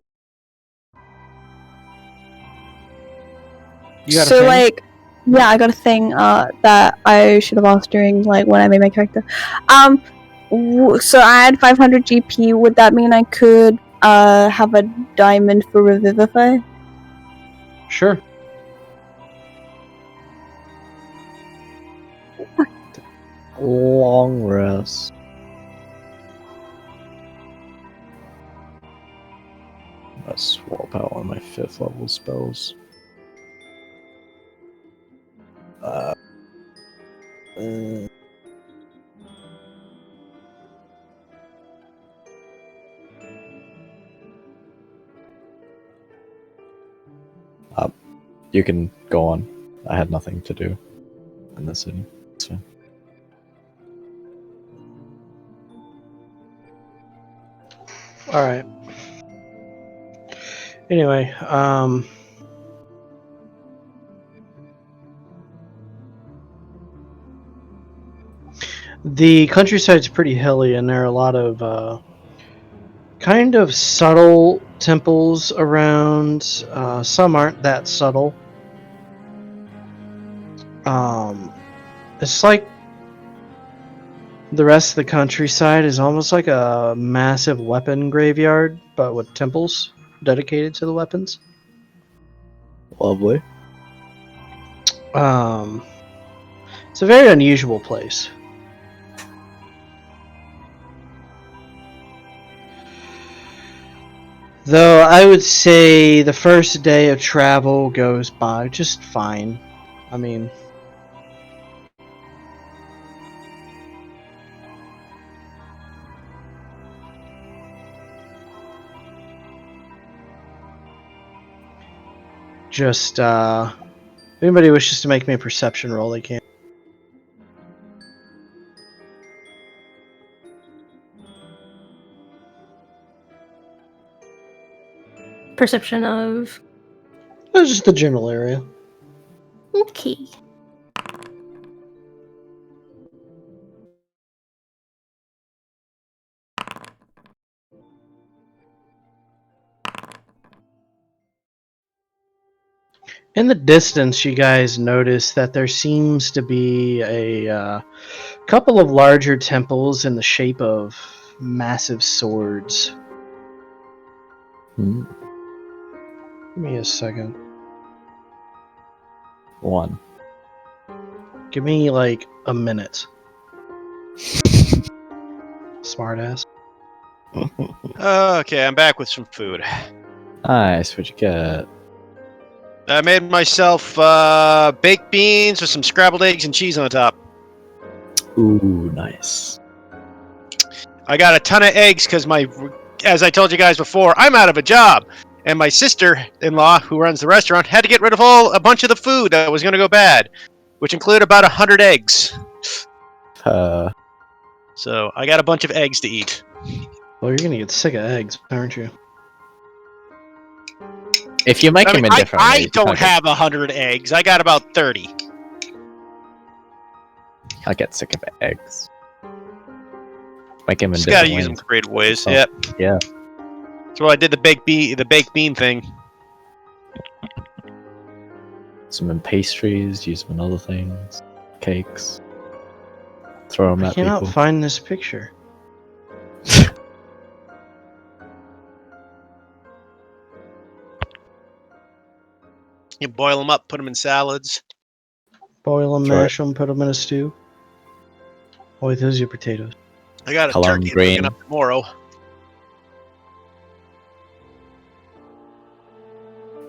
got a So thing? like, yeah, I got a thing that I should have asked during like when I made my character. So I had 500 GP. Would that mean I could have a diamond for Revivify? Sure. Long rest. Let's swap out one of my 5th level spells. You can go on. I had nothing to do in the city. It's fine. All right. Anyway, the countryside's pretty hilly, and there are a lot of kind of subtle temples around. Some aren't that subtle. It's like the rest of the countryside is almost like a massive weapon graveyard, but with temples dedicated to the weapons. Lovely. It's a very unusual place. Though I would say the first day of travel goes by just fine. I mean, just if anybody wishes to make me a perception roll, they can. Perception of. It's just the general area. Okay. In the distance, you guys notice that there seems to be a couple of larger temples in the shape of massive swords. Hmm. Give me a second. 1. Give me like a minute. Smartass. Okay, I'm back with some food. Nice. What'd you get? I made myself baked beans with some scrambled eggs and cheese on the top. Ooh, nice. I got a ton of eggs because as I told you guys before, I'm out of a job. And my sister-in-law, who runs the restaurant, had to get rid of a bunch of the food that was going to go bad, which included about 100 eggs. So I got a bunch of eggs to eat. Well, you're gonna get sick of eggs, aren't you? If you make them in different I ways, don't have 100 eggs. I got about 30. I'll get sick of eggs. Make them in Just gotta different use them ways. in creative ways. Oh, Yep. Yeah. So I did the baked bean thing. Some in pastries, use them in other things. Cakes. Throw them I at cannot people. find this picture. You boil them up, put them in salads. Boil them, Try it. mash them, put them in a stew. Oh, wait, those are your potatoes. I got a Color 'em turkey green. cooking up tomorrow.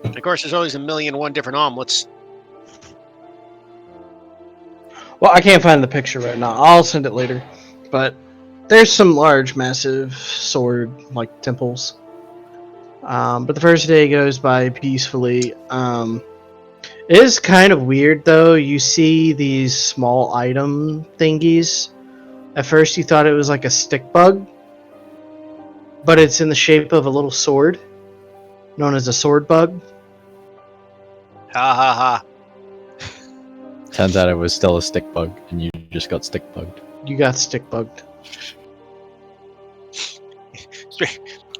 Of course, there's always 1,000,001 different omelets. Well, I can't find the picture right now. I'll send it later. But there's some large, massive sword-like temples. But the first day goes by peacefully. It It is kind of weird, though. You see these small item thingies. At first, you thought it was like a stick bug, but it's in the shape of a little sword, known as a sword bug. Ha ha ha. Turns out it was still a stick bug, and you just got stick bugged. You got stick bugged.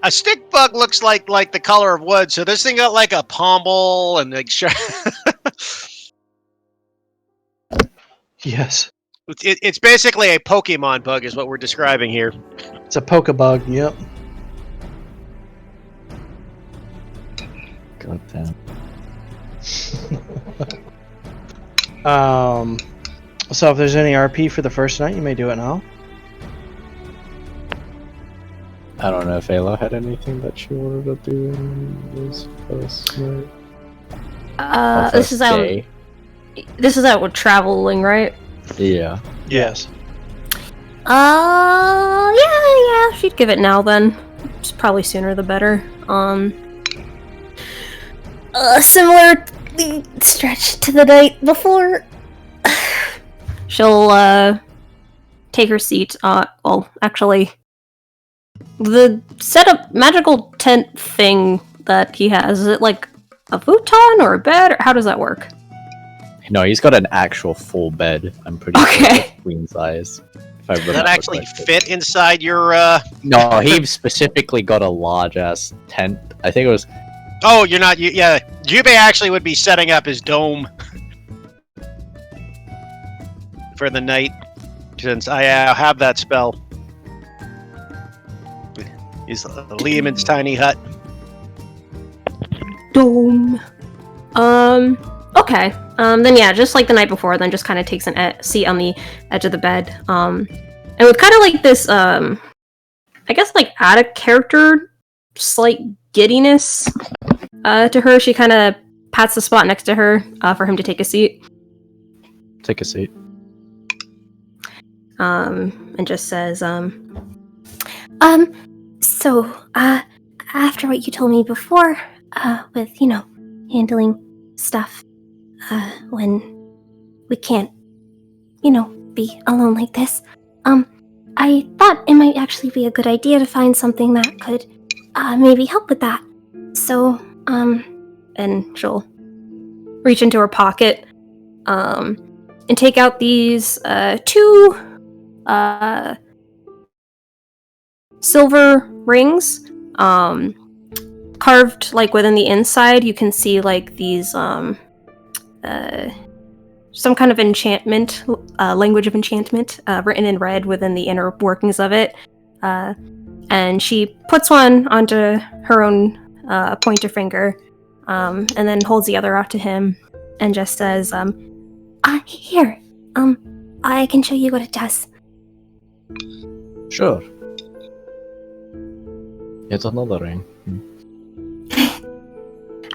A stick bug looks like the color of wood, so this thing got like a pommel and like. Yes. It's basically a Pokemon bug, is what we're describing here. It's a Pokebug, yep. God damn. So if there's any RP for the first night, you may do it now. I don't know if Ayla had anything that she wanted to do in this first night. This is out. Day. This is out with traveling, right? Yeah. Yes. Yeah, she'd give it now then. It's probably sooner the better. Similar stretch to the night before. She'll take her seat. Well, actually, the setup magical tent thing that he has, is it like a futon or a bed, or how does that work? No, he's got an actual full bed. I'm pretty sure it's queen size. If I Does that remember actually correctly. fit inside your? No, he specifically got a large ass tent. I think it was. Oh, you're not. Yeah, Jubei actually would be setting up his dome for the night, since I have that spell. He's Liam's tiny hut. Dome. Okay. Then yeah, just like the night before, then just kind of takes a seat on the edge of the bed. And with kind of like this, I guess like out of character, slight giddiness, to her, she kind of pats the spot next to her, for him to take a seat. Take a seat. And just says, So, after what you told me before, with, handling stuff, when we can't, be alone like this, I thought it might actually be a good idea to find something that could, maybe help with that. So, and she'll reach into her pocket, and take out these, two, silver rings, carved like within the inside. You can see like these some kind of enchantment, language of enchantment, written in red within the inner workings of it, and she puts one onto her own pointer finger, and then holds the other out to him and just says, here, I can show you what it does. Sure. It's another ring.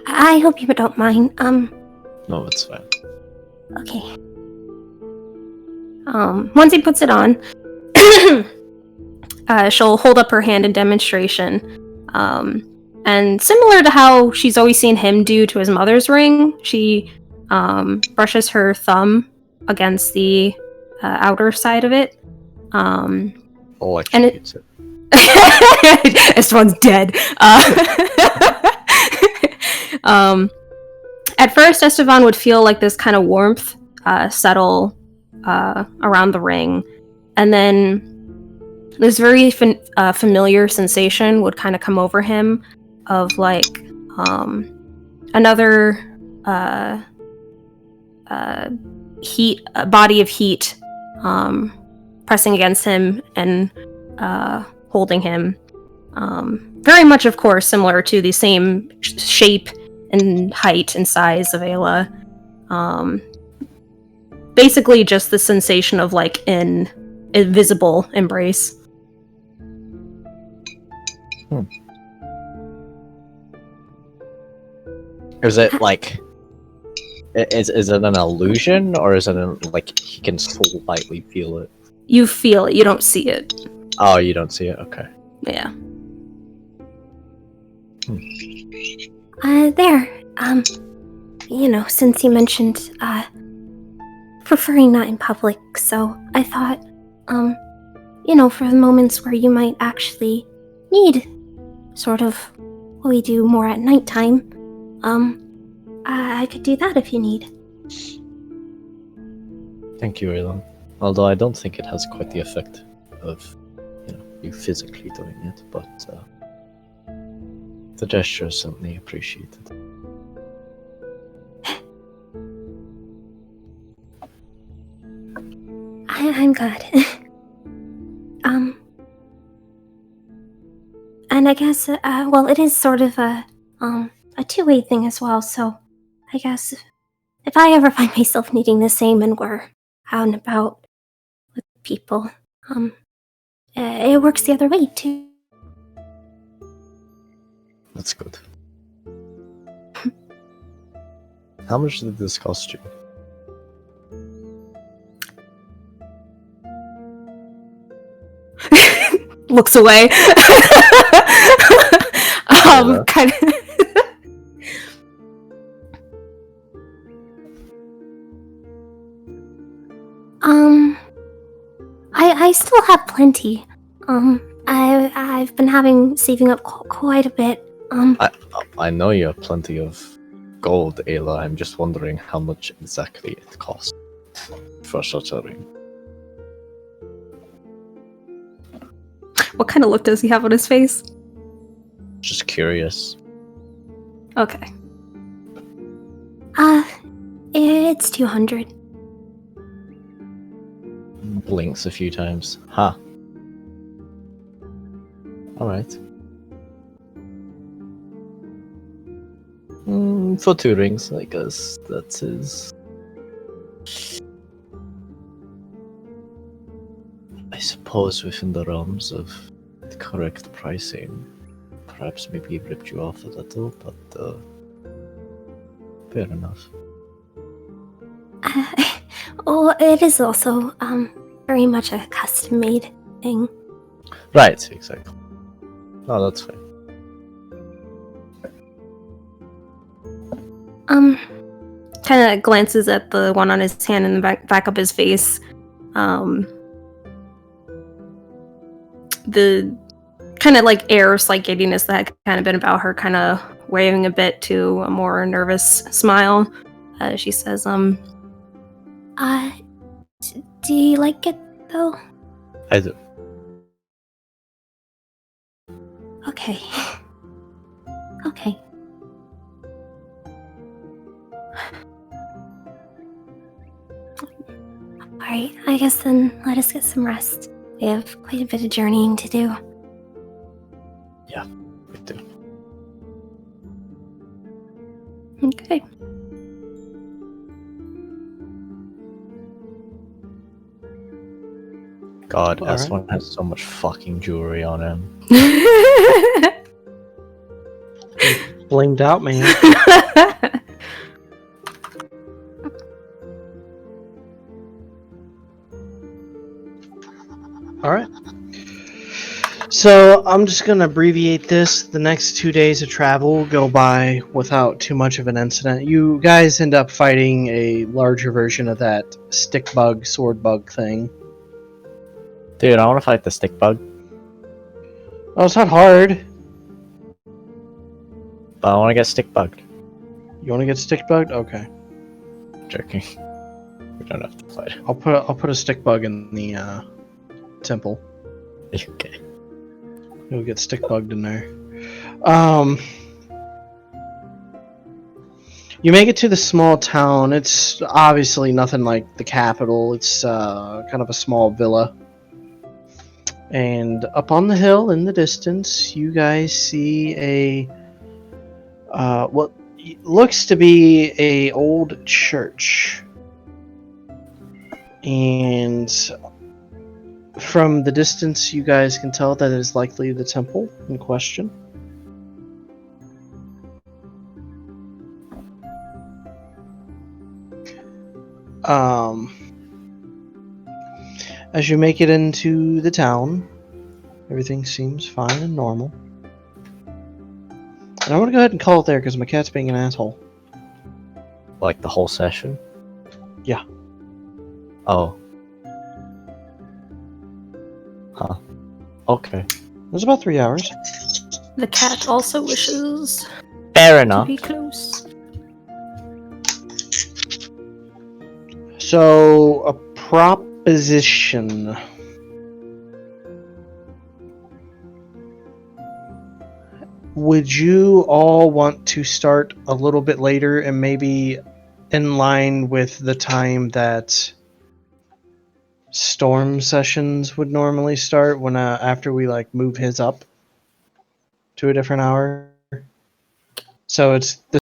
I hope you don't mind. No, it's fine. Okay. Once he puts it on, she'll hold up her hand in demonstration. And similar to how she's always seen him do to his mother's ring, she brushes her thumb against the outer side of it. Electrocutes it. This one's dead. At first, Estevan would feel like this kind of warmth settle around the ring, and then this very familiar sensation would kind of come over him of like another body of heat pressing against him and holding him. Very much, of course, similar to the same shape and height and size of Ayla. Basically just the sensation of like an invisible embrace. Is it like... Is it an illusion, or is it like he can slightly feel it? You feel it, you don't see it. Oh, you don't see it? Okay. Yeah. There. since you mentioned, preferring not in public, so I thought, for the moments where you might actually need sort of what we do more at nighttime, I could do that if you need. Thank you, Elon. Although I don't think it has quite the effect of, you physically doing it, but the gesture is certainly appreciated. I'm glad. And I guess, it is sort of a two-way thing as well, so I guess if I ever find myself needing the same and we're out and about with people, it works the other way, too. That's good. How much did this cost you? Looks away. Kind of. I still have plenty. I've been saving up quite a bit. I know you have plenty of gold, Ayla. I'm just wondering how much exactly it costs for such a ring. What kind of look does he have on his face? Just curious. Okay. It's 200. Blinks a few times. Ha. Alright. For 2 rings, I guess that is... I suppose within the realms of the correct pricing. Perhaps maybe he ripped you off a little, but fair enough. It is also very much a custom-made thing. Right, exactly. No, that's fine. Kind of glances at the one on his hand and the back of his face. The kind of like air of slight giddiness that had kind of been about her kind of waving a bit to a more nervous smile. She says, do you like it, though? I do. Okay. Okay. Alright, I guess then let us get some rest. We have quite a bit of journeying to do. Yeah, we do. okay. God, Alright. S1 has so much fucking jewelry on him. Blinged out, man. Alright. So, I'm just going to abbreviate this. The next 2 days of travel go by without too much of an incident. You guys end up fighting a larger version of that stick bug, sword bug thing. Dude, I want to fight the stick bug, Oh, it's not hard. but I want to get stick bugged. You want to get stick bugged? Okay. Joking. We don't have to fight. I'll put a stick bug in the temple. Okay. You'll get stick bugged in there. You make it to the small town. It's obviously nothing like the capital. It's kind of a small villa. And up on the hill in the distance, you guys see a what looks to be a old church. And from the distance, you guys can tell that it is likely the temple in question. As you make it into the town, everything seems fine and normal. And I'm gonna go ahead and call it there because my cat's being an asshole. Like the whole session? Yeah. Oh. Huh. Okay. It was about 3 hours. The cat also wishes Fair to enough. be close. So, a proposition. Would you all want to start a little bit later and maybe in line with the time that storm sessions would normally start when after we like move his up to a different hour? So it's the